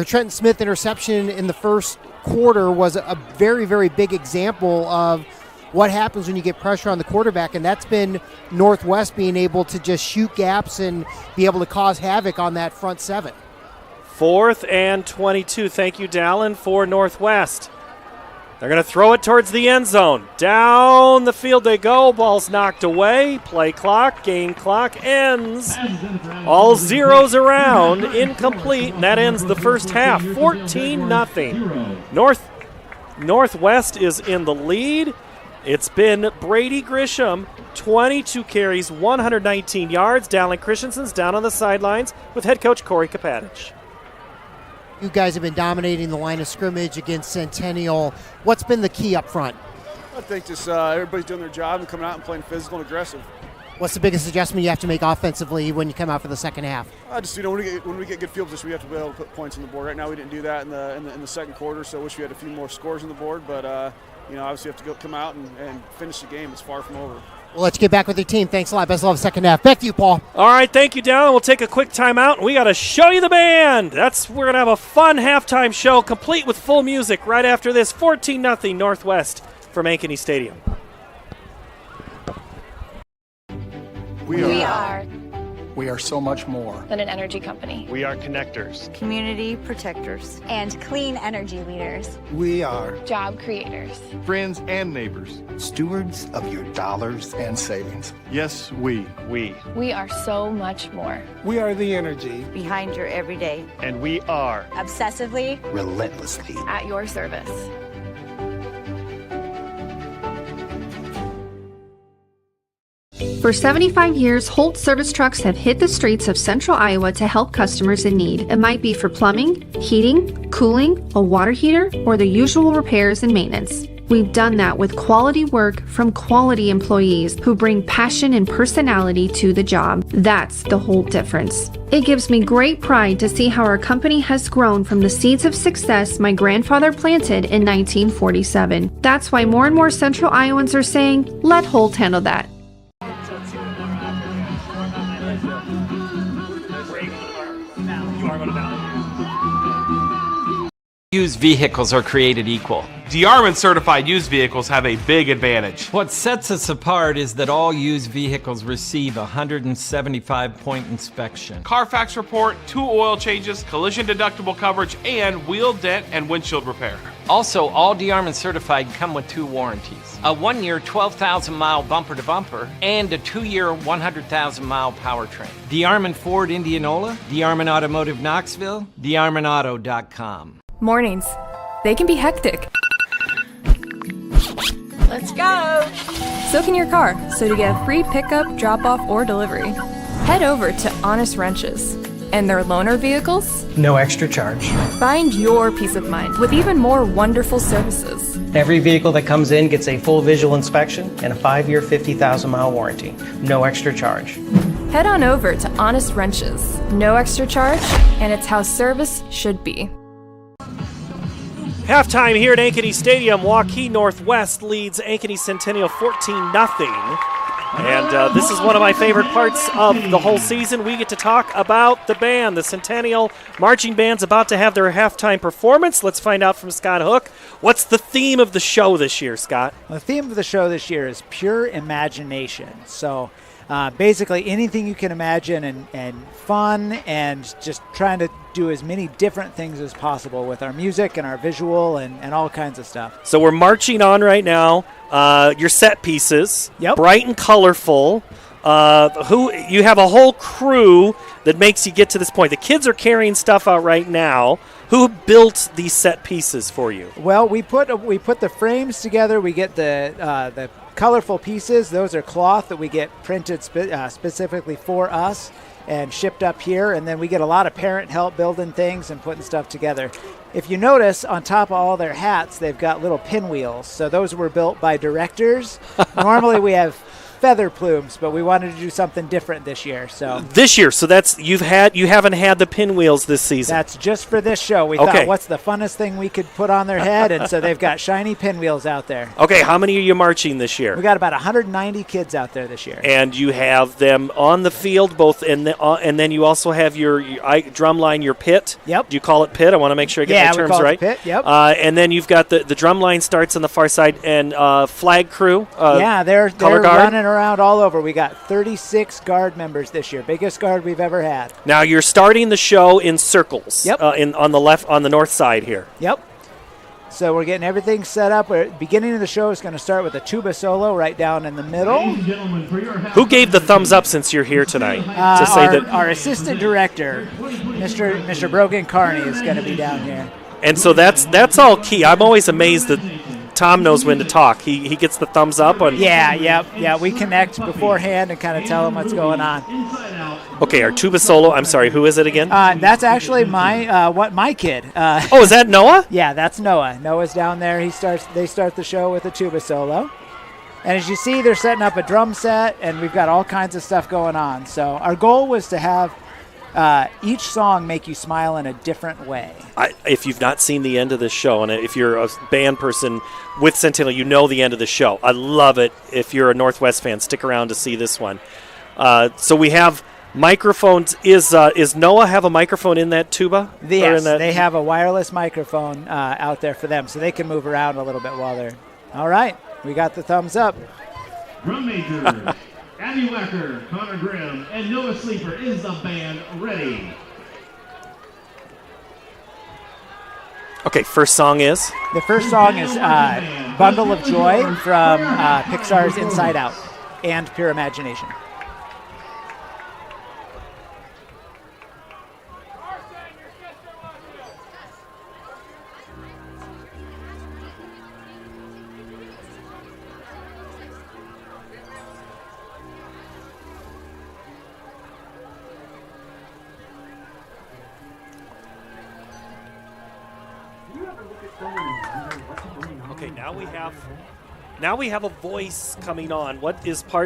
Trent Smith interception in the first quarter was a very, very big example of what happens when you get pressure on the quarterback, and that's been Northwest being able to just shoot gaps and be able to cause havoc on that front seven. 4th and 22. Thank you, Dallin, for Northwest. They're going to throw it towards the end zone. Down the field they go. Ball's knocked away. Play clock, game clock ends. All zeros around, incomplete, and that ends the first half. 14-0. Northwest is in the lead. It's been Brady Grisham, 22 carries, 119 yards. Dallin Christensen's down on the sidelines with head coach Corey Kapatich. You guys have been dominating the line of scrimmage against Centennial. What's been the key up front? I think just everybody's doing their job and coming out and playing physical and aggressive. What's the biggest adjustment you have to make offensively when you come out for the second half? Just when we get good field position, we have to be able to put points on the board. Right now, we didn't do that in the second quarter, so I wish we had a few more scores on the board. But obviously, we have to come out and finish the game. It's far from over. Well, let's get back with your team. Thanks a lot. Best of luck second half. Back to you, Paul. All right, thank you, Dallin. We'll take a quick timeout, and we got to show you the band. We're going to have a fun halftime show, complete with full music, right after this. 14-0 Northwest from Ankeny Stadium. We are so much more than an energy company. We are connectors, community protectors, and clean energy leaders. We are job creators, friends and neighbors, stewards of your dollars and savings. Yes, we are so much more. We are the energy behind your everyday, and we are obsessively, relentlessly at your service. For 75 years, Holt service trucks have hit the streets of central Iowa to help customers in need. It might be for plumbing, heating, cooling, a water heater, or the usual repairs and maintenance. We've done that with quality work from quality employees who bring passion and personality to the job. That's the Holt difference. It gives me great pride to see how our company has grown from the seeds of success my grandfather planted in 1947. That's why more and more central Iowans are saying, let Holt handle that. Used vehicles are created equal. DeArmond certified used vehicles have a big advantage. What sets us apart is that all used vehicles receive a 175-point inspection. Carfax report, 2 oil changes, collision deductible coverage, and wheel dent and windshield repair. Also, all DeArmond certified come with 2 warranties. A 1-year 12,000-mile bumper-to-bumper and a 2-year 100,000-mile powertrain. DeArmond Ford Indianola, DeArmond Automotive Knoxville, DeArmondAuto.com. Mornings. They can be hectic. Let's go! So can your car, so to get a free pickup, drop-off, or delivery, head over to Honest Wrenches. And their loaner vehicles? No extra charge. Find your peace of mind with even more wonderful services. Every vehicle that comes in gets a full visual inspection and a 5-year, 50,000-mile warranty. No extra charge. Head on over to Honest Wrenches. No extra charge, and it's how service should be. Halftime here at Ankeny Stadium. Waukee Northwest leads Ankeny Centennial 14-0. And this is one of my favorite parts of the whole season. We get to talk about the band. The Centennial Marching Band's about to have their halftime performance. Let's find out from Scott Hook. What's the theme of the show this year, Scott? Well, the theme of the show this year is pure imagination. So basically anything you can imagine and fun and just trying to do as many different things as possible with our music and our visual and all kinds of stuff. So we're marching on right now. Your set pieces, yep. Bright and colorful. You have a whole crew that makes you get to this point. The kids are carrying stuff out right now. Who built these set pieces for you? Well, we put the frames together. We get the colorful pieces. Those are cloth that we get printed specifically for us and shipped up here, and then we get a lot of parent help building things and putting stuff together. If you notice, on top of all their hats, they've got little pinwheels. So those were built by directors. Normally we have feather plumes, but we wanted to do something different this year. So that's you haven't had the pinwheels this season. That's just for this show. We thought, what's the funnest thing we could put on their head? And so they've got shiny pinwheels out there. Okay, how many are you marching this year? We got about 190 kids out there this year. And you have them on the field, both and then you also have your drum line, your pit. Yep. Do you call it pit? I want to make sure I get my terms right. Pit. Yep. And then you've got the drum line starts on the far side and flag crew. They're color guard. Running around all over. We got 36 guard members this year, biggest guard we've ever had. Now you're starting the show in circles. Yep. On the north side here. Yep. So we're getting everything set up. We're beginning of the show is going to start with a tuba solo right down in the middle. Who gave the thumbs up since you're here tonight? To say our assistant director, Mr. Brogan Carney, is going to be down here. And so that's all key. I'm always amazed that Tom knows when to talk. He gets the thumbs up. Yeah. We connect beforehand and kind of tell him what's going on. Okay, our tuba solo. I'm sorry, who is it again? That's actually my kid. Is that Noah? Yeah, that's Noah. Noah's down there. They start the show with a tuba solo. And as you see, they're setting up a drum set, and we've got all kinds of stuff going on. So our goal was to have each song make you smile in a different way. If you've not seen the end of the show, and if you're a band person with Centennial, you know the end of the show. I love it. If you're a Northwest fan, stick around to see this one. So we have microphones. Is Noah have a microphone in that tuba? Yes, they have a wireless microphone out there for them, so they can move around a little bit while they're... All right, we got the thumbs up. Drum major, Abby Wacker, Connor Grimm, and Noah Sleeper. Is the band ready? Okay, first song is? The first song is Bundle of Joy from Pixar's Inside Out and Pure Imagination. Okay, now we have a voice coming on.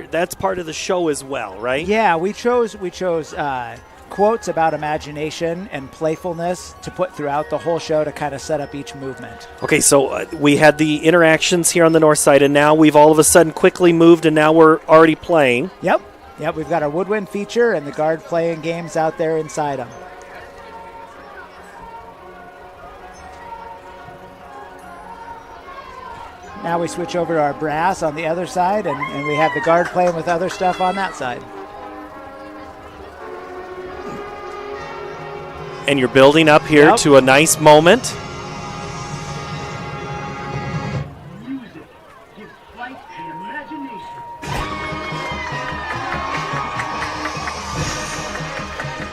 That's part of the show as well, right? Yeah, we chose quotes about imagination and playfulness to put throughout the whole show to kind of set up each movement. Okay, so we had the interactions here on the north side, and now we've all of a sudden quickly moved, and now we're already playing. Yep, we've got our woodwind feature and the guard playing games out there inside them. Now we switch over to our brass on the other side, and we have the guard playing with other stuff on that side. And you're building up here to a nice moment.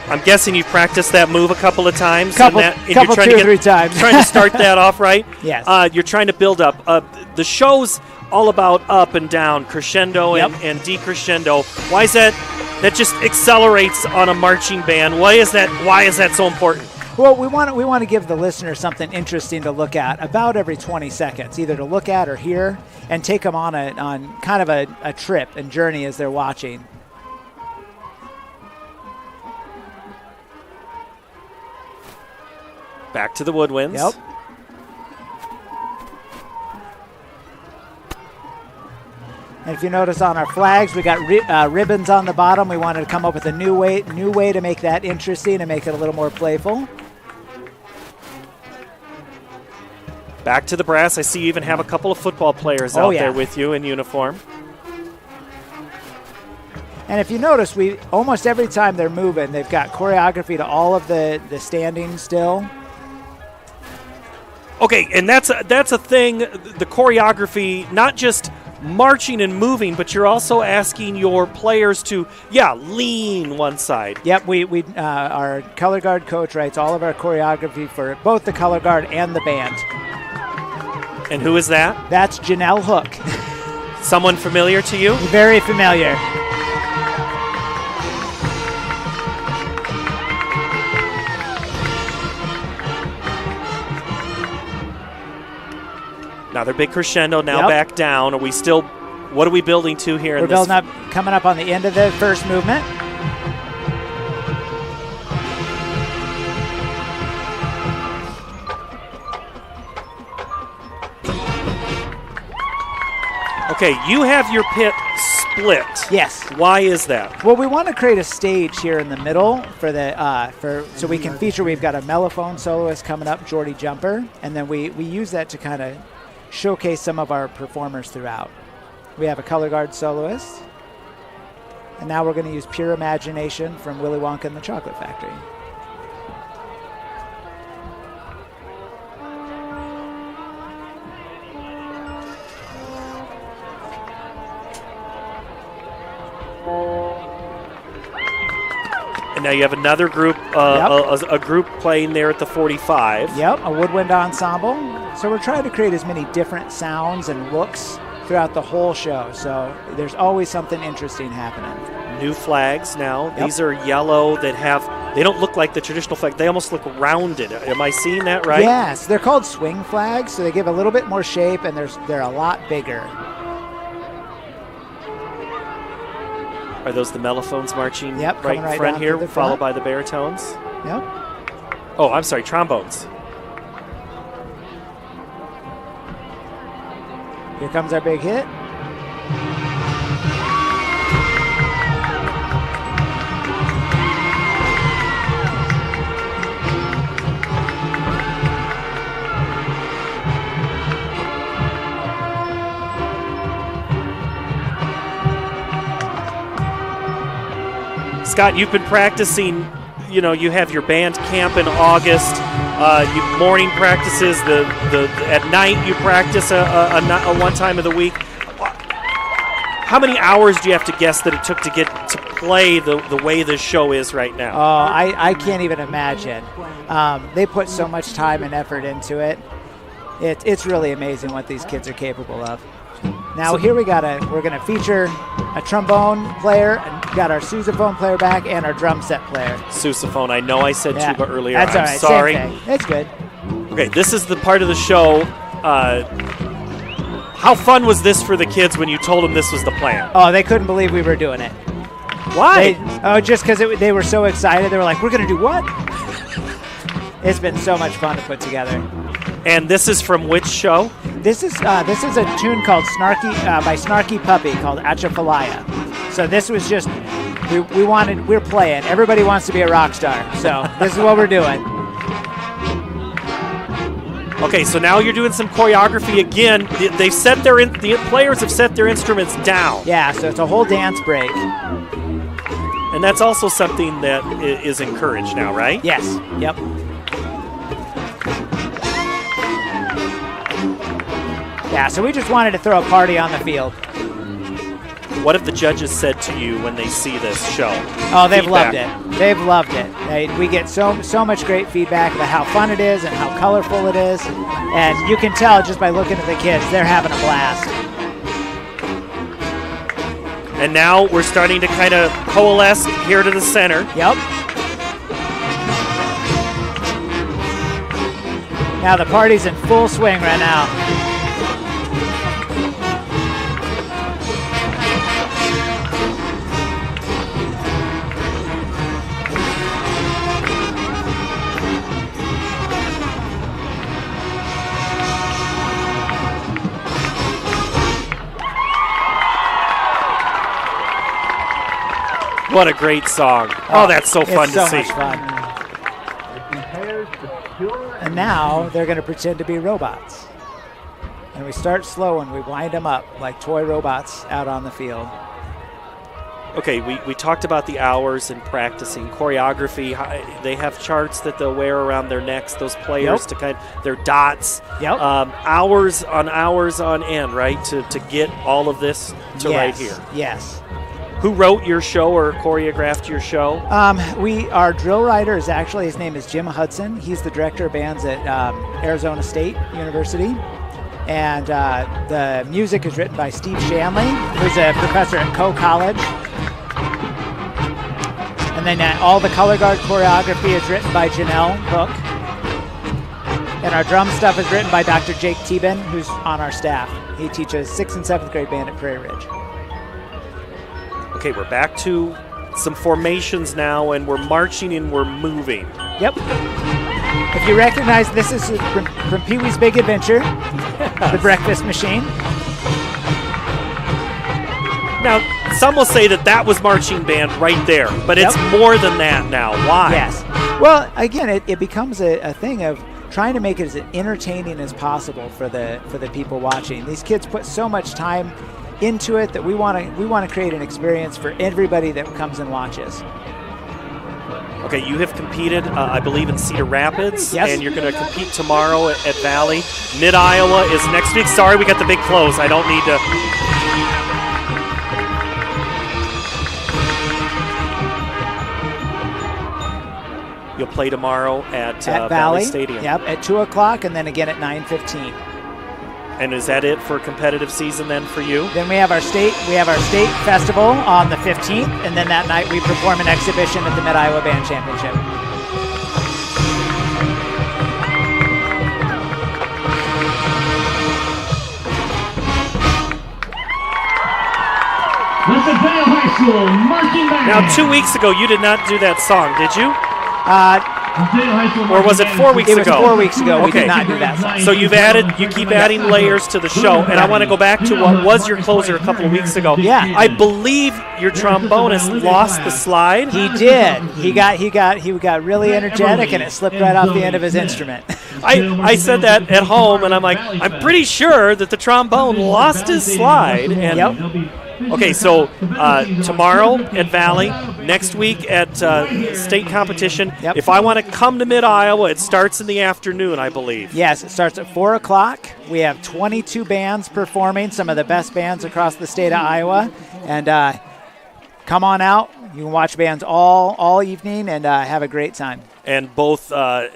I'm guessing you've practiced that move a couple of times. Two or three times. Trying to start that off right. Yes. You're trying to build up. The show's all about up and down, crescendo and decrescendo. Why is that? That just accelerates on a marching band. Why is that so important? Well, we want to give the listener something interesting to look at about every 20 seconds, either to look at or hear, and take them on kind of a trip and journey as they're watching. Back to the woodwinds. Yep. And if you notice on our flags, we got ribbons on the bottom. We wanted to come up with a new way to make that interesting and make it a little more playful. Back to the brass. I see you even have a couple of football players out there with you in uniform. And if you notice, almost every time they're moving, they've got choreography to all of the standing still. Okay, and that's a thing, the choreography, not just marching and moving, but you're also asking your players to, lean one side. Yep, we our color guard coach writes all of our choreography for both the color guard and the band. And who is that? That's Janelle Hook. Someone familiar to you? Very familiar. Another big crescendo, now back down. What are we building to here? We're building up, coming up on the end of the first movement. Okay, you have your pit split. Yes. Why is that? Well, we want to create a stage here in the middle so we can feature. We've got a mellophone soloist coming up, Jordy Jumper, and then we use that to kind of showcase some of our performers throughout. We have a color guard soloist, and now we're going to use Pure Imagination from Willy Wonka and the Chocolate Factory. And now you have another group, a group playing there at the 45. Yep, a woodwind ensemble. So we're trying to create as many different sounds and looks throughout the whole show. So there's always something interesting happening. New flags now. Yep. These are yellow they don't look like the traditional flag. They almost look rounded. Am I seeing that right? Yes, they're called swing flags, so they give a little bit more shape, and they're a lot bigger. Are those the mellophones marching Yep, right in right front down here, to the followed front. by the baritones? Yep. Oh, I'm sorry, trombones. Here comes our big hit. Scott, you've been practicing, you have your band camp in August, morning practices, at night you practice a one time of the week. How many hours do you have to guess that it took to get to play the way this show is right now? I can't even imagine. They put so much time and effort into it. It's really amazing what these kids are capable of. Now here we're going to feature a trombone player, and got our sousaphone player back, and our drum set player. Sousaphone. I know I said tuba earlier. That's all I'm right. sorry. Same thing. It's good. Okay, this is the part of the show. How fun was this for the kids when you told them this was the plan? Oh, they couldn't believe we were doing it. Why? Just because they were so excited. They were like, "We're going to do what?" It's been so much fun to put together. And this is from which show? This is a tune called Snarky by Snarky Puppy called Atchafalaya. So this was just we're playing. Everybody wants to be a rock star. So this is what we're doing. Okay, so now you're doing some choreography again. The players have set their instruments down. Yeah, so it's a whole dance break. And that's also something that is encouraged now, right? Yes. Yep. Yeah, so we just wanted to throw a party on the field. What have the judges said to you when they see this show? Oh, they've loved it. They've loved it. We get so much great feedback about how fun it is and how colorful it is. And you can tell just by looking at the kids, they're having a blast. And now we're starting to kind of coalesce here to the center. Yep. Now the party's in full swing right now. What a great song. Oh, that's so fun to see. It's so much fun. And now they're going to pretend to be robots. And we start slow and we wind them up like toy robots out on the field. Okay, we talked about the hours and practicing. Choreography, they have charts that they'll wear around their necks, those players, to their dots. Yep. Hours on end, right, to get all of this to right here. Yes. Who wrote your show or choreographed your show? Our drill writer is actually, his name is Jim Hudson. He's the director of bands at Arizona State University. And the music is written by Steve Shanley, who's a professor at Coe College. And then all the color guard choreography is written by Janelle Hook. And our drum stuff is written by Dr. Jake Teben, who's on our staff. He teaches 6th and 7th grade band at Prairie Ridge. Okay, we're back to some formations now, and we're marching and we're moving. Yep. If you recognize, this is from Pee-wee's Big Adventure, the breakfast machine. Now, some will say that was marching band right there, but it's more than that now. Why? Yes. Well, again, it becomes a thing of trying to make it as entertaining as possible for the people watching. These kids put so much time into it that we want to create an experience for everybody that comes and watches. Okay, you have competed, I believe, in Cedar Rapids, yes, and you're going to compete tomorrow at Valley. Mid-Iowa is next week. Sorry, we got the big close. I don't need to. You'll play tomorrow at Valley Stadium. Yep, at 2 o'clock, and then again at 9:15. And is that it for competitive season then for you? Then we have our state festival on the 15th, and then that night we perform an exhibition at the Mid-Iowa Band Championship. The Centennial High School Marching Band. Now, 2 weeks ago, you did not do that song, did you? Or was it 4 weeks ago? It was 4 weeks ago. Okay. We did not do that song. So you keep adding layers to the show, and I want to go back to what was your closer a couple of weeks ago. Yeah. I believe your trombonist lost the slide. He did. He got really energetic, and it slipped right off the end of his instrument. I said that at home, and I'm like, I'm pretty sure that the trombone lost his slide. And Yep. Okay, so tomorrow at Valley, next week at state competition. Yep. If I want to come to Mid-Iowa, it starts in the afternoon, I believe. Yes, it starts at 4 o'clock. We have 22 bands performing, some of the best bands across the state of Iowa. And come on out. You can watch bands all evening and have a great time. And both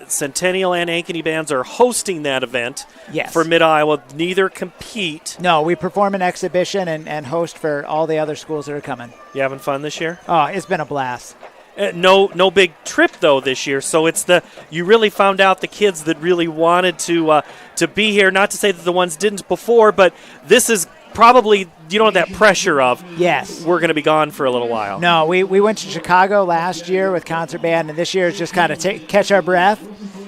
Centennial and Ankeny bands are hosting that event for Mid-Iowa. Neither compete. No, we perform an exhibition and host for all the other schools that are coming. You having fun this year? Oh, it's been a blast. No big trip though this year. So you really found out the kids that really wanted to be here. Not to say that the ones didn't before, but this is probably you don't have that pressure of we're going to be gone for a little while. No, we went to Chicago last year with concert band, and this year is just kind of catch our breath,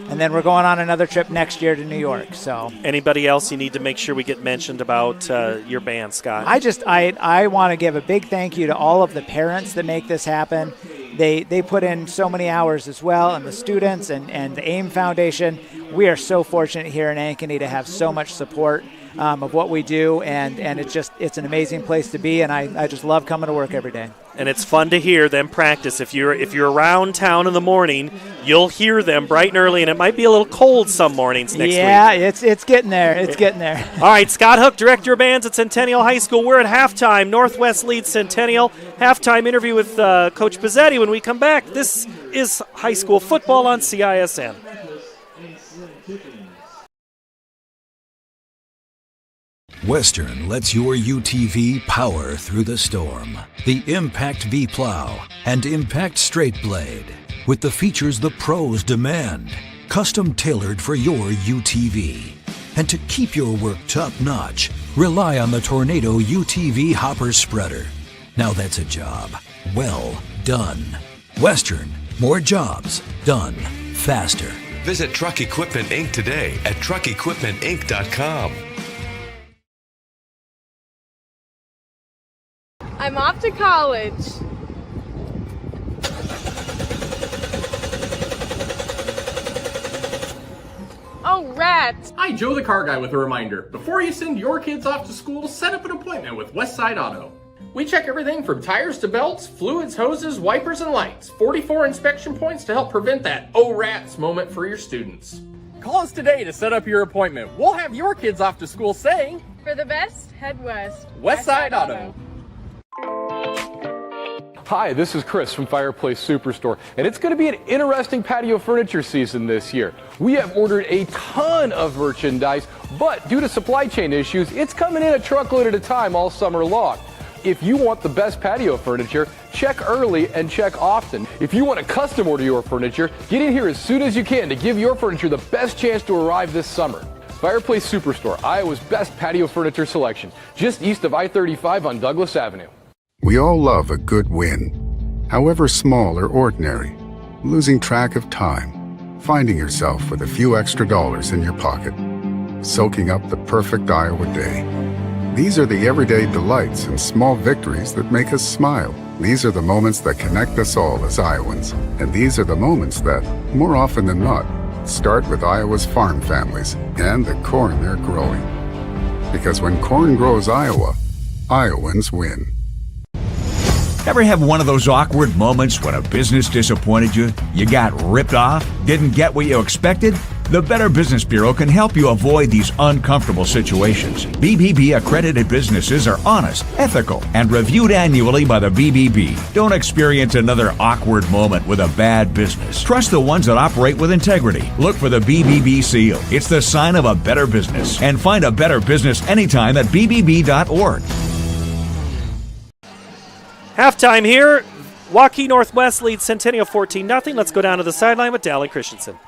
and then we're going on another trip next year to New York. So anybody else you need to make sure we get mentioned about your band, Scott? I want to give a big thank you to all of the parents that make this happen. They put in so many hours as well, and the students and the AIM Foundation. We are so fortunate here in Ankeny to have so much support of what we do, and it's an amazing place to be, and I just love coming to work every day. And it's fun to hear them practice. If you're around town in the morning, you'll hear them bright and early, and it might be a little cold some mornings next week. Yeah, it's getting there. It's getting there. All right, Scott Hook, Director of Bands at Centennial High School. We're at halftime. Northwest leads Centennial. Halftime interview with Coach Pizzetti when we come back. This is high school football on CISM. Western lets your UTV power through the storm. The Impact V Plow and Impact Straight Blade, with the features the pros demand, custom tailored for your UTV. And to keep your work top-notch, rely on the Tornado UTV Hopper Spreader. Now that's a job well done. Western, more jobs done faster. Visit Truck Equipment Inc. today at truckequipmentinc.com. I'm off to college. Oh, rats! Hi, Joe the Car Guy with a reminder. Before you send your kids off to school, set up an appointment with Westside Auto. We check everything from tires to belts, fluids, hoses, wipers, and lights. 44 inspection points to help prevent that oh rats moment for your students. Call us today to set up your appointment. We'll have your kids off to school saying, For the best, head west. Westside Auto. Hi, this is Chris from Fireplace Superstore, and it's going to be an interesting patio furniture season this year. We have ordered a ton of merchandise, but due to supply chain issues, it's coming in a truckload at a time all summer long. If you want the best patio furniture, check early and check often. If you want to custom order your furniture, get in here as soon as you can to give your furniture the best chance to arrive this summer. Fireplace Superstore, Iowa's best patio furniture selection, just east of I-35 on Douglas Avenue. We all love a good win, however small or ordinary. Losing track of time, finding yourself with a few extra dollars in your pocket, soaking up the perfect Iowa day. These are the everyday delights and small victories that make us smile. These are the moments that connect us all as Iowans. And these are the moments that, more often than not, start with Iowa's farm families and the corn they're growing. Because when corn grows Iowa, Iowans win. Ever have one of those awkward moments when a business disappointed you? You got ripped off? Didn't get what you expected? The Better Business Bureau can help you avoid these uncomfortable situations. BBB accredited businesses are honest, ethical, and reviewed annually by the BBB. Don't experience another awkward moment with a bad business. Trust the ones that operate with integrity. Look for the BBB seal. It's the sign of a better business. And find a better business anytime at bbb.org. Halftime here. Waukee Northwest leads Centennial 14-0. Let's go down to the sideline with Dallin Christensen.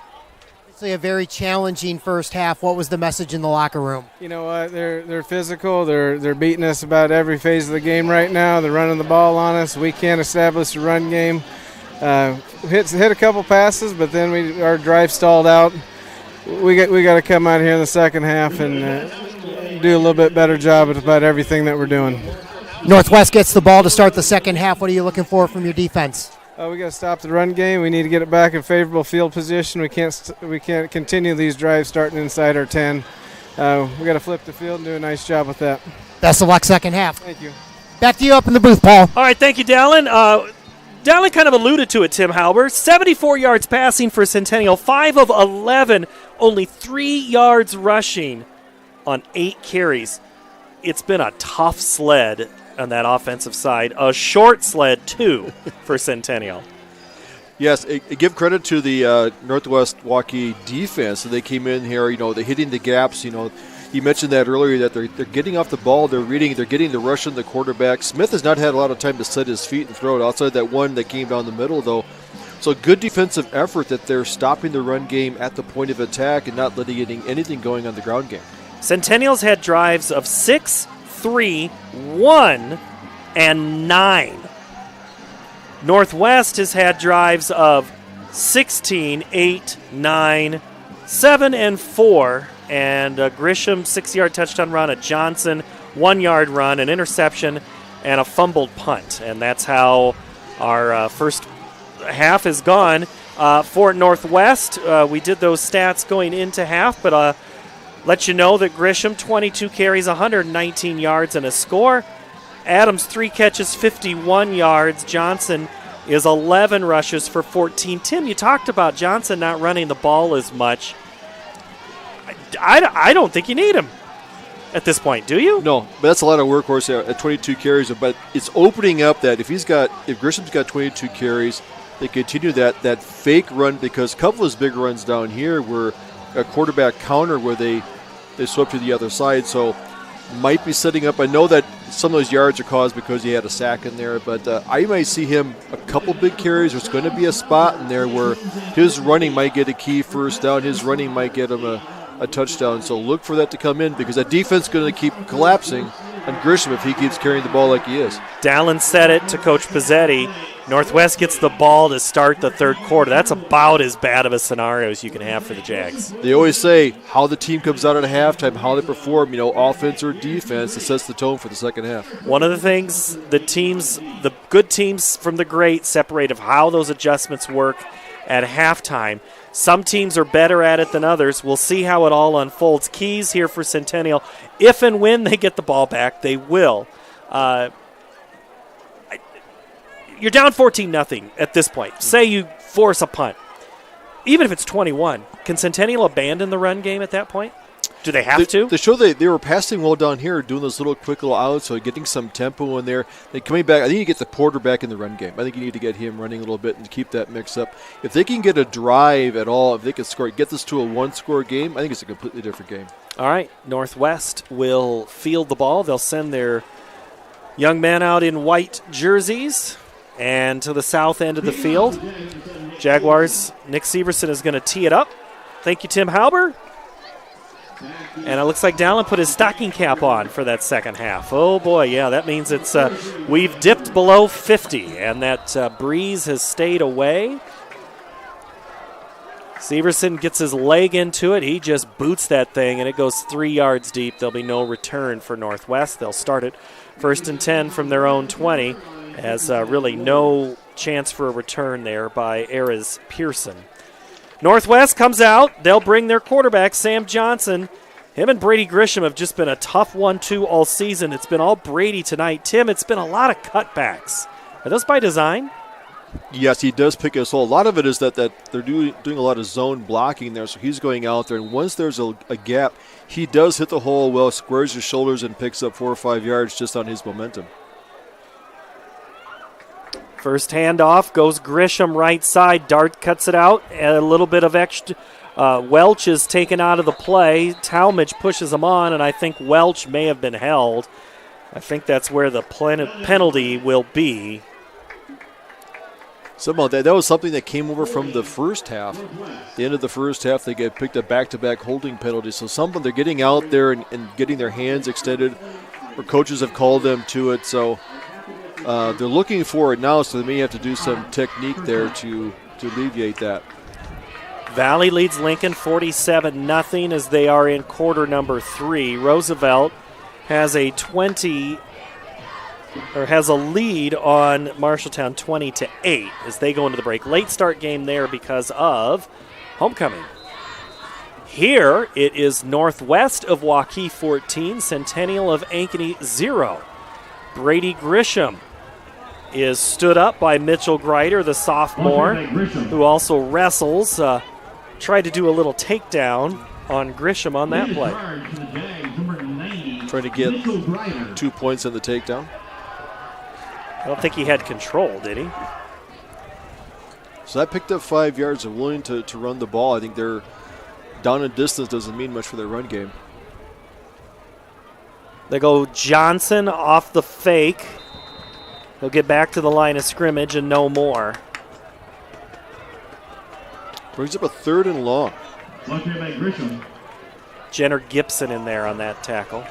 A very challenging first half. What was the message in the locker room? You know what? They're physical. They're beating us about every phase of the game right now. They're running the ball on us. We can't establish a run game. Hit a couple passes, but then our drive stalled out. We got to come out here in the second half and do a little bit better job at about everything that we're doing. Northwest gets the ball to start the second half. What are you looking for from your defense? We got to stop the run game. We need to get it back in favorable field position. We can't continue these drives starting inside our 10. We got to flip the field and do a nice job with that. Best of luck second half. Thank you. Back to you up in the booth, Paul. All right, thank you, Dallin. Dallin kind of alluded to it, Tim Halber. 74 yards passing for Centennial, 5 of 11, only 3 yards rushing on 8 carries. It's been a tough sled on that offensive side. A short sled, too, for Centennial. Yes, give credit to the Northwest Waukee defense. So they came in here, they're hitting the gaps. You mentioned that earlier, that they're getting off the ball, they're getting the rush on the quarterback. Smith has not had a lot of time to set his feet and throw it outside that one that came down the middle, though. So good defensive effort that they're stopping the run game at the point of attack and not letting anything going on the ground game. Centennial's had drives of 6, 3, 1, and 9. Northwest has had drives of 16, 8, 9, 7, and 4. And Grisham, 6-yard touchdown run, a Johnson, 1-yard run, an interception, and a fumbled punt. And that's how our first half is gone. For Northwest, we did those stats going into half, but let you know that Grisham, 22 carries, 119 yards, and a score. Adams, 3 catches, 51 yards. Johnson is 11 rushes for 14. Tim, you talked about Johnson not running the ball as much. I don't think you need him at this point, do you? No, but that's a lot of workhorse at 22 carries. But it's opening up that if Grisham's got 22 carries, they continue that fake run, because a couple of his big runs down here were a quarterback counter where they swept to the other side. So might be setting up. I know that some of those yards are caused because he had a sack in there, but I might see him a couple big carries. There's going to be a spot in there where his running might get a key first down. His running might get him a touchdown. So look for that to come in, because that defense is going to keep collapsing on Grisham if he keeps carrying the ball like he is. Dallin said it to Coach Pizzetti. Northwest gets the ball to start the third quarter. That's about as bad of a scenario as you can have for the Jags. They always say how the team comes out at halftime, how they perform, offense or defense, it sets the tone for the second half. One of the things the good teams from the great separate of how those adjustments work at halftime. Some teams are better at it than others. We'll see how it all unfolds. Keys here for Centennial. If and when they get the ball back, they will. You're down 14-0 at this point. Say you force a punt. Even if it's 21, can Centennial abandon the run game at that point? Do they have to? They show they were passing well down here, doing those quick little outs, so getting some tempo in there. They coming back. I think you get the Porter back in the run game. I think you need to get him running a little bit and keep that mix up. If they can get a drive at all, if they can get this to a one-score game, I think it's a completely different game. All right, Northwest will field the ball. They'll send their young men out in white jerseys and to the south end of the field. Jaguars, Nick Severson is going to tee it up. Thank you, Tim Halber. And it looks like Dallin put his stocking cap on for that second half. Oh, boy, yeah, that means it's we've dipped below 50, and that breeze has stayed away. Severson gets his leg into it. He just boots that thing, and it goes 3 yards deep. There'll be no return for Northwest. They'll start it 1st and 10 from their own 20, as really no chance for a return there by Erez Pearson. Northwest comes out. They'll bring their quarterback, Sam Johnson. Him and Brady Grisham have just been a tough 1-2 all season. It's been all Brady tonight. Tim, it's been a lot of cutbacks. Are those by design? Yes, he does pick his hole. A lot of it is that they're doing a lot of zone blocking there, so he's going out there, and once there's a gap, he does hit the hole well, squares his shoulders, and picks up 4 or 5 yards just on his momentum. First handoff goes Grisham right side. Dart cuts it out. A little bit of extra. Welch is taken out of the play. Talmadge pushes him on, and I think Welch may have been held. I think that's where the penalty will be. Somehow that was something that came over from the first half. At the end of the first half, they get picked up back-to-back holding penalties. So something they're getting out there and getting their hands extended, or coaches have called them to it. So they're looking for it now, so they may have to do some technique there to alleviate that. Valley leads Lincoln 47-0 as they are in quarter number 3. Roosevelt has a lead on Marshalltown 20-8 as they go into the break. Late start game there because of homecoming. Here it is northwest of Waukee 14, Centennial of Ankeny 0. Brady Grisham is stood up by Mitchell Greider, the sophomore, who also wrestles. Tried to do a little takedown on Grisham on that play. Trying to get 2 points on the takedown. I don't think he had control, did he? So that picked up 5 yards and willing to run the ball. I think they're down in distance doesn't mean much for their run game. They go Johnson off the fake. He'll get back to the line of scrimmage and no more. Brings up a 3rd and long. Jenner Gibson in there on that tackle.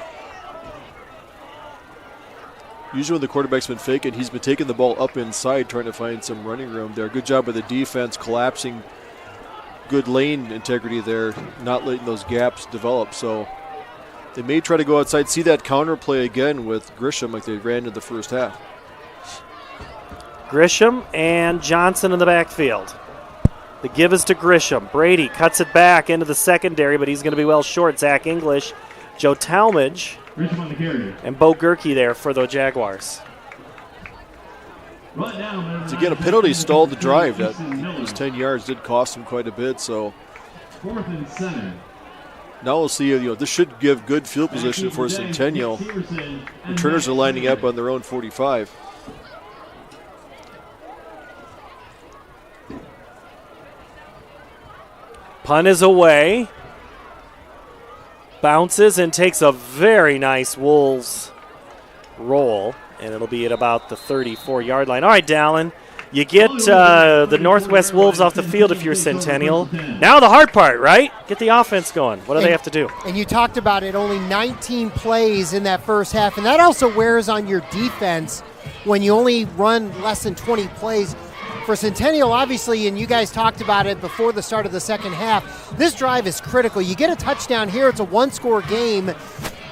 Usually when the quarterback's been faking, he's been taking the ball up inside, trying to find some running room there. Good job by the defense collapsing. Good lane integrity there, not letting those gaps develop. So they may try to go outside, see that counter play again with Grisham like they ran in the first half. Grisham and Johnson in the backfield. The give is to Grisham. Brady cuts it back into the secondary, but he's going to be well short. Zach English, Joe Talmadge, and Bo Gerke there for the Jaguars. So again, a penalty stalled the drive. That was 10 yards, did cost him quite a bit. So now we'll see. This should give good field position for Centennial. Returners are lining up on their own 45. Punt is away. Bounces and takes a very nice Wolves roll, and it'll be at about the 34-yard line. All right, Dallin, you get the Northwest Wolves off the field if you're Centennial. Now the hard part, right? Get the offense going. What do they have to do? And you talked about it, only 19 plays in that first half, and that also wears on your defense when you only run less than 20 plays. For Centennial, obviously, and you guys talked about it before the start of the second half, this drive is critical. You get a touchdown here, it's a one-score game,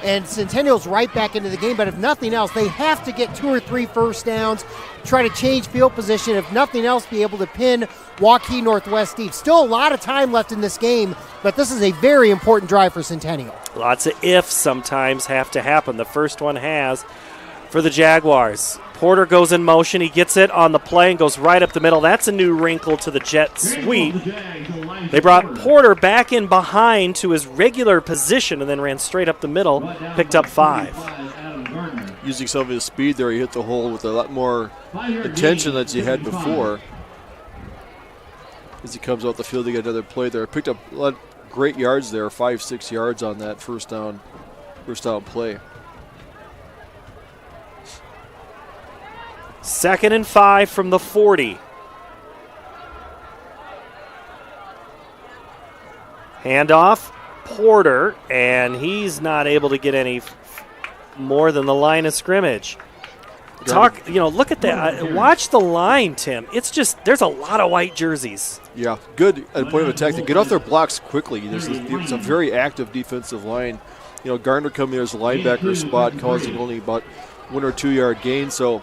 and Centennial's right back into the game. But if nothing else, they have to get 2 or 3 first downs, try to change field position. If nothing else, be able to pin Waukee Northwest deep. Still a lot of time left in this game, but this is a very important drive for Centennial. Lots of ifs sometimes have to happen. The first one has for the Jaguars. Porter goes in motion. He gets it on the play and goes right up the middle. That's a new wrinkle to the jet sweep. They brought Porter back in behind to his regular position and then ran straight up the middle, picked up 5. Using some of his speed there, he hit the hole with a lot more attention than he had before. As he comes out the field, he got another play there. Picked up a lot of great yards there, 5-6 yards on that first down play. 2nd and 5 from the 40. Handoff, Porter, and he's not able to get any more than the line of scrimmage. Look at that. Watch the line, Tim. It's just, there's a lot of white jerseys. Yeah, good at the point of attack. They get off their blocks quickly. It's a very active defensive line. Gardner coming there as a linebacker spot, causing only about 1 or 2 yard gain. So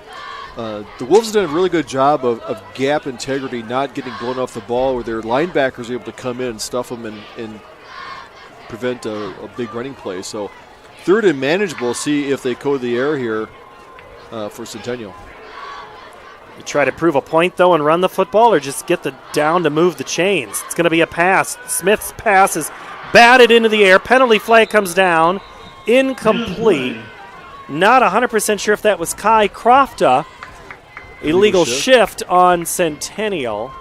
the Wolves have done a really good job of gap integrity, not getting blown off the ball, where their linebackers are able to come in and stuff them and prevent a big running play. So 3rd and manageable. See if they code the air here for Centennial. You try to prove a point, though, and run the football, or just get the down to move the chains. It's going to be a pass. Smith's pass is batted into the air. Penalty flag comes down. Incomplete. Not 100% sure if that was Kai Crofta. Illegal shift on Centennial.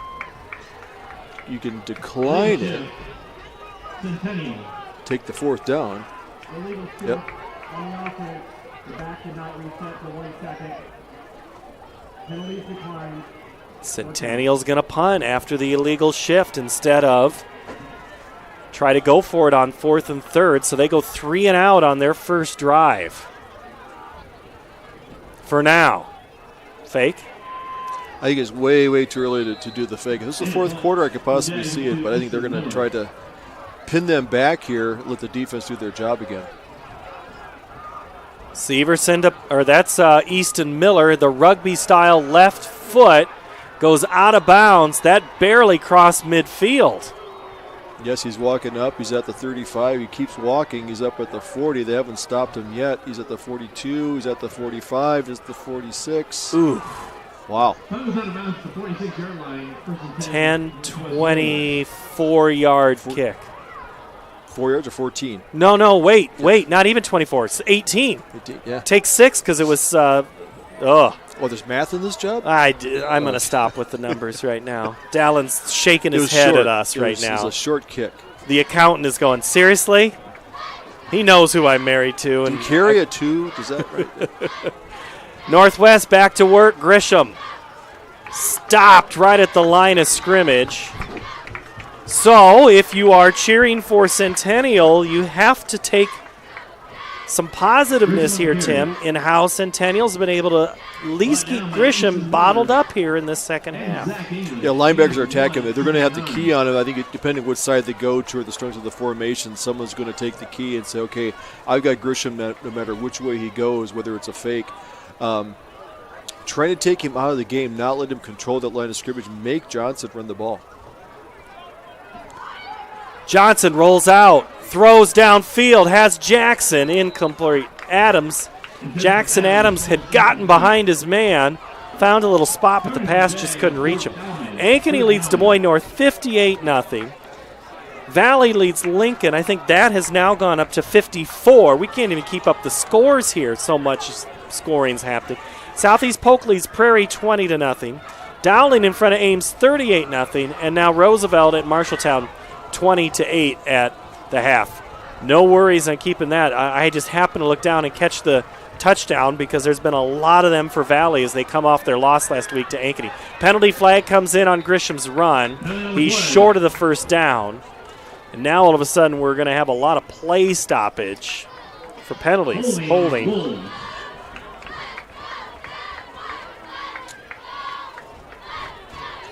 You can decline it. Take the 4th down. Yep. On the offense, the back did not reset for 1 second. Penalties declined. Centennial's going to punt after the illegal shift instead of try to go for it on 4th and 3rd, so they go 3 and out on their first drive. For now. Fake. I think it's way, way too early to do the fake. If this is the 4th quarter, I could possibly see it, but I think they're going to try to pin them back here, let the defense do their job again. Severson, that's Easton Miller. The rugby-style left foot goes out of bounds. That barely crossed midfield. Yes, he's walking up. He's at the 35. He keeps walking. He's up at the 40. They haven't stopped him yet. He's at the 42. He's at the 45. He's at the 46. Ooh. Wow. 10, 24-yard kick. 4 yards or 14? No, wait. Not even 24. It's 18. 18, yeah. Take 6 because it was, Oh, there's math in this job? I'm going to stop with the numbers right now. Dallin's shaking his head at us right now. It was a short kick. The accountant is going, seriously? He knows who I'm married to. And carry a 2? Does that right? Northwest back to work. Grisham stopped right at the line of scrimmage. So if you are cheering for Centennial, you have to take some positiveness here, Tim, in how Centennial's been able to at least keep Grisham bottled up here in this second half. Yeah, linebackers are attacking him. They're going to have the key on him. I think depending which side they go to or the strength of the formation, someone's going to take the key and say, okay, I've got Grisham no matter which way he goes, whether it's a fake. Trying to take him out of the game, not let him control that line of scrimmage, make Johnson run the ball. Johnson rolls out, throws downfield, has Jackson incomplete. Jackson Adams had gotten behind his man, found a little spot, but the pass just couldn't reach him. Ankeny leads Des Moines North 58-0. Valley leads Lincoln. I think that has now gone up to 54. We can't even keep up the scores here, so much scoring's happening. Southeast Polk leads Prairie 20-0. Dowling in front of Ames 38-0, and now Roosevelt at Marshalltown 20-8 at the half. No worries on keeping that. I just happened to look down and catch the touchdown because there's been a lot of them for Valley as they come off their loss last week to Ankeny. Penalty flag comes in on Grisham's run. He's short of the first down. And now all of a sudden we're going to have a lot of play stoppage for penalties. Holding.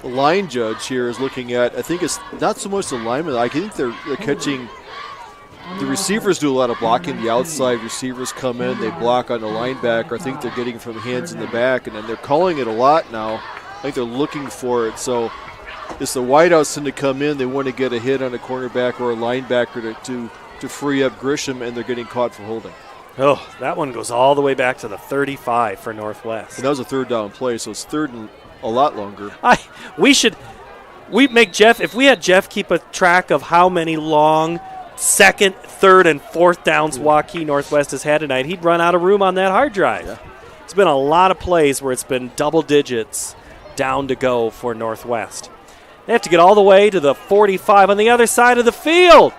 The line judge here is looking at, I think it's not so much the lineman. I think they're catching, the receivers do a lot of blocking. The outside receivers come in, they block on the linebacker. I think they're getting from hands in the back, and then they're calling it a lot now. I think they're looking for it. So it's the wideouts tend to come in. They want to get a hit on a cornerback or a linebacker to free up Grisham, and they're getting caught for holding. Oh, that one goes all the way back to the 35 for Northwest. And that was a third down play, so it's third and a lot longer. If we had Jeff keep a track of how many long second, third, and fourth downs Waukee Northwest has had tonight, he'd run out of room on that hard drive. Yeah. It's been a lot of plays where it's been double digits down to go for Northwest. They have to get all the way to the 45 on the other side of the field.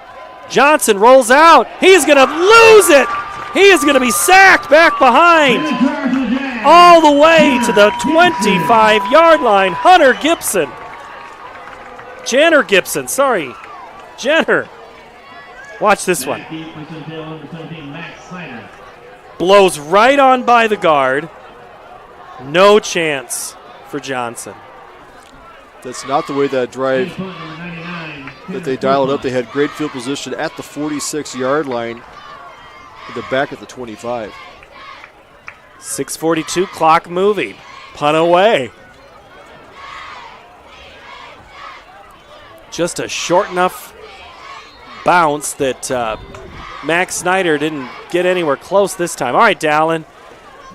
Johnson rolls out. He's going to lose it. He is going to be sacked back behind. All the way to the 25-yard line. Hunter Gibson. Jenner. Watch this one. Blows right on by the guard. No chance for Johnson. That's not the way that drive that they dialed up. They had great field position at the 46-yard line, the back at the 25. 6:42, clock moving. Punt away. Just a short enough bounce that Max Snyder didn't get anywhere close this time. All right, Dallin.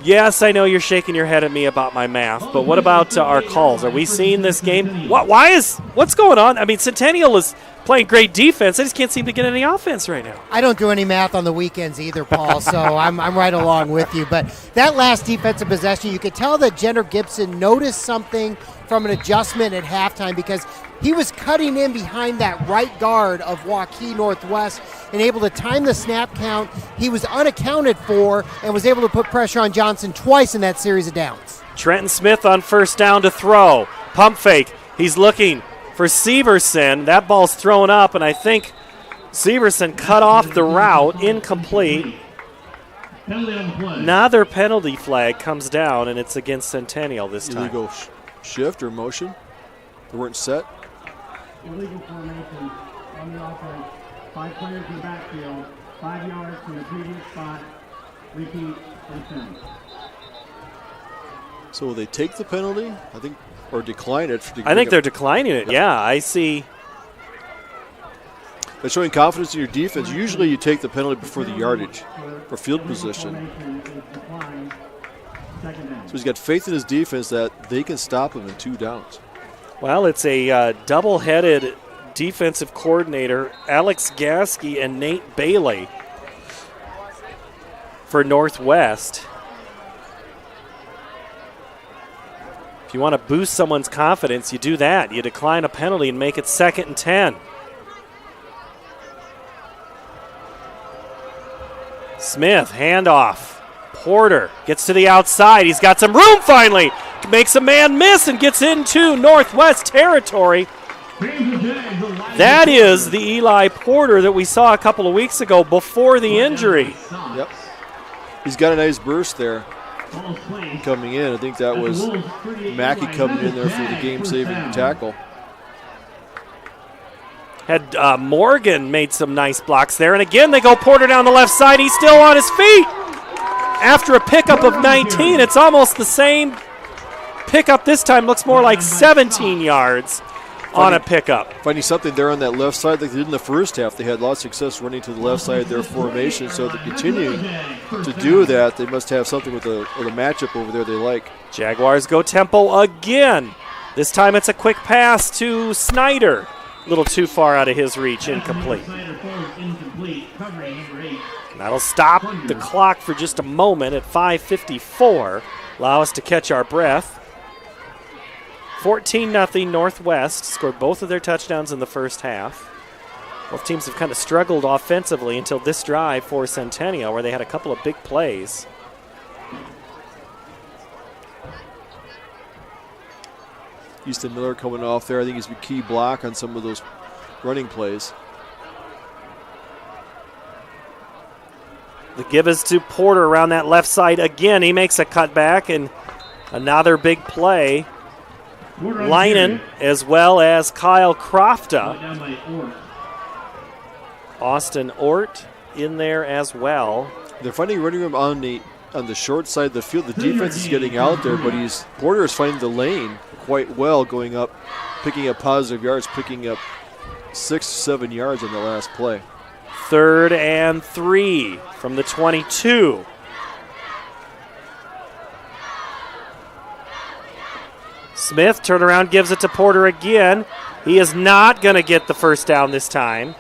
Yes, I know you're shaking your head at me about my math, but what about our calls? Are we seeing this game? What's going on? I mean, Centennial is playing great defense. I just can't seem to get any offense right now. I don't do any math on the weekends either, Paul, so I'm right along with you. But that last defensive possession, you could tell that Jenner Gibson noticed something from an adjustment at halftime because he was cutting in behind that right guard of Waukee Northwest and able to time the snap count. He was unaccounted for and was able to put pressure on Johnson twice in that series of downs. Trent Smith on first down to throw. Pump fake. He's looking for Severson. That ball's thrown up, and I think Severson cut off the route. Incomplete. Another penalty flag comes down, and it's against Centennial this time. Illegal shift or motion. They weren't set. Illegal formation on the offense. 5 players in the backfield. 5 yards from the previous spot. Repeat, return. So will they take the penalty? I think, or decline it. I think they're declining it. Yeah, I see. That's showing confidence in your defense. Usually you take the penalty before the yardage or field position. So he's got faith in his defense that they can stop him in 2 downs. Well, it's a double-headed defensive coordinator, Alex Gasky and Nate Bailey for Northwest. If you want to boost someone's confidence, you do that. You decline a penalty and make it 2nd and 10. Smith, handoff. Porter gets to the outside. He's got some room finally. Makes a man miss and gets into Northwest territory. That is the Eli Porter that we saw a couple of weeks ago before the injury. Yep. He's got a nice burst there coming in. I think that was Mackey coming in there for the game-saving tackle. Had Morgan made some nice blocks there. And again, they go Porter down the left side. He's still on his feet. After a pickup of 19, it's almost the same pickup this time. Looks more like 17 yards on a pickup. Finding something there on that left side like they did in the first half. They had a lot of success running to the left side of their formation, so they're continuing to do that. They must have something with a matchup over there they like. Jaguars go tempo again. This time it's a quick pass to Snyder. A little too far out of his reach, incomplete. That'll stop the clock for just a moment at 5:54. Allow us to catch our breath. 14-0 Northwest. Scored both of their touchdowns in the first half. Both teams have kind of struggled offensively until this drive for Centennial, where they had a couple of big plays. Easton Miller coming off there. I think he's a key block on some of those running plays. The give is to Porter around that left side again. He makes a cutback and another big play. Linen as well as Kyle Crofta. Austin Ort in there as well. They're finding running room on the short side of the field. The defense is getting out there, but Porter is finding the lane quite well, going up, picking up positive yards, picking up 6 to 7 yards on the last play. 3rd and 3 from the 22. Smith turnaround, gives it to Porter again. He is not going to get the first down this time.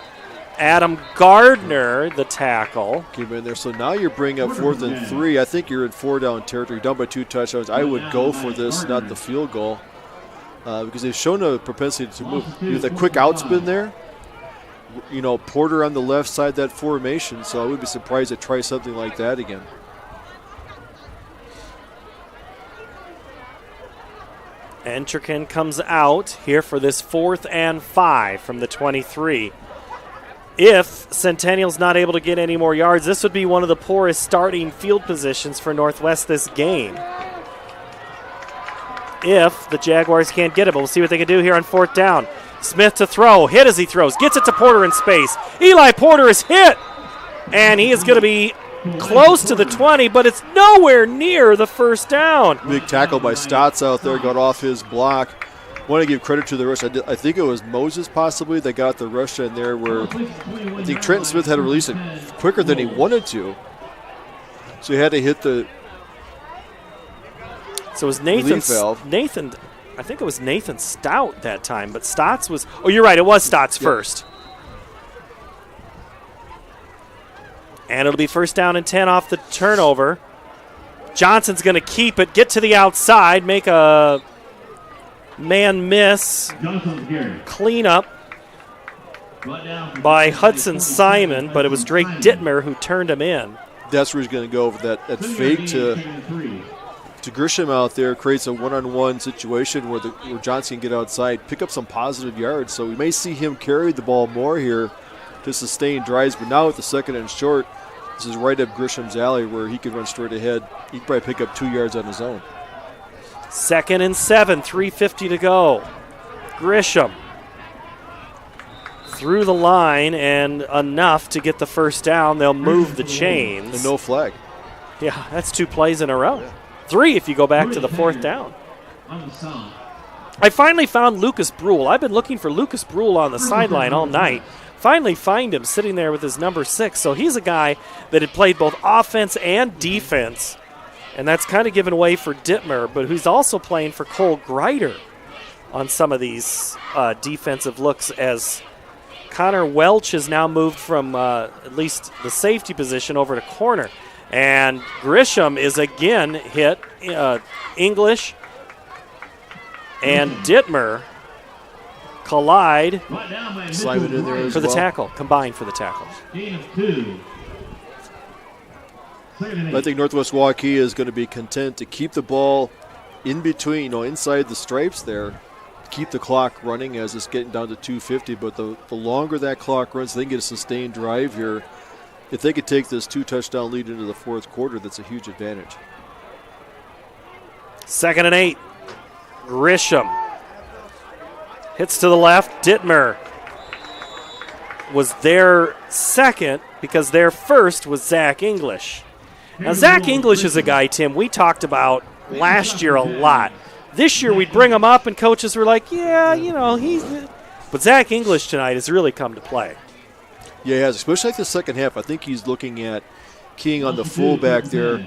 Adam Gardner, the tackle. Came in there. So now you're bringing up 4th and 3. I think you're in 4-down territory, down by 2 touchdowns. I would go for this, not the field goal, because they've shown a propensity to move. With a quick outspin there, Porter on the left side of that formation, so I would be surprised to try something like that again. Entrican comes out here for this 4th and 5 from the 23. If Centennial's not able to get any more yards, this would be one of the poorest starting field positions for Northwest this game. If the Jaguars can't get it, but we'll see what they can do here on 4th down. Smith to throw, hit as he throws, gets it to Porter in space. Eli Porter is hit, and he is going to be close to the 20, but it's nowhere near the first down. Big tackle by Stotts out there, got off his block. Want to give credit to the rush. I think it was Moses possibly that got the rush in there where I think Trent Smith had to release it quicker than he wanted to. So he had to hit the So it was relief valve. Nathan, I think it was Nathan Stout that time, but Stotts was, oh, you're right, it was Stotts first. And it'll be first down and 10 off the turnover. Johnson's going to keep it, get to the outside, make a man miss. Clean up by Hudson Simon, but it was Drake Dittmer who turned him in. That's where he's going to go over that fake to Grisham out there. Creates a one-on-one situation where Johnson can get outside, pick up some positive yards. So we may see him carry the ball more here to sustain drives. But now with the second and short, this is right up Grisham's alley where he can run straight ahead. He can probably pick up 2 yards on his own. 2nd and 7, 3:50 to go. Grisham through the line and enough to get the first down. They'll move the chains. And no flag. Yeah, that's 2 plays in a row. 3 if you go back to the 4th down. I finally found Lucas Brule. I've been looking for Lucas Brule on the sideline all night. Finally find him sitting there with his number 6. So he's a guy that had played both offense and defense, and that's kind of given way for Dittmer, but who's also playing for Cole Greider on some of these defensive looks, as Connor Welch has now moved from at least the safety position over to corner. And Grisham is again hit. English and Dittmer collide Simon in there for the tackle, combined for the tackle. I think Northwest Waukee is going to be content to keep the ball in between, inside the stripes there, keep the clock running as it's getting down to 2:50. But the longer that clock runs, they can get a sustained drive here. If they could take this 2-touchdown lead into the 4th quarter, that's a huge advantage. 2nd and 8. Grisham hits to the left. Dittmer was their second because their first was Zach English. Now, Zach English is a guy, Tim, we talked about last year a lot. This year we'd bring him up and coaches were like, yeah, he's... But Zach English tonight has really come to play. Yeah, he has, especially like the second half. I think he's looking at keying on the fullback there,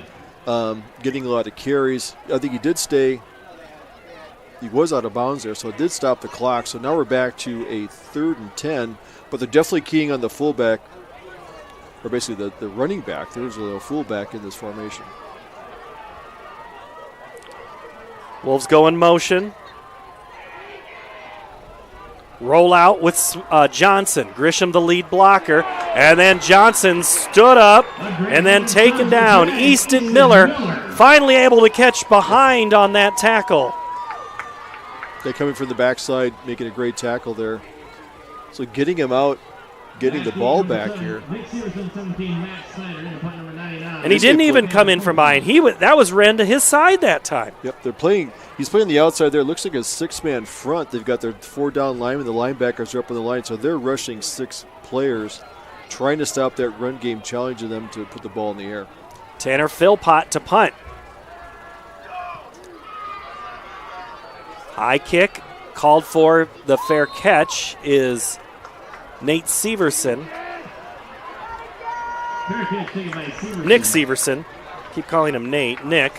getting a lot of carries. I think he did stay. He was out of bounds there, so it did stop the clock. So now we're back to a 3rd and 10, but they're definitely keying on the fullback, or basically the running back. There's a fullback in this formation. Wolves go in motion. Roll out with Johnson. Grisham the lead blocker. And then Johnson stood up and then taken down. Easton Miller finally able to catch behind on that tackle. They're coming from the backside, making a great tackle there. So getting him out, getting the ball back here. And he didn't even come in from behind. That was ran to his side that time. Yep, he's playing the outside there. It looks like a 6-man front. They've got their 4-down linemen. The linebackers are up on the line, so they're rushing 6 players, trying to stop that run game, challenging them to put the ball in the air. Tanner Philpott to punt. High kick called for. The fair catch is Nate Severson. Nick Severson. Keep calling him Nate. Nick.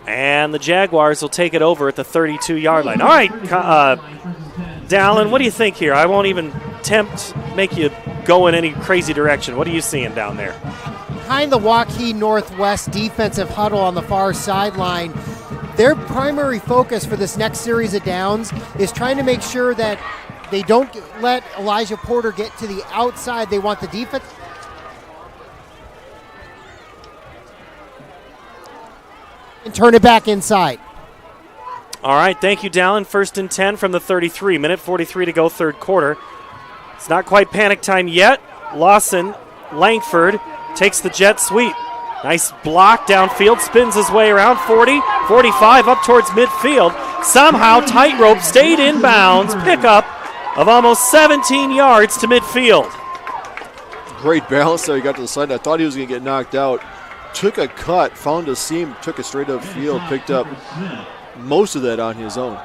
And the Jaguars will take it over at the 32-yard line. All right, Dallin, what do you think here? I won't even make you go in any crazy direction. What are you seeing down there? Behind the Waukee Northwest defensive huddle on the far sideline, their primary focus for this next series of downs is trying to make sure that they don't let Elijah Porter get to the outside. They want the defense and turn it back inside. All right, thank you, Dallin. 1st and 10 from the 33. Minute 43 to go, 3rd quarter. It's not quite panic time yet. Lawson, Langford takes the jet sweep. Nice block downfield, spins his way around 40, 45, up towards midfield. Somehow tightrope stayed in bounds. Pickup of almost 17 yards to midfield. Great balance there. He got to the side. I thought he was going to get knocked out. Took a cut, found a seam, took it straight upfield, picked up most of that on his own.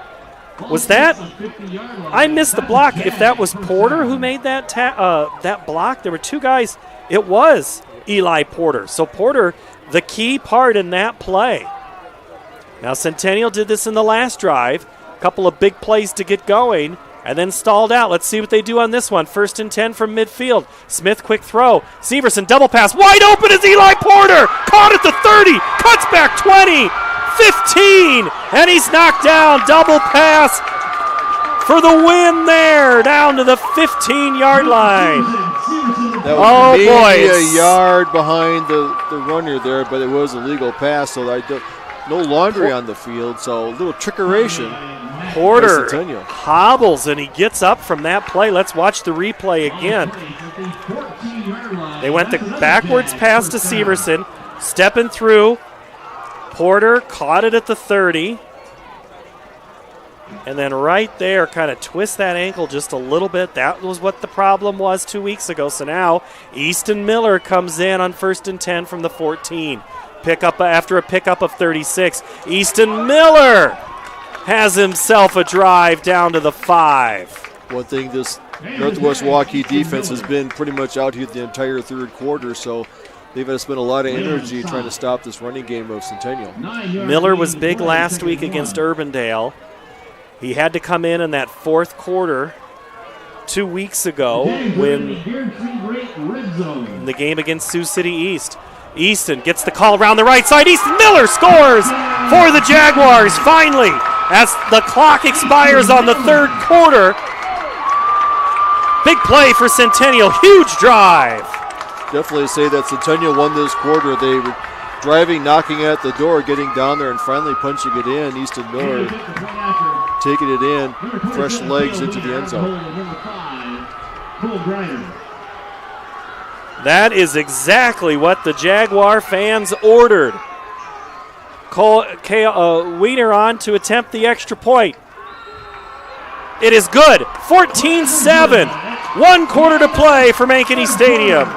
Was that? I missed the block. If that was Porter who made that that block, there were 2 guys. It was Eli Porter. So Porter, the key part in that play. Now Centennial did this in the last drive. A couple of big plays to get going and then stalled out. Let's see what they do on this one. 1st and 10 from midfield. Smith, quick throw. Severson, double pass. Wide open is Eli Porter. Caught at the 30. Cuts back 20. 15. And he's knocked down. Double pass for the win there. Down to the 15-yard line. That was maybe a yard behind the runner there, but it was a legal pass, so no laundry on the field, so a little trickeration. Porter hobbles, and he gets up from that play. Let's watch the replay again. They went the backwards pass to Severson, stepping through. Porter caught it at the 30. And then right there, kind of twist that ankle just a little bit. That was what the problem was 2 weeks ago. So now Easton Miller comes in on 1st and 10 from the 14. Pickup after a pickup of 36. Easton Miller has himself a drive down to the 5. One thing, this Northwest Waukee defense has been pretty much out here the entire third quarter, so they've had to spend a lot of energy trying to stop this running game of Centennial. Miller was big last week against Urbandale. He had to come in that fourth quarter 2 weeks ago when the game against Sioux City East. Easton gets the call around the right side. Easton Miller scores for the Jaguars finally as the clock expires on the third quarter. Big play for Centennial. Huge drive. Definitely say that Centennial won this quarter. They were driving, knocking at the door, getting down there, and finally punching it in. Easton Miller taking it in, fresh legs into the end zone. That is exactly what the Jaguar fans ordered. Wiener on to attempt the extra point. It is good. 14-7. 1 quarter to play from Ankeny Stadium.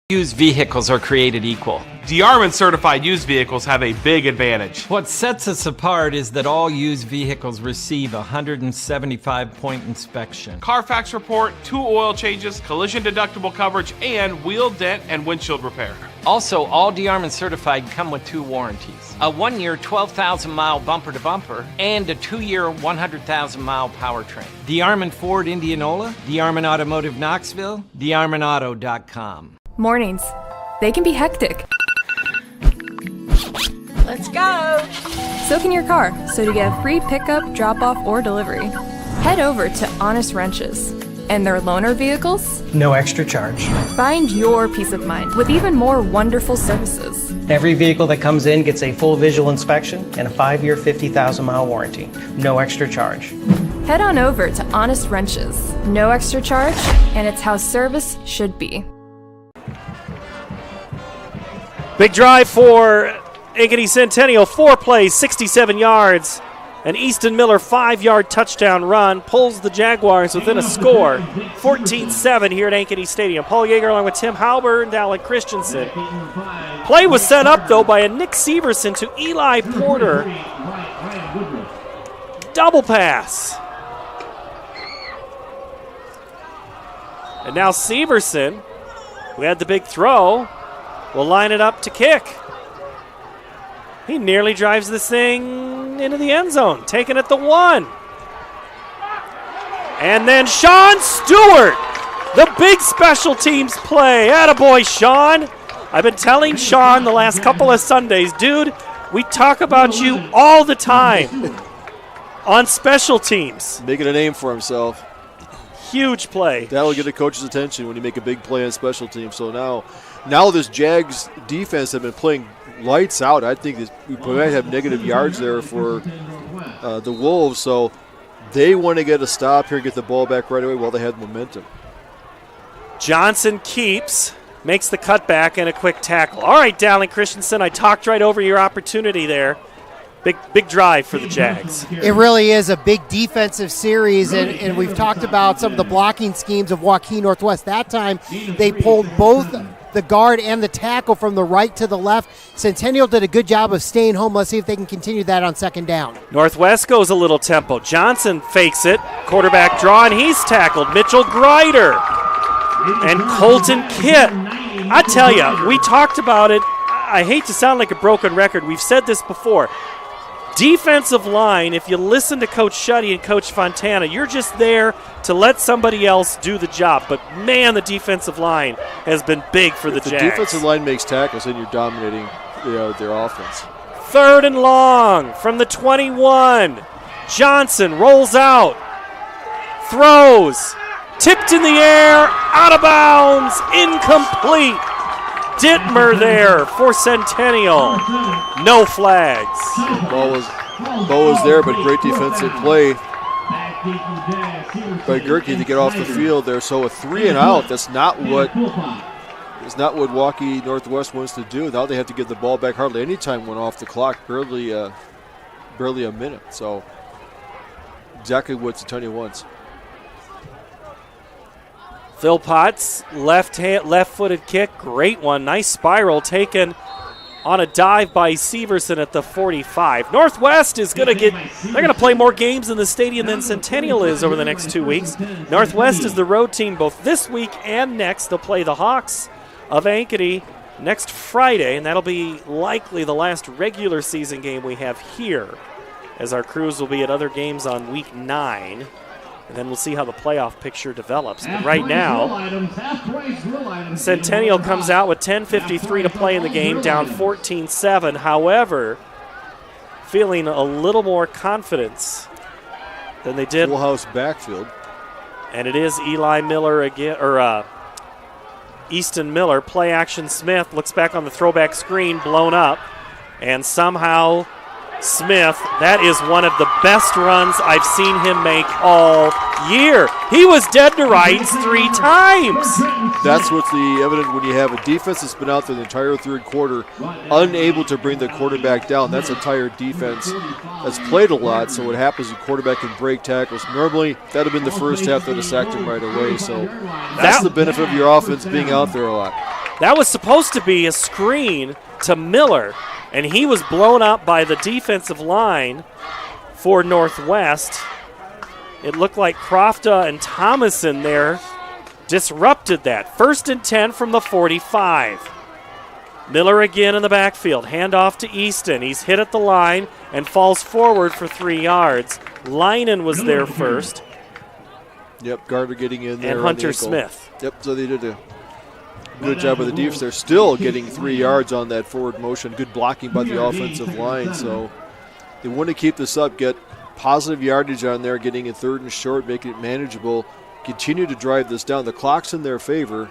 Used vehicles are created equal. DeArmond certified used vehicles have a big advantage. What sets us apart is that all used vehicles receive a 175-point inspection. Carfax report, 2 oil changes, collision deductible coverage, and wheel dent and windshield repair. Also, all DeArmond certified come with 2 warranties. A 1-year 12,000-mile bumper-to-bumper and a 2-year 100,000-mile powertrain. DeArmond Ford Indianola, DeArmond Automotive Knoxville, DeArmondAuto.com. Mornings, they can be hectic. Let's go! So can your car, so to get free pickup, drop-off, or delivery, head over to Honest Wrenches. And their loaner vehicles? No extra charge. Find your peace of mind with even more wonderful services. Every vehicle that comes in gets a full visual inspection and a 5-year, 50,000-mile warranty. No extra charge. Head on over to Honest Wrenches. No extra charge, and it's how service should be. Big drive for Ankeny Centennial. 4 plays, 67 yards. An Easton Miller 5-yard touchdown run pulls the Jaguars within a score. 14-7 here at Ankeny Stadium. Paul Yeager along with Tim Halber and Alan Christensen. Play was set up, though, by a Nick Severson to Eli Porter. Double pass. And now Severson, who had the big throw, will line it up to kick. He nearly drives this thing into the end zone, taking it the 1. And then Sean Stewart, the big special teams play. Attaboy, Sean. I've been telling Sean the last couple of Sundays, dude, we talk about you all the time on special teams. Making a name for himself. Huge play. That'll get a coach's attention when you make a big play on special teams. So now this Jags defense have been playing lights out. I think we might have negative yards there for the Wolves. So they want to get a stop here, get the ball back right away while they have momentum. Johnson keeps, makes the cutback and a quick tackle. All right, Dallin Christensen, I talked right over your opportunity there. Big drive for the Jags. It really is a big defensive series, and we've talked about some of the blocking schemes of Waukee Northwest. That time they pulled both the guard and the tackle from the right to the left. Centennial did a good job of staying home. Let's see if they can continue that on second down. Northwest goes a little tempo. Johnson fakes it. Quarterback draw, and he's tackled. Mitchell Greider and Colton Kitt. I tell you, we talked about it. I hate to sound like a broken record. We've said this before. Defensive line, if you listen to Coach Shuddy and Coach Fontana, you're just there to let somebody else do the job. But, man, the defensive line has been big for the Jags. If the defensive line makes tackles, then you're dominating their offense. 3rd and long from the 21. Johnson rolls out, throws, tipped in the air, out of bounds, incomplete. Dittmer there for Centennial. No flags. Ball was there, but great defensive play by Gerke to get off the field there. So a 3 and out. That's not what Waukee Northwest wants to do. Now they have to get the ball back. Hardly any time went off the clock. Barely a minute. So exactly what Centennial wants. Phil Potts, left-footed kick, great one. Nice spiral taken on a dive by Severson at the 45. Northwest is they're going to play more games in the stadium than Centennial is over the next 2 weeks. Northwest is the road team both this week and next. They'll play the Hawks of Ankeny next Friday, and that'll be likely the last regular season game we have here, as our crews will be at other games on week 9. And then we'll see how the playoff picture develops. But right now, Centennial comes out with 10:53 to play in the game, down 14-7. However, feeling a little more confidence than they did. Full house backfield. And it is Eli Miller again, or Easton Miller. Play action Smith looks back on the throwback screen, blown up. And somehow Smith, that is one of the best runs I've seen him make all year. He was dead to rights 3 times. That's what's the evidence when you have a defense that's been out there the entire 3rd quarter, unable to bring the quarterback down. That's a tired defense that's played a lot. So what happens, the quarterback can break tackles. Normally, that would have been the first half that have sacked him right away. So that's the benefit of your offense being out there a lot. That was supposed to be a screen to Miller, and he was blown up by the defensive line for Northwest. It looked like Crofta and Thomason there disrupted that. 1st and 10 from the 45. Miller again in the backfield. Handoff to Easton. He's hit at the line and falls forward for 3 yards. Linen was there first. Yep, Gardner getting in there. And Hunter Smith. Yep, so they did a good job of the defense. They're still getting 3 yards on that forward motion. Good blocking by the offensive line. So they want to keep this up, get positive yardage on there, getting it 3rd and short, making it manageable. Continue to drive this down. The clock's in their favor,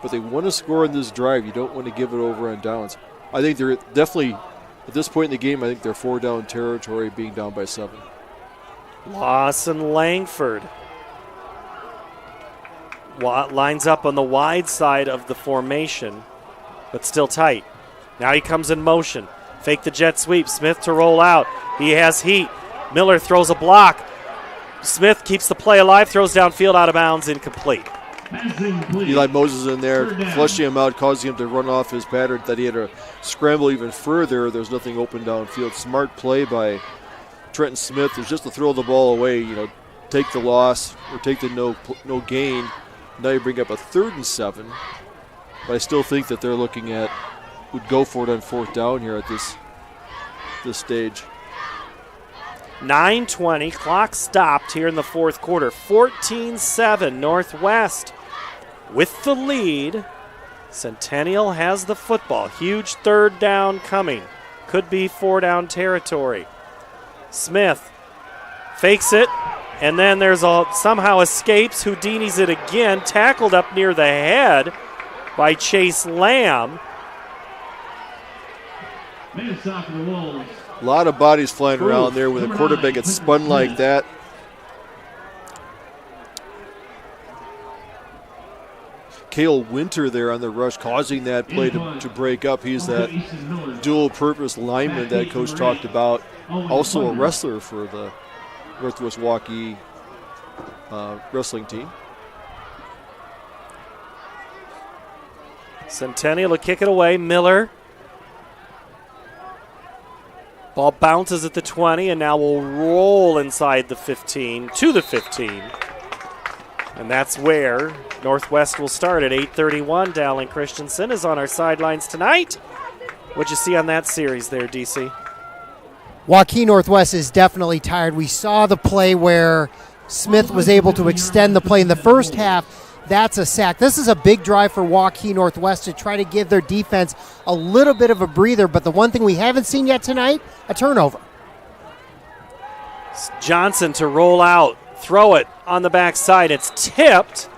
but they want to score in this drive. You don't want to give it over on downs. I think they're definitely, at this point in the game, I think they're 4-down territory, being down by 7. Lawson Langford lines up on the wide side of the formation, but still tight. Now he comes in motion. Fake the jet sweep. Smith to roll out. He has heat. Miller throws a block. Smith keeps the play alive, throws downfield, out of bounds, incomplete. Eli Moses in there, flushing him out, causing him to run off his pattern that he had to scramble even further. There's nothing open downfield. Smart play by Trent Smith. It's just to throw the ball away, take the loss or take the no gain. Now you bring up a 3rd and 7. But I still think that they're looking at, would go for it on 4th down here at this stage. 9:20, clock stopped here in the 4th quarter. 14-7, Northwest with the lead. Centennial has the football. Huge 3rd down coming. Could be 4-down territory. Smith fakes it, and then somehow escapes. Houdini's it again, tackled up near the head by Chase Lamb. A lot of bodies flying around there when the quarterback gets spun like that. Cale Winter there on the rush, causing that play to break up. He's that dual-purpose lineman that Coach talked about. Also a wrestler for the Northwest Waukee wrestling team. Centennial will kick it away. Miller. Ball bounces at the 20, and now will roll inside the 15 to the 15. And that's where Northwest will start at 8:31. Dallin Christensen is on our sidelines tonight. What'd you see on that series there, DC? Waukee Northwest is definitely tired. We saw the play where Smith was able to extend the play in the first half. That's a sack. This is a big drive for Waukee Northwest to try to give their defense a little bit of a breather, but the one thing we haven't seen yet tonight, a turnover. Johnson to roll out, throw it on the backside. It's tipped.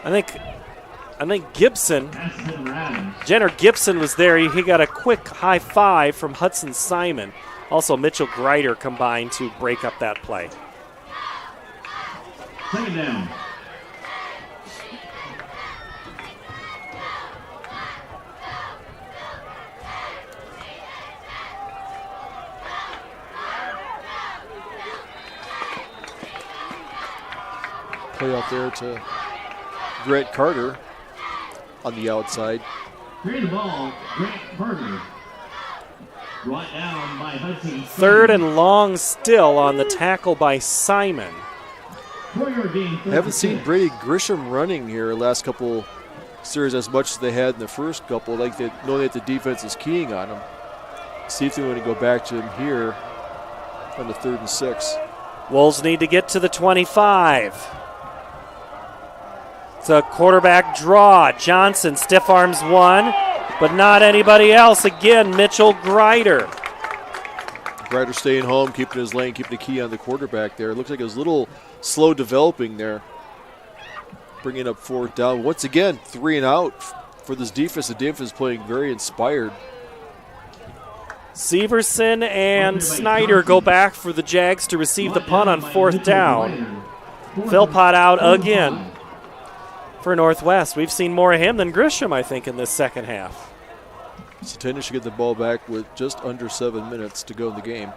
I think Gibson, Jenner Gibson was there. He got a quick high five from Hudson Simon. Also, Mitchell Greider combined to break up that play. Second down. Play out there to Grant Carter on the outside. Clear the ball, Grant Carter. Brought down by Hudson. Third and long still on the tackle by Simon. I haven't seen Brady Grisham running here last couple series as much as they had in the first couple. Like they know that the defense is keying on him. See if they want to go back to him here on the 3rd and 6. Wolves need to get to the 25. It's a quarterback draw. Johnson stiff arms one, but not anybody else. Again, Mitchell Greider. Greider staying home, keeping his lane, keeping the key on the quarterback there. It looks like it was a little slow developing there. Bringing up 4th down. Once again, 3 and out for this defense. The defense is playing very inspired. Severson and Snyder go back for the Jags to receive the punt on 4th down. Philpott out again for Northwest. We've seen more of him than Grisham, I think, in this second half. Centennial should get the ball back with just under 7 minutes to go in the game.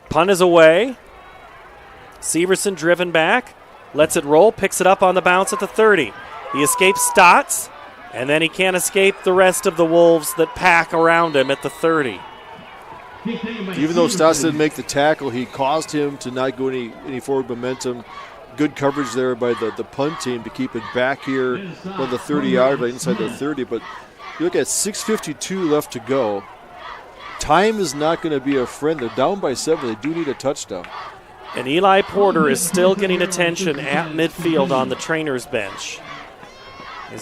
Punt is away. Severson driven back, lets it roll, picks it up on the bounce at the 30. He escapes Stotts, and then he can't escape the rest of the Wolves that pack around him at the 30. Even though Stotts didn't make the tackle, he caused him to not go any forward momentum. Good coverage there by the punt team to keep it back here on the 30-yard line, inside the 30. But you look at 6:52 left to go. Time is not going to be a friend. They're down by 7. They do need a touchdown. And Eli Porter is still getting attention at midfield on the trainer's bench. He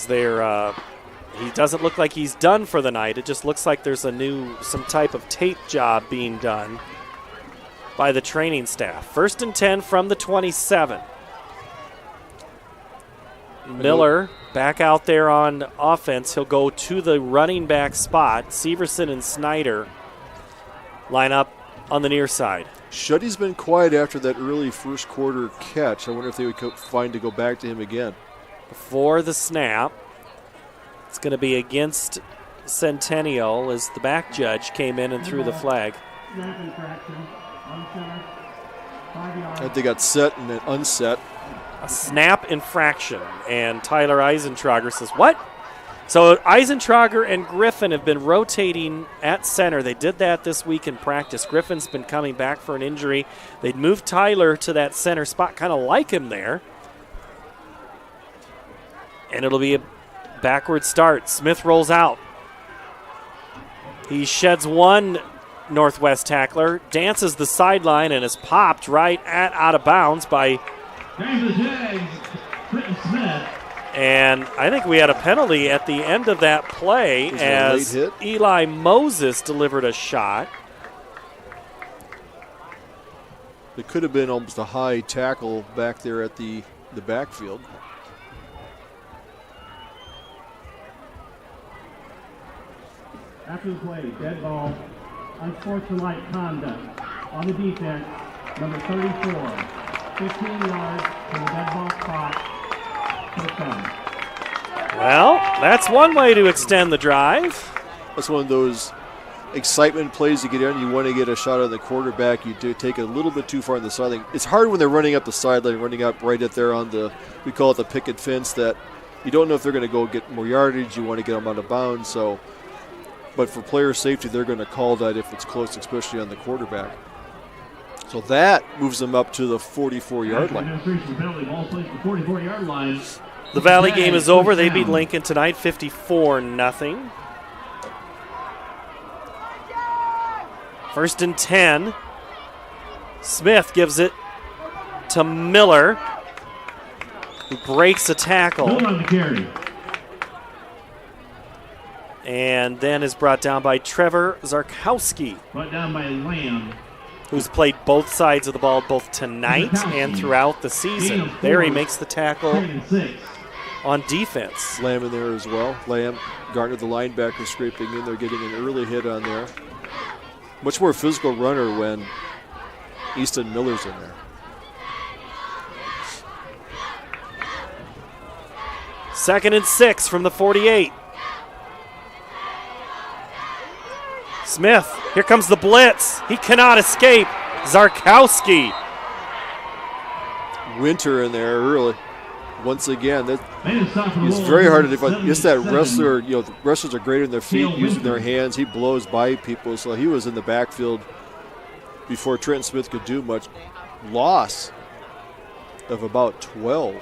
doesn't look like he's done for the night. It just looks like there's some type of tape job being done by the training staff. 1st and 10 from the 27. Miller back out there on offense. He'll go to the running back spot. Severson and Snyder line up on the near side. Shuddy's been quiet after that early first quarter catch. I wonder if they would find to go back to him again. Before the snap, it's going to be against Centennial as the back judge came in and threw the flag. And they got set and then unset. A snap infraction, and Tyler Eisentrager says, what? So Eisentrager and Griffin have been rotating at center. They did that this week in practice. Griffin's been coming back for an injury. They'd moved Tyler to that center spot, kind of like him there. And it'll be a backward start. Smith rolls out. He sheds one Northwest tackler, dances the sideline, and is popped right out of bounds by Trent Smith. And I think we had a penalty at the end of that play as Eli Moses delivered a shot. It could have been almost a high tackle back there at the backfield. After the play, dead ball, unsportsmanlike conduct on the defense, number 34. 15 yards from the dead ball spot. Well, that's one way to extend the drive. That's one of those excitement plays you get in. You want to get a shot on the quarterback. You do take it a little bit too far on the sideline. It's hard when they're running up the sideline, running up right at there on the, we call it the picket fence, that you don't know if they're going to go get more yardage. You want to get them out of bounds. So, but for player safety, they're going to call that if it's close, especially on the quarterback. So that moves them up to the 44-yard line. Penalty, ball plays the 44-yard line. The Valley game is over. They beat Lincoln tonight 54-0. 1st and 10. Smith gives it to Miller, who breaks a tackle. And then is brought down by Trevor Zarkowski. Brought down by Lamb. Who's played both sides of the ball both tonight and throughout the season. There he makes the tackle on defense. Lamb in there as well. Lamb, Garner, the linebacker, scraping in there, getting an early hit on there. Much more physical runner when Easton Miller's in there. 2nd and 6 from the 48. Smith, here comes the blitz. He cannot escape. Zarkowski. Winter in there early. Once again, it's very hard to define. It's that wrestler, the wrestlers are great in their feet, using their hands. He blows by people, so he was in the backfield before Trent Smith could do much. Loss of about 12 on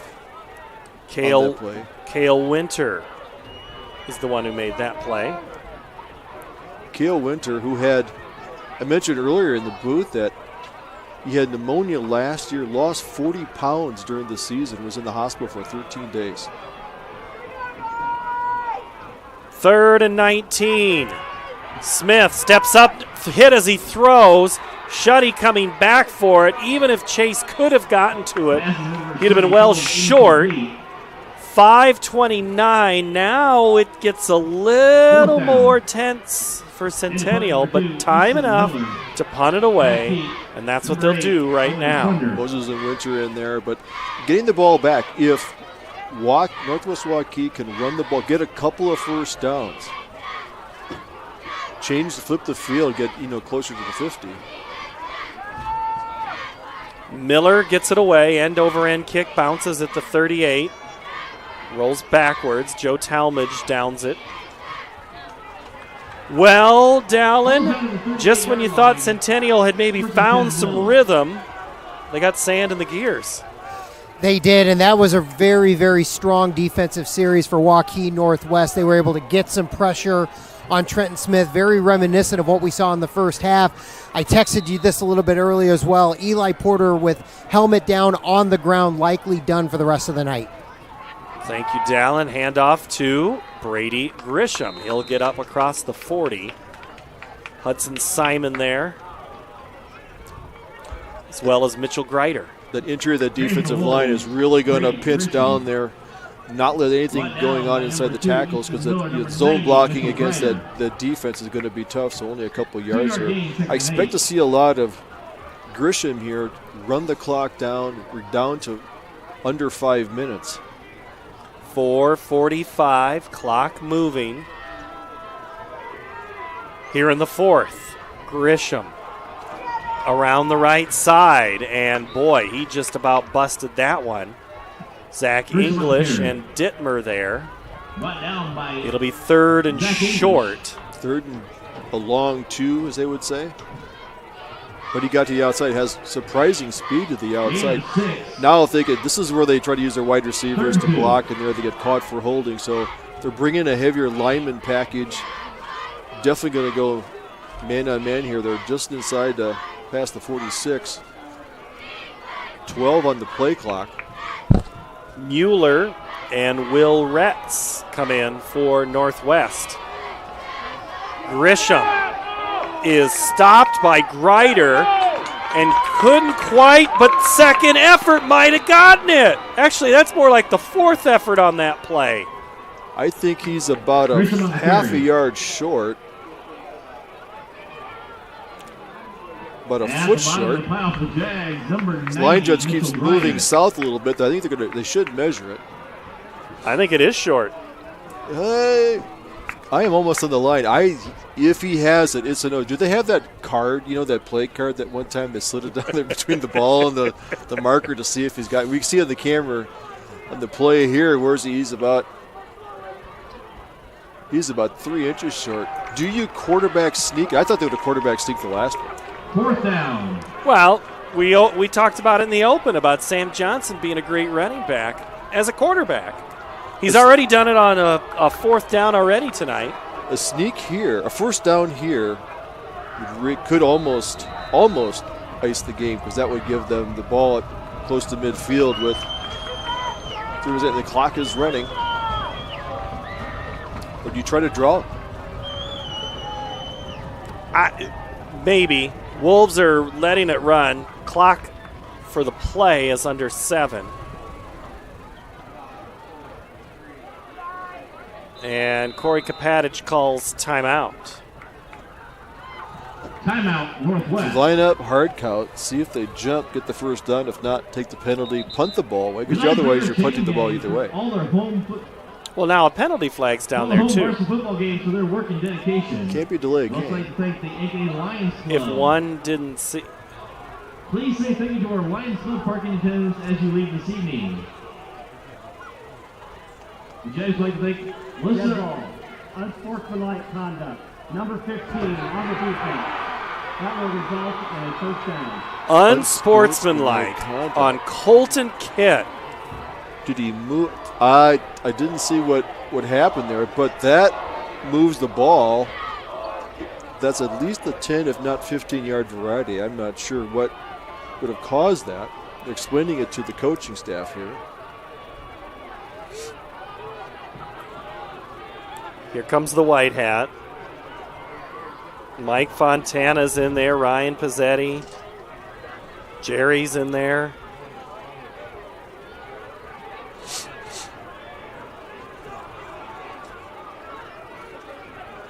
that play. Cale Winter is the one who made that play. Cale Winter, who I mentioned earlier in the booth that he had pneumonia last year, lost 40 pounds during the season, was in the hospital for 13 days. 3rd and 19. Smith steps up, hit as he throws. Shuddy coming back for it. Even if Chase could have gotten to it, he'd have been well short. 5:29. Now it gets a little more tense for Centennial, but time enough to punt it away, and that's what they'll do right now. Moses and Winter in there, but getting the ball back. If Northwest Waukee can run the ball, get a couple of first downs, flip the field, get closer to the 50. Miller gets it away, end over end kick, bounces at the 38, rolls backwards. Joe Talmadge downs it. Well, Dallin, just when you thought Centennial had maybe found some rhythm, they got sand in the gears. They did, and that was a very, very strong defensive series for Waukee Northwest. They were able to get some pressure on Trent Smith, very reminiscent of what we saw in the first half. I texted you this a little bit earlier as well. Eli Porter with helmet down on the ground, likely done for the rest of the night. Thank you, Dallin. Handoff to Brady Grisham. He'll get up across the 40. Hudson Simon there, as well as Mitchell Greider. That interior of that defensive line is really going to pinch down there, not let anything going on inside the tackles, because the zone blocking against that defense is going to be tough, so only a couple yards here. I expect to see a lot of Grisham here run the clock down. We're down to under 5 minutes. 4:45, clock moving. Here in the 4th, Grisham around the right side, and boy, he just about busted that one. Zach English and Dittmer there. It'll be 3rd and short. 3rd and a long 2, as they would say. But he got to the outside, has surprising speed to the outside. Now if this is where they try to use their wide receivers to block, and there they get caught for holding. So they're bringing a heavier lineman package. Definitely going to go man on man here. They're just inside past the 46. 12 on the play clock. Mueller and Will Retz come in for Northwest. Grisham is stopped by Greider and couldn't quite, but second effort might have gotten it. Actually, that's more like the 4th effort on that play. I think he's about a half a yard short. About a foot short. The line judge keeps moving south a little bit. I think they should measure it. I think it is short. Hey, I am almost on the line. If he has it, it's a no. Do they have that card, that play card that one time they slid it down there between the ball and the marker to see if he's got? We can see on the camera on the play here, where's he? He's about 3 inches short. Do you quarterback sneak? I thought they would have quarterback sneak the last one. 4th down. Well, we talked about it in the open about Sam Johnson being a great running back as a quarterback. He's already done it on a fourth down already tonight. A sneak here, a first down here, could almost ice the game because that would give them the ball at close to midfield with the clock is running. But you try to draw. Maybe. Wolves are letting it run. Clock for the play is under 7. And Corey Kapatich calls timeout. Timeout, Northwest. Line up, hard count, see if they jump, get the first down. If not, take the penalty, punt the ball away, because otherwise you're punting the ball either way. Well, now a penalty flag's down there, too. Football game, so they're working dedication. Can't be delayed. I'd like to thank the Ankeny Lions Club. If one didn't see. Please say thank you to our Lions Club parking attendants as you leave this evening. Would you guys like to thank listener unsportsmanlike conduct. Number 15 on the defense. That will result in a first down. Unsportsmanlike on Colton Kitt. Did he move? I didn't see what happened there, but that moves the ball. That's at least a 10, if not 15-yard variety. I'm not sure what would have caused that. They're explaining it to the coaching staff here. Here comes the white hat. Mike Fontana's in there. Ryan Pizzetti. Jerry's in there.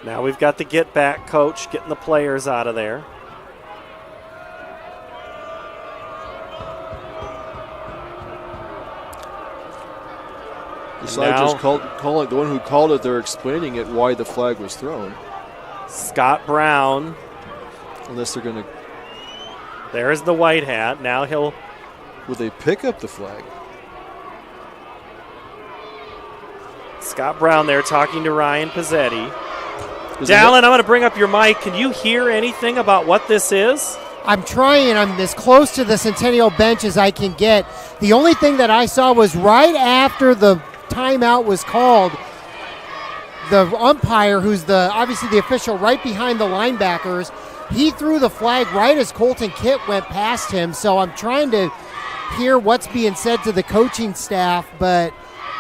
Now we've got the get back coach getting the players out of there. The side just calling the one who called it. They're explaining it why the flag was thrown. Scott Brown. Unless they're going to. There's the white hat. Now he'll. Will they pick up the flag? Scott Brown there talking to Ryan Pizzetti. Dallin, I'm going to bring up your mic. Can you hear anything about what this is? I'm trying. I'm as close to the Centennial bench as I can get. The only thing that I saw was right after the timeout was called, the umpire, who's obviously the official right behind the linebackers, he threw the flag right as Colton Kitt went past him. So I'm trying to hear what's being said to the coaching staff, but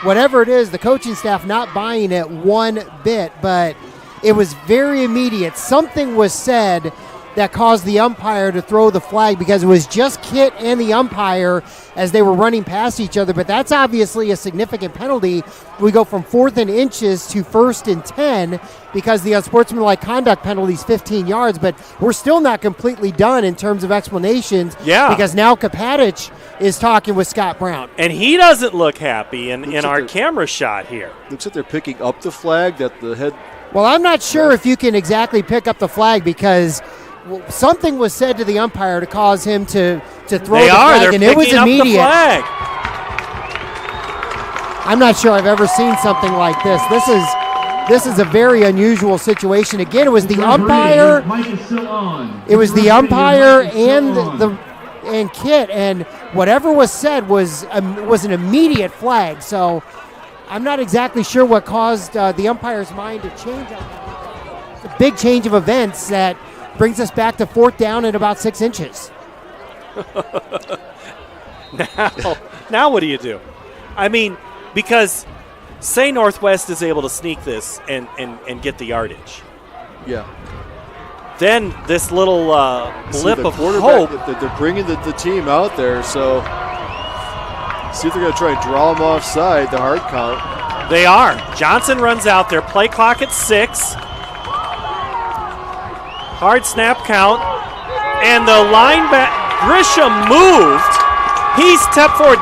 whatever it is, the coaching staff not buying it one bit, but it was very immediate. Something was said that caused the umpire to throw the flag because it was just Kitt and the umpire as they were running past each other. But that's obviously a significant penalty. We go from 4th and inches to 1st and 10 because the unsportsmanlike conduct penalty is 15 yards. But we're still not completely done in terms of explanations. Yeah. Because now Kapatich is talking with Scott Brown. And he doesn't look happy in our camera shot here. Looks like they're picking up the flag that the head. Well, I'm not sure if you can exactly pick up the flag because something was said to the umpire to cause him to throw the flag, and it was immediate. I'm not sure I've ever seen something like this. This is a very unusual situation. Again, it was the umpire. It was the umpire and Kitt, and whatever was said was an immediate flag. So I'm not exactly sure what caused the umpire's mind to change on that. It's a big change of events that brings us back to 4th down at about 6 inches. Now what do you do? I mean, because say Northwest is able to sneak this and get the yardage. Yeah. Then this little blip of hope. They're bringing the team out there, so see if they're going to try and draw them offside, the hard count. They are. Johnson runs out there. Play clock at 6. Hard snap count. And the linebacker, Grisham moved. He stepped forward.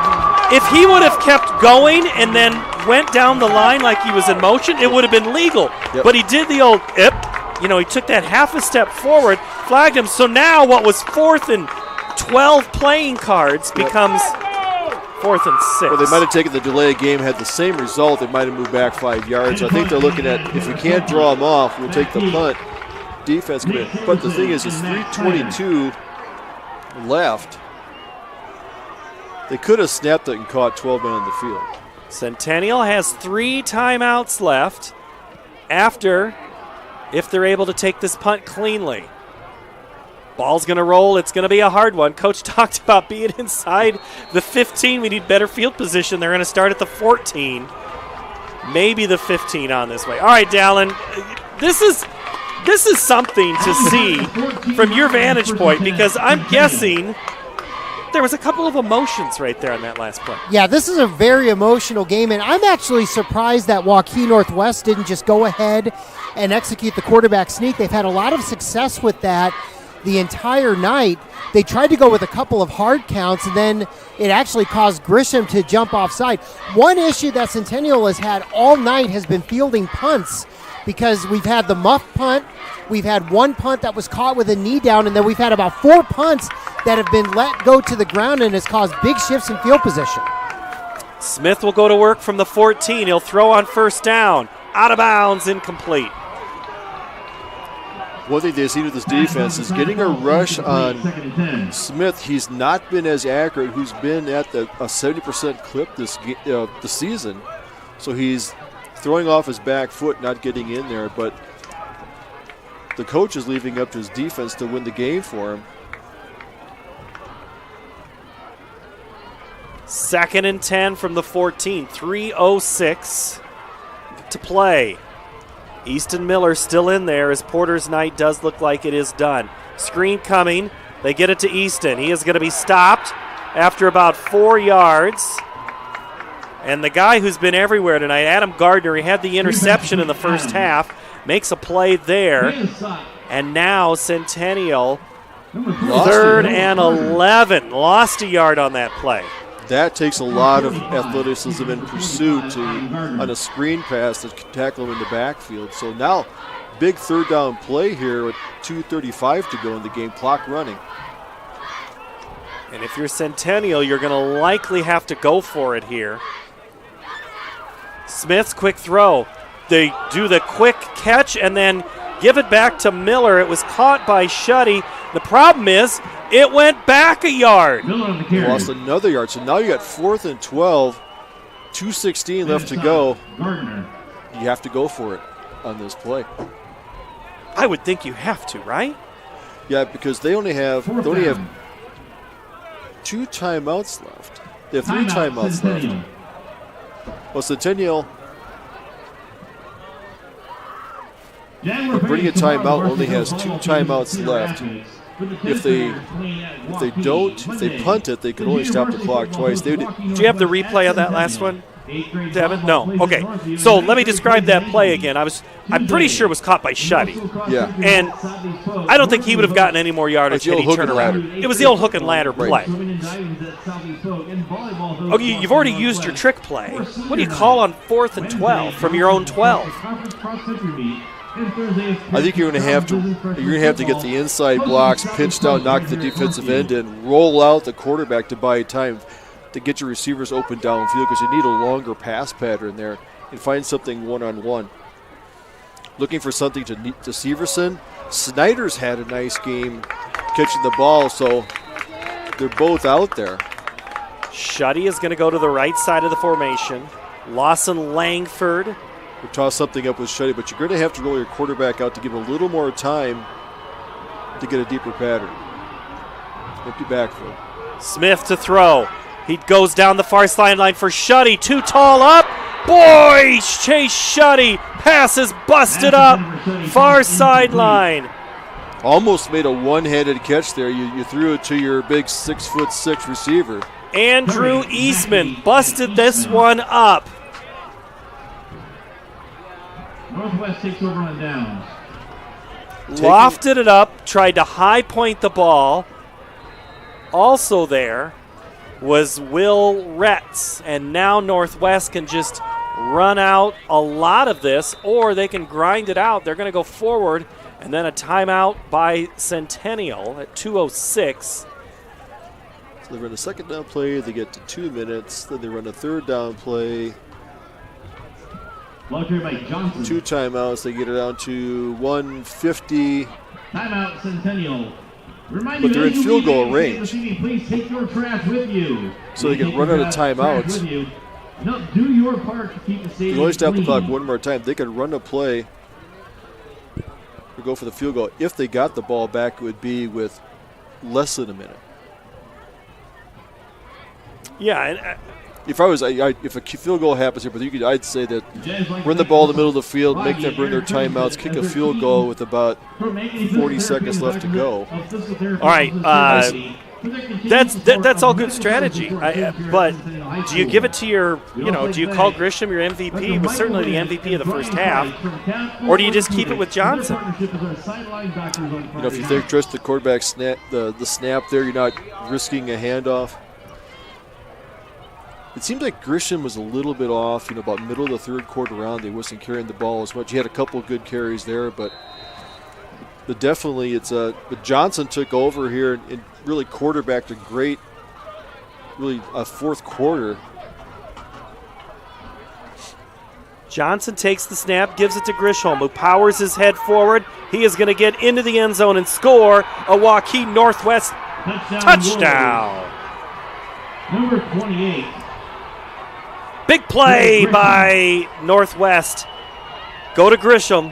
If he would have kept going and then went down the line like he was in motion, it would have been legal. Yep. But he did the old, he took that half a step forward, flagged him. So now what was 4th and 12 playing cards becomes 4th and 6. Well, they might have taken the delay game, had the same result. They might have moved back 5 yards. I think they're looking at, if we can't draw them off, we'll take the punt. Defense commit. But the thing is, it's 3:22 left. They could have snapped it and caught 12 men on the field. Centennial has 3 timeouts left if they're able to take this punt cleanly. Ball's going to roll. It's going to be a hard one. Coach talked about being inside the 15. We need better field position. They're going to start at the 14. Maybe the 15 on this way. All right, Dallin, this is something to see from your vantage point, because I'm guessing there was a couple of emotions right there on that last play. Yeah, this is a very emotional game, and I'm actually surprised that Waukee Northwest didn't just go ahead and execute the quarterback sneak. They've had a lot of success with that the entire night. They tried to go with a couple of hard counts, and then it actually caused Grisham to jump offside. One issue that Centennial has had all night has been fielding punts, because we've had the muff punt, we've had one punt that was caught with a knee down, and then we've had about 4 punts that have been let go to the ground and has caused big shifts in field position. Smith will go to work from the 14. He'll throw on first down. Out of bounds, incomplete. One thing they've seen with this defense is getting a rush on Smith. He's not been as accurate, who's been at a 70% clip this season. So he's throwing off his back foot, not getting in there. But the coach is leaving up to his defense to win the game for him. 2nd and 10 from the 14. 3:06 to play. Easton Miller still in there as Porter's night does look like it is done. Screen coming. They get it to Easton. He is going to be stopped after about 4 yards. And the guy who's been everywhere tonight, Adam Gardner, he had the interception in the first half, makes a play there. And now Centennial, 3rd and 11. Lost a yard on that play. That takes a lot of athleticism and pursuit on a screen pass that can tackle him in the backfield. So now, big 3rd down play here with 2:35 to go in the game, clock running. And if you're Centennial, you're going to likely have to go for it here. Smith's quick throw. They do the quick catch and then give it back to Miller. It was caught by Shuddy. The problem is it went back a yard. Lost another yard. So now you got 4th and 12, 2:16 left to go. You have to go for it on this play. I would think you have to, right? Yeah, because they only have 2 timeouts left. They have 3 timeouts left. Well, Centennial, bringing a timeout, only has 2 timeouts left. If they punt it, they can only stop the clock twice. Do you have the replay of that last one, Devin? No. Okay. So let me describe that play again. I'm pretty sure it was caught by Shuddy. Yeah. And I don't think he would have gotten any more yardage had he turned around. It was the old hook and ladder play. Okay, you've already used your trick play. What do you call on 4th and 12 from your own 12? I think you're going to have to get the inside blocks, pinch down, knock the defensive end, and roll out the quarterback to buy time to get your receivers open downfield, because you need a longer pass pattern there and find something one-on-one. Looking for something to Severson. Snyder's had a nice game catching the ball, so they're both out there. Shuddy is going to go to the right side of the formation. Lawson Langford. Or toss something up with Shuddy, but you're going to have to roll your quarterback out to give him a little more time to get a deeper pattern. Empty backfield. Smith to throw. He goes down the far sideline for Shuddy. Too tall up. Boy, Chase Shuddy. Pass is busted up. Far sideline. Almost made a one-handed catch there. You threw it to your big 6'6" receiver. Andrew Eastman busted this one up. Northwest takes over on downs. Lofted it up, tried to high point the ball. Also there was Will Retz, and now Northwest can just run out a lot of this, or they can grind it out. They're going to go forward, and then a timeout by Centennial at 2:06. So they run a 2nd down play, they get to 2 minutes, then they run a 3rd down play. 2 timeouts, they get it down to 1:50. Timeout, Centennial. But they're in field goal range. Please take your trash with you. So they can run out of timeouts. No, do your part to keep the stadium You only stop the clean. clock one more time. They could run a play or go for the field goal. If they got the ball back, it would be with less than a minute. Yeah, and if if a field goal happens here, but I'd say that run the ball in the middle of the field, make them bring their timeouts, kick a field goal with about 40 seconds left to go. All right, that's all good strategy. But do you give it to your, do you call Grisham your MVP? He was certainly the MVP of the first half, or do you just keep it with Johnson? If you think trust the quarterback snap, the snap there, you're not risking a handoff. It seemed like Grisham was a little bit off, about middle of the third quarter round. He wasn't carrying the ball as much. He had a couple of good carries there, but definitely but Johnson took over here and really quarterbacked a great, really a fourth quarter. Johnson takes the snap, gives it to Grisham, who powers his head forward. He is going to get into the end zone and score a Waukee Northwest touchdown. Number 28. Big play by Northwest. Go to Grisham.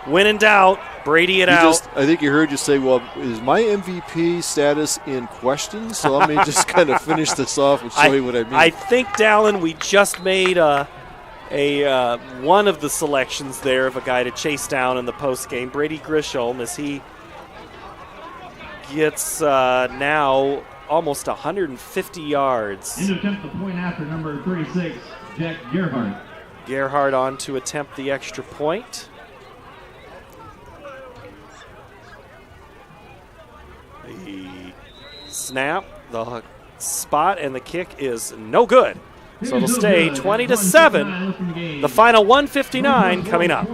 When in doubt, Brady it out. I think you heard you say, well, is my MVP status in question? So let me just kind of finish this off and show you what I mean. I think, Dallin, we just made one of the selections there of a guy to chase down in the postgame. Brady Grisham, as he gets now almost 150 yards. In to attempt the point after number 36, Jack Gerhardt. Gerhardt on to attempt the extra point. The snap, the spot, and the kick is no good. So it'll stay 20-7. The final 1:59 coming up.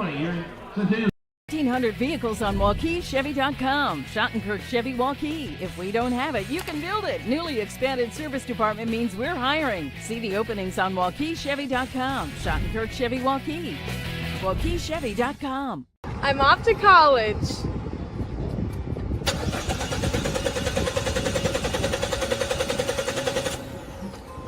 1,500 vehicles on WaukeeChevy.com. Schottenkirk Chevy Waukee. If we don't have it, you can build it. Newly expanded service department means we're hiring. See the openings on WaukeeChevy.com. Schottenkirk Chevy Waukee. WaukeeChevy.com. I'm off to college.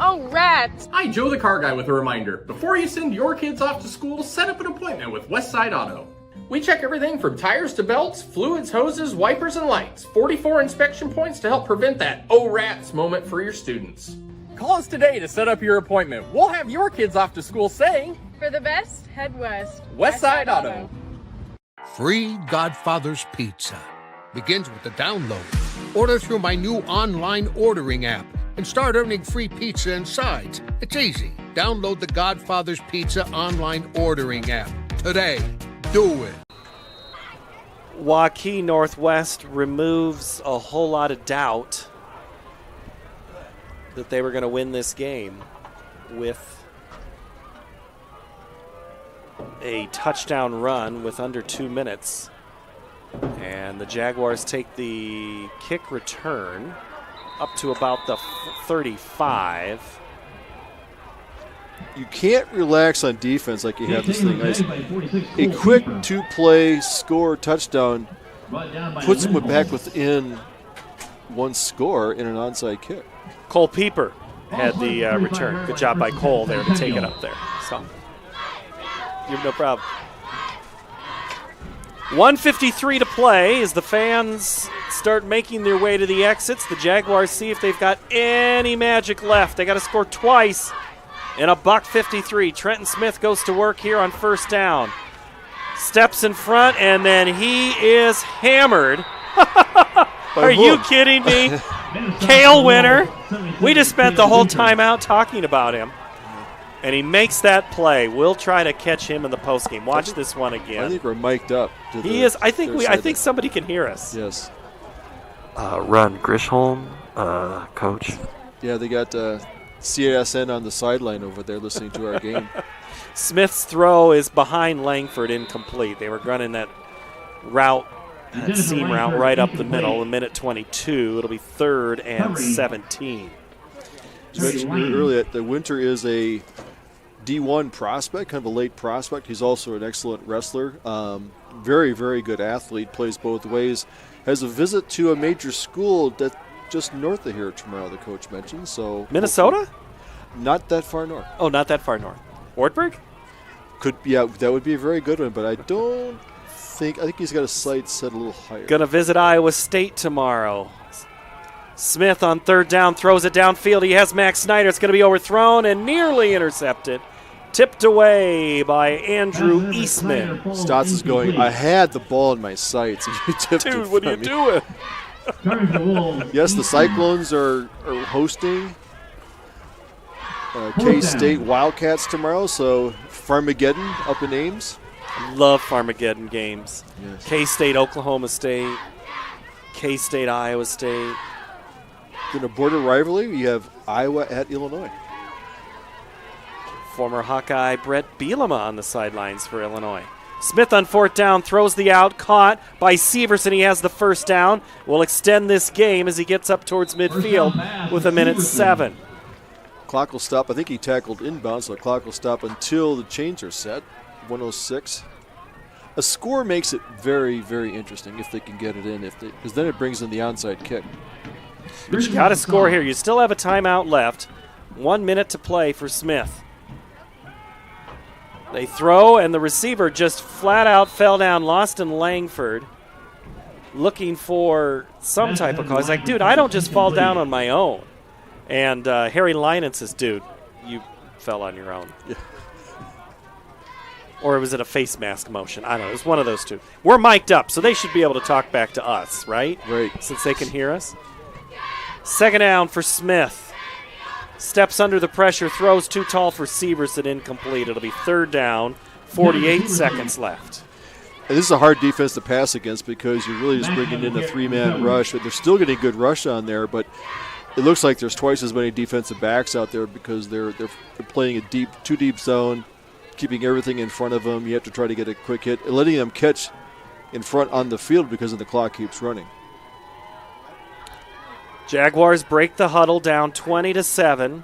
Oh, rats. Hi, Joe the Car Guy with a reminder. Before you send your kids off to school, set up an appointment with Westside Auto. We check everything from tires to belts, fluids, hoses, wipers, and lights. 44 inspection points to help prevent that oh rats moment for your students. Call us today to set up your appointment. We'll have your kids off to school saying, For the best, head west. Westside Auto. Free Godfather's Pizza begins with the download. Order through my new online ordering app and start earning free pizza and sides. It's easy. Download the Godfather's Pizza online ordering app today. Do it. Waukee Northwest removes a whole lot of doubt that they were going to win this game with a touchdown run with under 2 minutes. And the Jaguars take the kick return up to about the 35. You can't relax on defense like you have this thing. A quick two-play score touchdown puts them back within one score in an onside kick. Cole Pieper had the return. Good job by Cole there to take it up there. So, you've no problem. 1:53 to play as the fans start making their way to the exits. The Jaguars see if they've got any magic left. They got to score twice in a $1:53. Trent Smith goes to work here on first down. Steps in front, and then he is hammered. Are you kidding me? Kale winner. We just spent the whole time out talking about him. And he makes that play. We'll try to catch him in the postgame. Watch this one again. I think we're mic'd up. He is. I think somebody can hear us. Yes. Run Grisham, coach. Yeah, they got CSN on the sideline over there listening to our game. Smith's throw is behind Langford, incomplete. They were running that route, that seam route right up the middle. A minute 22. It'll be 3rd and 17. As mentioned earlier, the Winter is a D1 prospect, kind of a late prospect. He's also an excellent wrestler. Very, very good athlete, plays both ways. Has a visit to a major school that just north of here tomorrow, the coach mentioned. So Minnesota? Not that far north. Oh, not that far north. Wartburg? That would be a very good one, but I think he's got a sight set a little higher. Gonna visit Iowa State tomorrow. Smith on third down, throws it downfield. He has Max Snyder. It's gonna be overthrown and nearly intercepted. Tipped away by Andrew Eastman. Stotts is going, I had the ball in my sights, and you tipped it. Dude, what are you doing? Yes, the Cyclones are hosting K-State Wildcats tomorrow, so Farmageddon up in Ames. Love Farmageddon games. Yes. K-State, Oklahoma State. K-State, Iowa State. In a border rivalry, you have Iowa at Illinois. Former Hawkeye Brett Bielema on the sidelines for Illinois. Smith on fourth down, throws the out, caught by Severson. He has the first down. Will extend this game as he gets up towards midfield with 1:07. Clock will stop. I think he tackled inbound, so the clock will stop until the chains are set. 1:06. A score makes it very, very interesting if they can get it in, because then it brings in the onside kick. But you got to score here. You still have a timeout left. 1 minute to play for Smith. They throw, and the receiver just flat out fell down. Loston Langford looking for some type of call. He's like, dude, I don't just fall down on my own. And Harry Linen says, dude, you fell on your own. Yeah. Or was it a face mask motion? I don't know. It was one of those two. We're mic'd up, so they should be able to talk back to us, right? Right. Since they can hear us. Second down for Smith. Steps under the pressure, throws too tall for Severson, incomplete. It'll be third down, 48 seconds left. And this is a hard defense to pass against because you're really just bringing in a three-man rush. But they're still getting good rush on there, but it looks like there's twice as many defensive backs out there because they're playing a too deep zone, keeping everything in front of them. You have to try to get a quick hit and letting them catch in front on the field because the clock keeps running. Jaguars break the huddle down 20-7.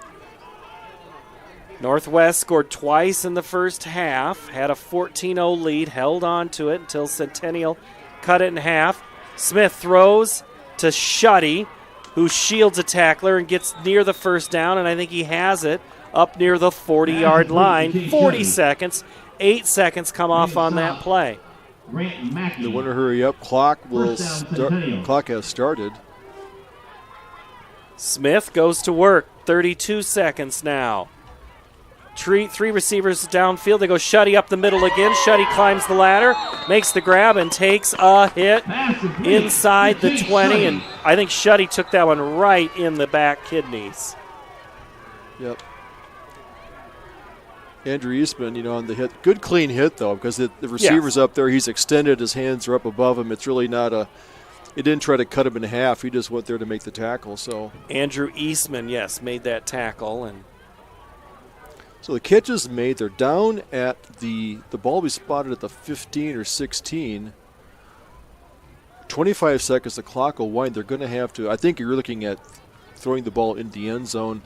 Northwest scored twice in the first half, had a 14-0 lead, held on to it until Centennial cut it in half. Smith throws to Shuddy, who shields a tackler and gets near the first down, and I think he has it up near the 40-yard line. 40 seconds, 8 seconds come off on that play. They want to hurry up. Clock has started. Smith goes to work. 32 seconds now. Three receivers downfield. They go Shuddy up the middle again. Shuddy climbs the ladder, makes the grab, and takes a hit inside the 20. And I think Shuddy took that one right in the back kidneys. Yep. Andrew Eastman, on the hit. Good clean hit, though, because the receiver's up there. He's extended. His hands are up above him. It's really not It didn't try to cut him in half. He just went there to make the tackle. So Andrew Eastman, yes, made that tackle. And so the catch is made. They're down at the ball we spotted at the 15 or 16. 25 seconds, the clock will wind. They're going to have to, I think you're looking at throwing the ball in the end zone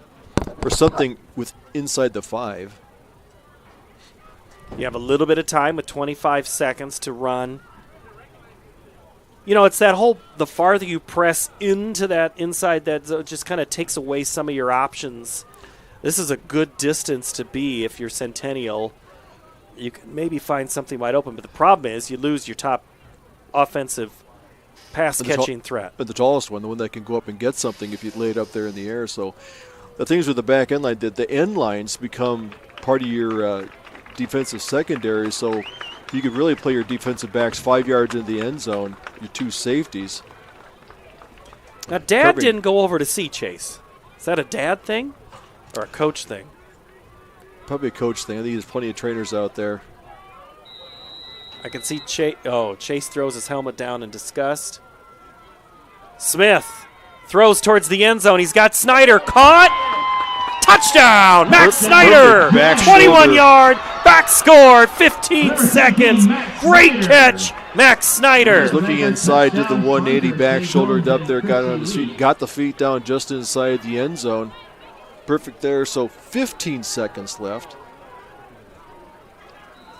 or something with inside the 5. You have a little bit of time with 25 seconds to run. It's that whole, the farther you press into that inside that zone, just kind of takes away some of your options. This is a good distance to be if you're Centennial. You can maybe find something wide open, but the problem is you lose your top offensive pass-catching threat. But the tallest one, the one that can go up and get something if you lay it up there in the air. So the things with the back end line, the end lines become part of your defensive secondary, so you could really play your defensive backs 5 yards in the end zone, your two safeties. Now, Dad didn't go over to see Chase. Is that a Dad thing or a coach thing? Probably a coach thing. I think there's plenty of trainers out there. I can see Chase. Oh, Chase throws his helmet down in disgust. Smith throws towards the end zone. He's got Snyder caught. Touchdown, Max Snyder, 21-yard back score, 15 seconds. Great catch, Max Snyder. He's looking inside, did the 180 back, shouldered up there, got on his feet, got the feet down just inside the end zone. Perfect there, so 15 seconds left.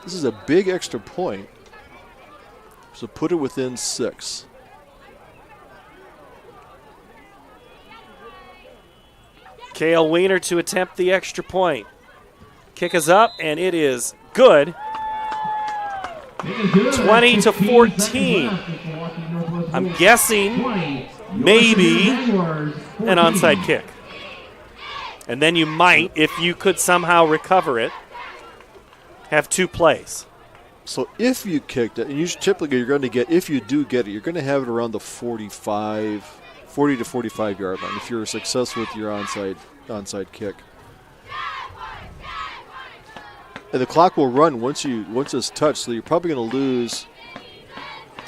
This is a big extra point, so put it within 6. Kale Wiener to attempt the extra point. Kick is up, and it is good. 20-14. I'm guessing maybe an onside kick. And then you might, if you could somehow recover it, have 2 plays. So if you kicked it, and typically you're going to get, if you do get it, you're going to have it around the 40 to 45 yard line if you're successful with your onside kick. And the clock will run once it's touched, so you're probably going to lose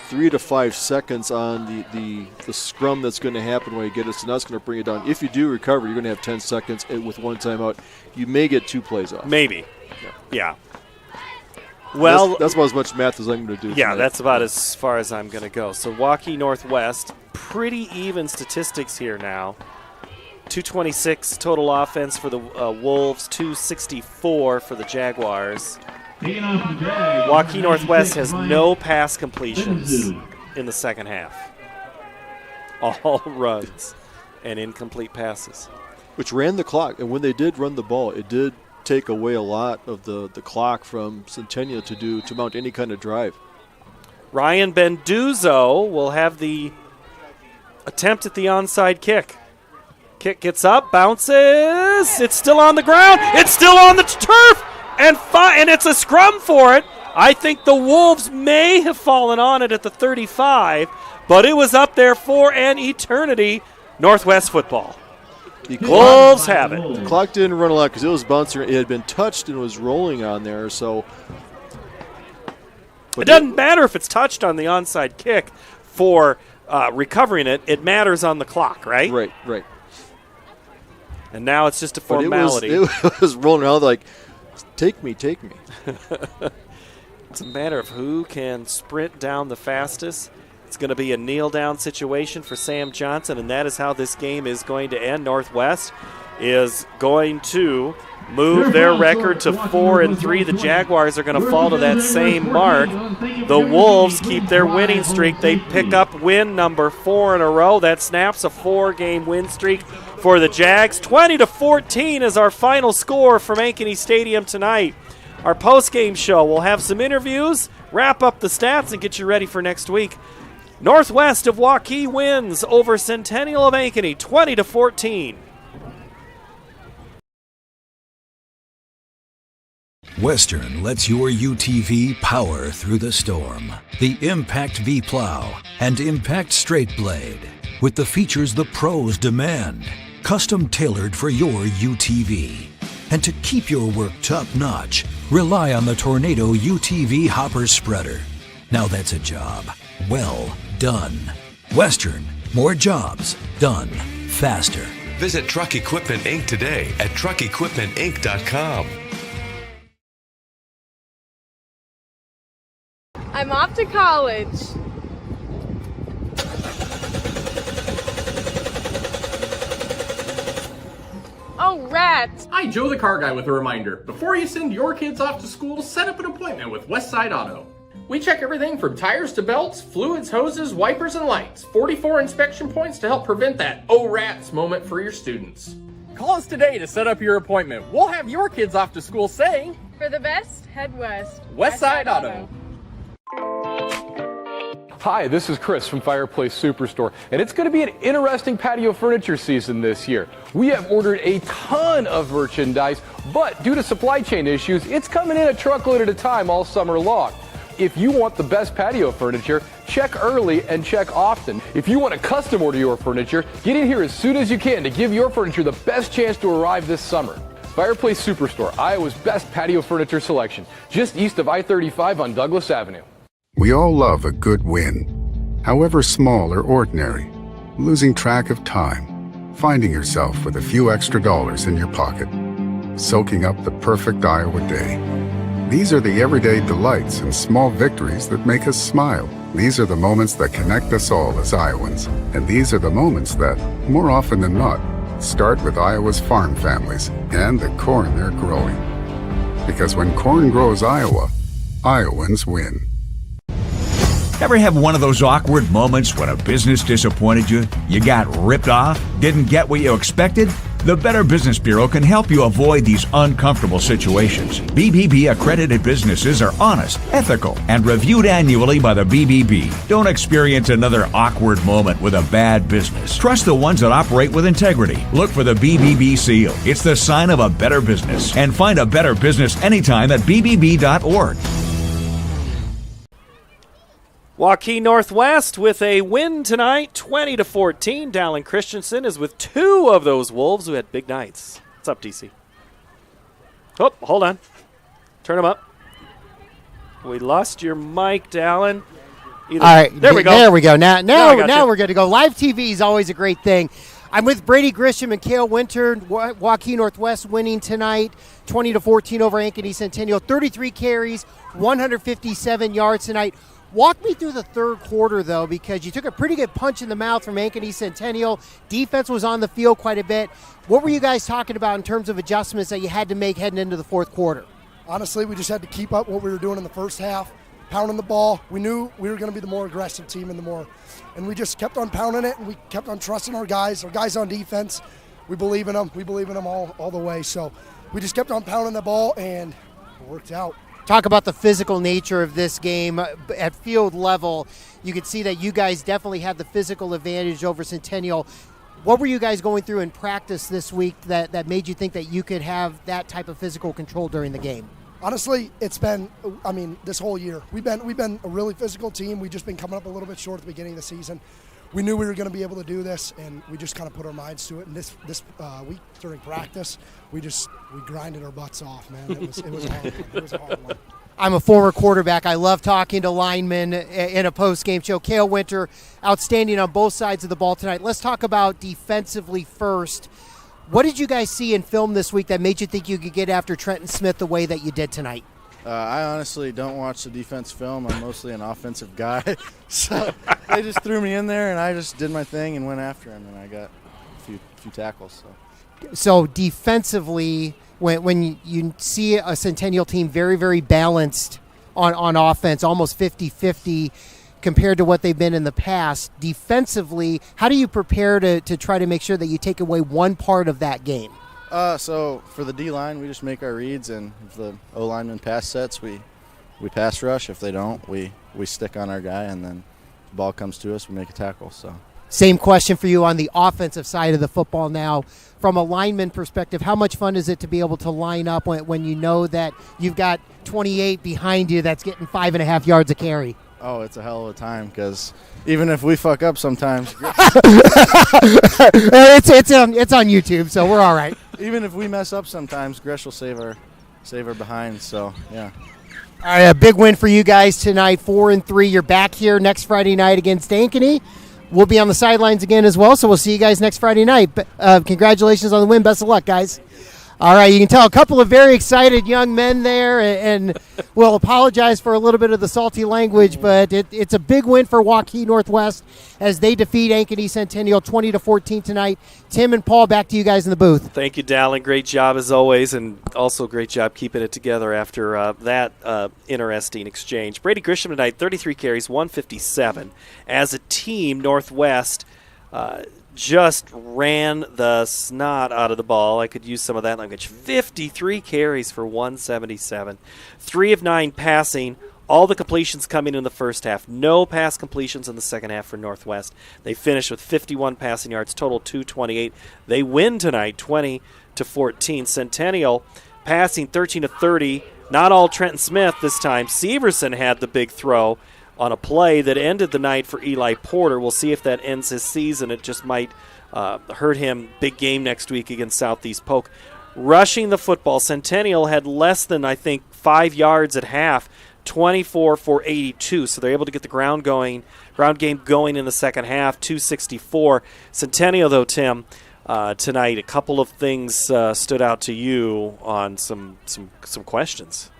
3 to 5 seconds on the scrum that's going to happen when you get it. So that's going to bring it down. If you do recover, you're going to have 10 seconds with 1 timeout. You may get 2 plays off. Maybe. Yeah. Well, that's about as much math as I'm going to do. Yeah, tonight. that's about as far as I'm going to go. So Waukee Northwest, pretty even statistics here now. 226 total offense for the Wolves, 264 for the Jaguars. Waukee Northwest has no pass completions in the second half. All runs and incomplete passes. Which ran the clock, and when they did run the ball, it did take away a lot of the clock from Centennial to mount any kind of drive. Ryan Benduzzo will have the attempt at the onside kick. Kick gets up, bounces. It's still on the ground. It's still on the turf, and it's a scrum for it. I think the Wolves may have fallen on it at the 35, but it was up there for an eternity. Northwest football. Wolves have it. The clock didn't run a lot because it was bouncing. It had been touched and was rolling on there. So it doesn't matter if it's touched on the onside kick for recovering it. It matters on the clock, right? Right. And now it's just a formality. It was rolling around like, take me. It's a matter of who can sprint down the fastest. It's going to be a kneel-down situation for Sam Johnson, and that is how this game is going to end. Northwest is going to move their record to 4-3. The Jaguars are going to fall to that same mark. The Wolves keep their winning streak. They pick up win number 4 in a row. That snaps a 4-game win streak for the Jags. 20-14 is our final score from Ankeny Stadium tonight. Our post-game show, we'll have some interviews, wrap up the stats, and get you ready for next week. Northwest of Waukee wins over Centennial of Ankeny, 20-14. Western lets your UTV power through the storm. The Impact V Plow and Impact Straight Blade, with the features the pros demand, custom tailored for your UTV. And to keep your work top-notch, rely on the Tornado UTV Hopper Spreader. Now that's a job well done. Western, more jobs done faster. Visit Truck Equipment Inc. today at truckequipmentinc.com. I'm off to college. Oh, rats! Hi, Joe the Car Guy with a reminder. Before you send your kids off to school, set up an appointment with Westside Auto. We check everything from tires to belts, fluids, hoses, wipers, and lights. 44 inspection points to help prevent that oh rats moment for your students. Call us today to set up your appointment. We'll have your kids off to school saying, For the best, head west. Westside Auto. Hi, this is Chris from Fireplace Superstore, and it's going to be an interesting patio furniture season this year. We have ordered a ton of merchandise, but due to supply chain issues, it's coming in a truckload at a time all summer long. If you want the best patio furniture, check early and check often. If you want to custom order your furniture, get in here as soon as you can to give your furniture the best chance to arrive this summer. Fireplace Superstore, Iowa's best patio furniture selection, just east of I-35 on Douglas Avenue. We all love a good win, however small or ordinary. Losing track of time, finding yourself with a few extra dollars in your pocket, soaking up the perfect Iowa day. These are the everyday delights and small victories that make us smile. These are the moments that connect us all as Iowans. And these are the moments that, more often than not, start with Iowa's farm families and the corn they're growing. Because when corn grows Iowa, Iowans win. Ever have one of those awkward moments when a business disappointed you? You got ripped off? Didn't get what you expected? The Better Business Bureau can help you avoid these uncomfortable situations. BBB accredited businesses are honest, ethical, and reviewed annually by the BBB. Don't experience another awkward moment with a bad business. Trust the ones that operate with integrity. Look for the BBB seal. It's the sign of a better business. And find a better business anytime at bbb.org. Waukee Northwest with a win tonight, 20-14. Dallin Christensen is with two of those Wolves who had big nights. What's up, DC? Oh, hold on. Turn them up. We lost your mic, Dallin. All right, there we go. There we go. Now we're good to go. Live TV is always a great thing. I'm with Brady Grisham and Cale Winter. Waukee Northwest winning tonight, 20-14 over Ankeny Centennial. 33 carries, 157 yards tonight. Walk me through the third quarter, though, because you took a pretty good punch in the mouth from Ankeny Centennial. Defense was on the field quite a bit. What were you guys talking about in terms of adjustments that you had to make heading into the fourth quarter? Honestly, we just had to keep up what we were doing in the first half, pounding the ball. We knew we were going to be the more aggressive team and we just kept on pounding it, and we kept on trusting our guys on defense. We believe in them. We believe in them all the way. So we just kept on pounding the ball, and it worked out. Talk about the physical nature of this game. At field level, you could see that you guys definitely had the physical advantage over Centennial. What were you guys going through in practice this week that made you think that you could have that type of physical control during the game? Honestly, it's been, this whole year. We've been a really physical team. We've just been coming up a little bit short at the beginning of the season. We knew we were going to be able to do this, and we just kind of put our minds to it. And this week during practice, we grinded our butts off, man. It was hard. It was a hard one. I'm a former quarterback. I love talking to linemen in a post-game show. Cale Winter, outstanding on both sides of the ball tonight. Let's talk about defensively first. What did you guys see in film this week that made you think you could get after Trent Smith the way that you did tonight? I honestly don't watch the defense film. I'm mostly an offensive guy. So they just threw me in there, and I just did my thing and went after him, and I got a few tackles. So defensively, when you see a Centennial team very, very balanced on offense, almost 50-50 compared to what they've been in the past, defensively, how do you prepare to try to make sure that you take away one part of that game? So for the D-line, we just make our reads, and if the O-lineman pass sets, we pass rush. If they don't, we stick on our guy, and then the ball comes to us, we make a tackle. So. Same question for you on the offensive side of the football now. From a lineman perspective, how much fun is it to be able to line up when you know that you've got 28 behind you that's getting 5.5 yards a carry? Oh, it's a hell of a time because even if we fuck up sometimes, it's on YouTube, so we're all right. Even if we mess up sometimes, Gresh will save our behind. So yeah. All right, a big win for you guys tonight, 4-3. You're back here next Friday night against Ankeny. We'll be on the sidelines again as well, so we'll see you guys next Friday night. Congratulations on the win. Best of luck, guys. All right, you can tell a couple of very excited young men there, and we'll apologize for a little bit of the salty language, but it's a big win for Waukee Northwest as they defeat Ankeny Centennial 20-14 tonight. Tim and Paul, back to you guys in the booth. Thank you, Dallin. Great job as always, and also great job keeping it together after that interesting exchange. Brady Grisham tonight, 33 carries, 157. As a team, Northwest just ran the snot out of the ball. I could use some of that language. 53 carries for 177. 3 of 9 passing. All the completions coming in the first half. No pass completions in the second half for Northwest. They finished with 51 passing yards, total 228. They win tonight, 20-14. Centennial passing 13-30. Not all Trent Smith this time. Severson had the big throw on a play that ended the night for Eli Porter. We'll see if that ends his season. It just might hurt him. Big game next week against Southeast Polk. Rushing the football, Centennial had less than, 5 yards at half, 24 for 82. So they're able to get the ground game going in the second half, 264. Centennial, though, Tim, tonight, a couple of things stood out to you on some questions.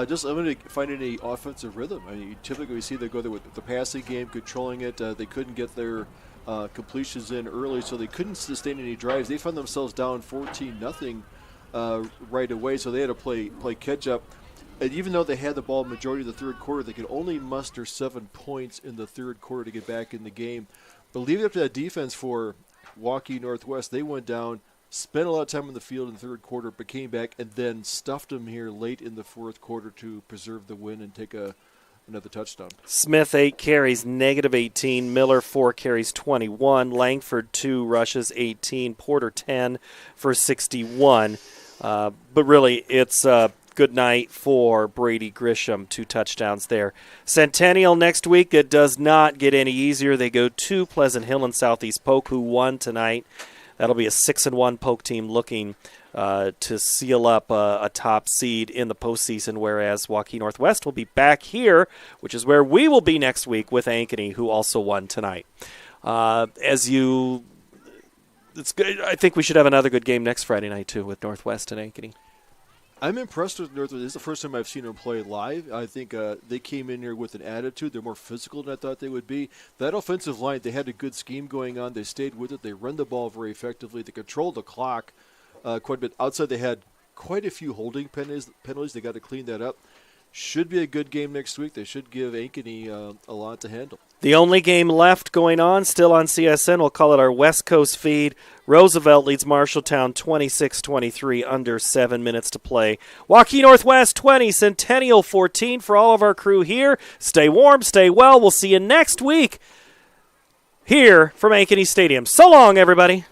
Just limited finding any offensive rhythm. Typically we see they go there with the passing game, controlling it. They couldn't get their completions in early, so they couldn't sustain any drives. They found themselves down 14-0 right away, so they had to play catch up. And even though they had the ball majority of the third quarter, they could only muster 7 points in the third quarter to get back in the game. But leaving up to that defense for Waukee Northwest, they went down spent a lot of time in the field in the third quarter, but came back and then stuffed them here late in the fourth quarter to preserve the win and take another touchdown. Smith, 8 carries, -18. Miller, 4 carries, 21. Langford, 2 rushes, 18. Porter, 10 for 61. But really, it's a good night for Brady Grisham, 2 touchdowns there. Centennial next week, it does not get any easier. They go to Pleasant Hill and Southeast Polk, who won tonight. That'll be a 6-1 Polk team looking to seal up a top seed in the postseason, whereas Waukee Northwest will be back here, which is where we will be next week with Ankeny, who also won tonight. It's good. I think we should have another good game next Friday night, too, with Northwest and Ankeny. I'm impressed with Northwest. This is the first time I've seen them play live. I think they came in here with an attitude. They're more physical than I thought they would be. That offensive line, they had a good scheme going on. They stayed with it. They run the ball very effectively. They controlled the clock quite a bit. Outside, they had quite a few holding penalties. They got to clean that up. Should be a good game next week. They should give Ankeny a lot to handle. The only game left going on, still on CSN, we'll call it our West Coast feed. Roosevelt leads Marshalltown 26-23, under 7 minutes to play. Waukee Northwest 20, Centennial 14. For all of our crew here, stay warm, stay well. We'll see you next week here from Ankeny Stadium. So long, everybody.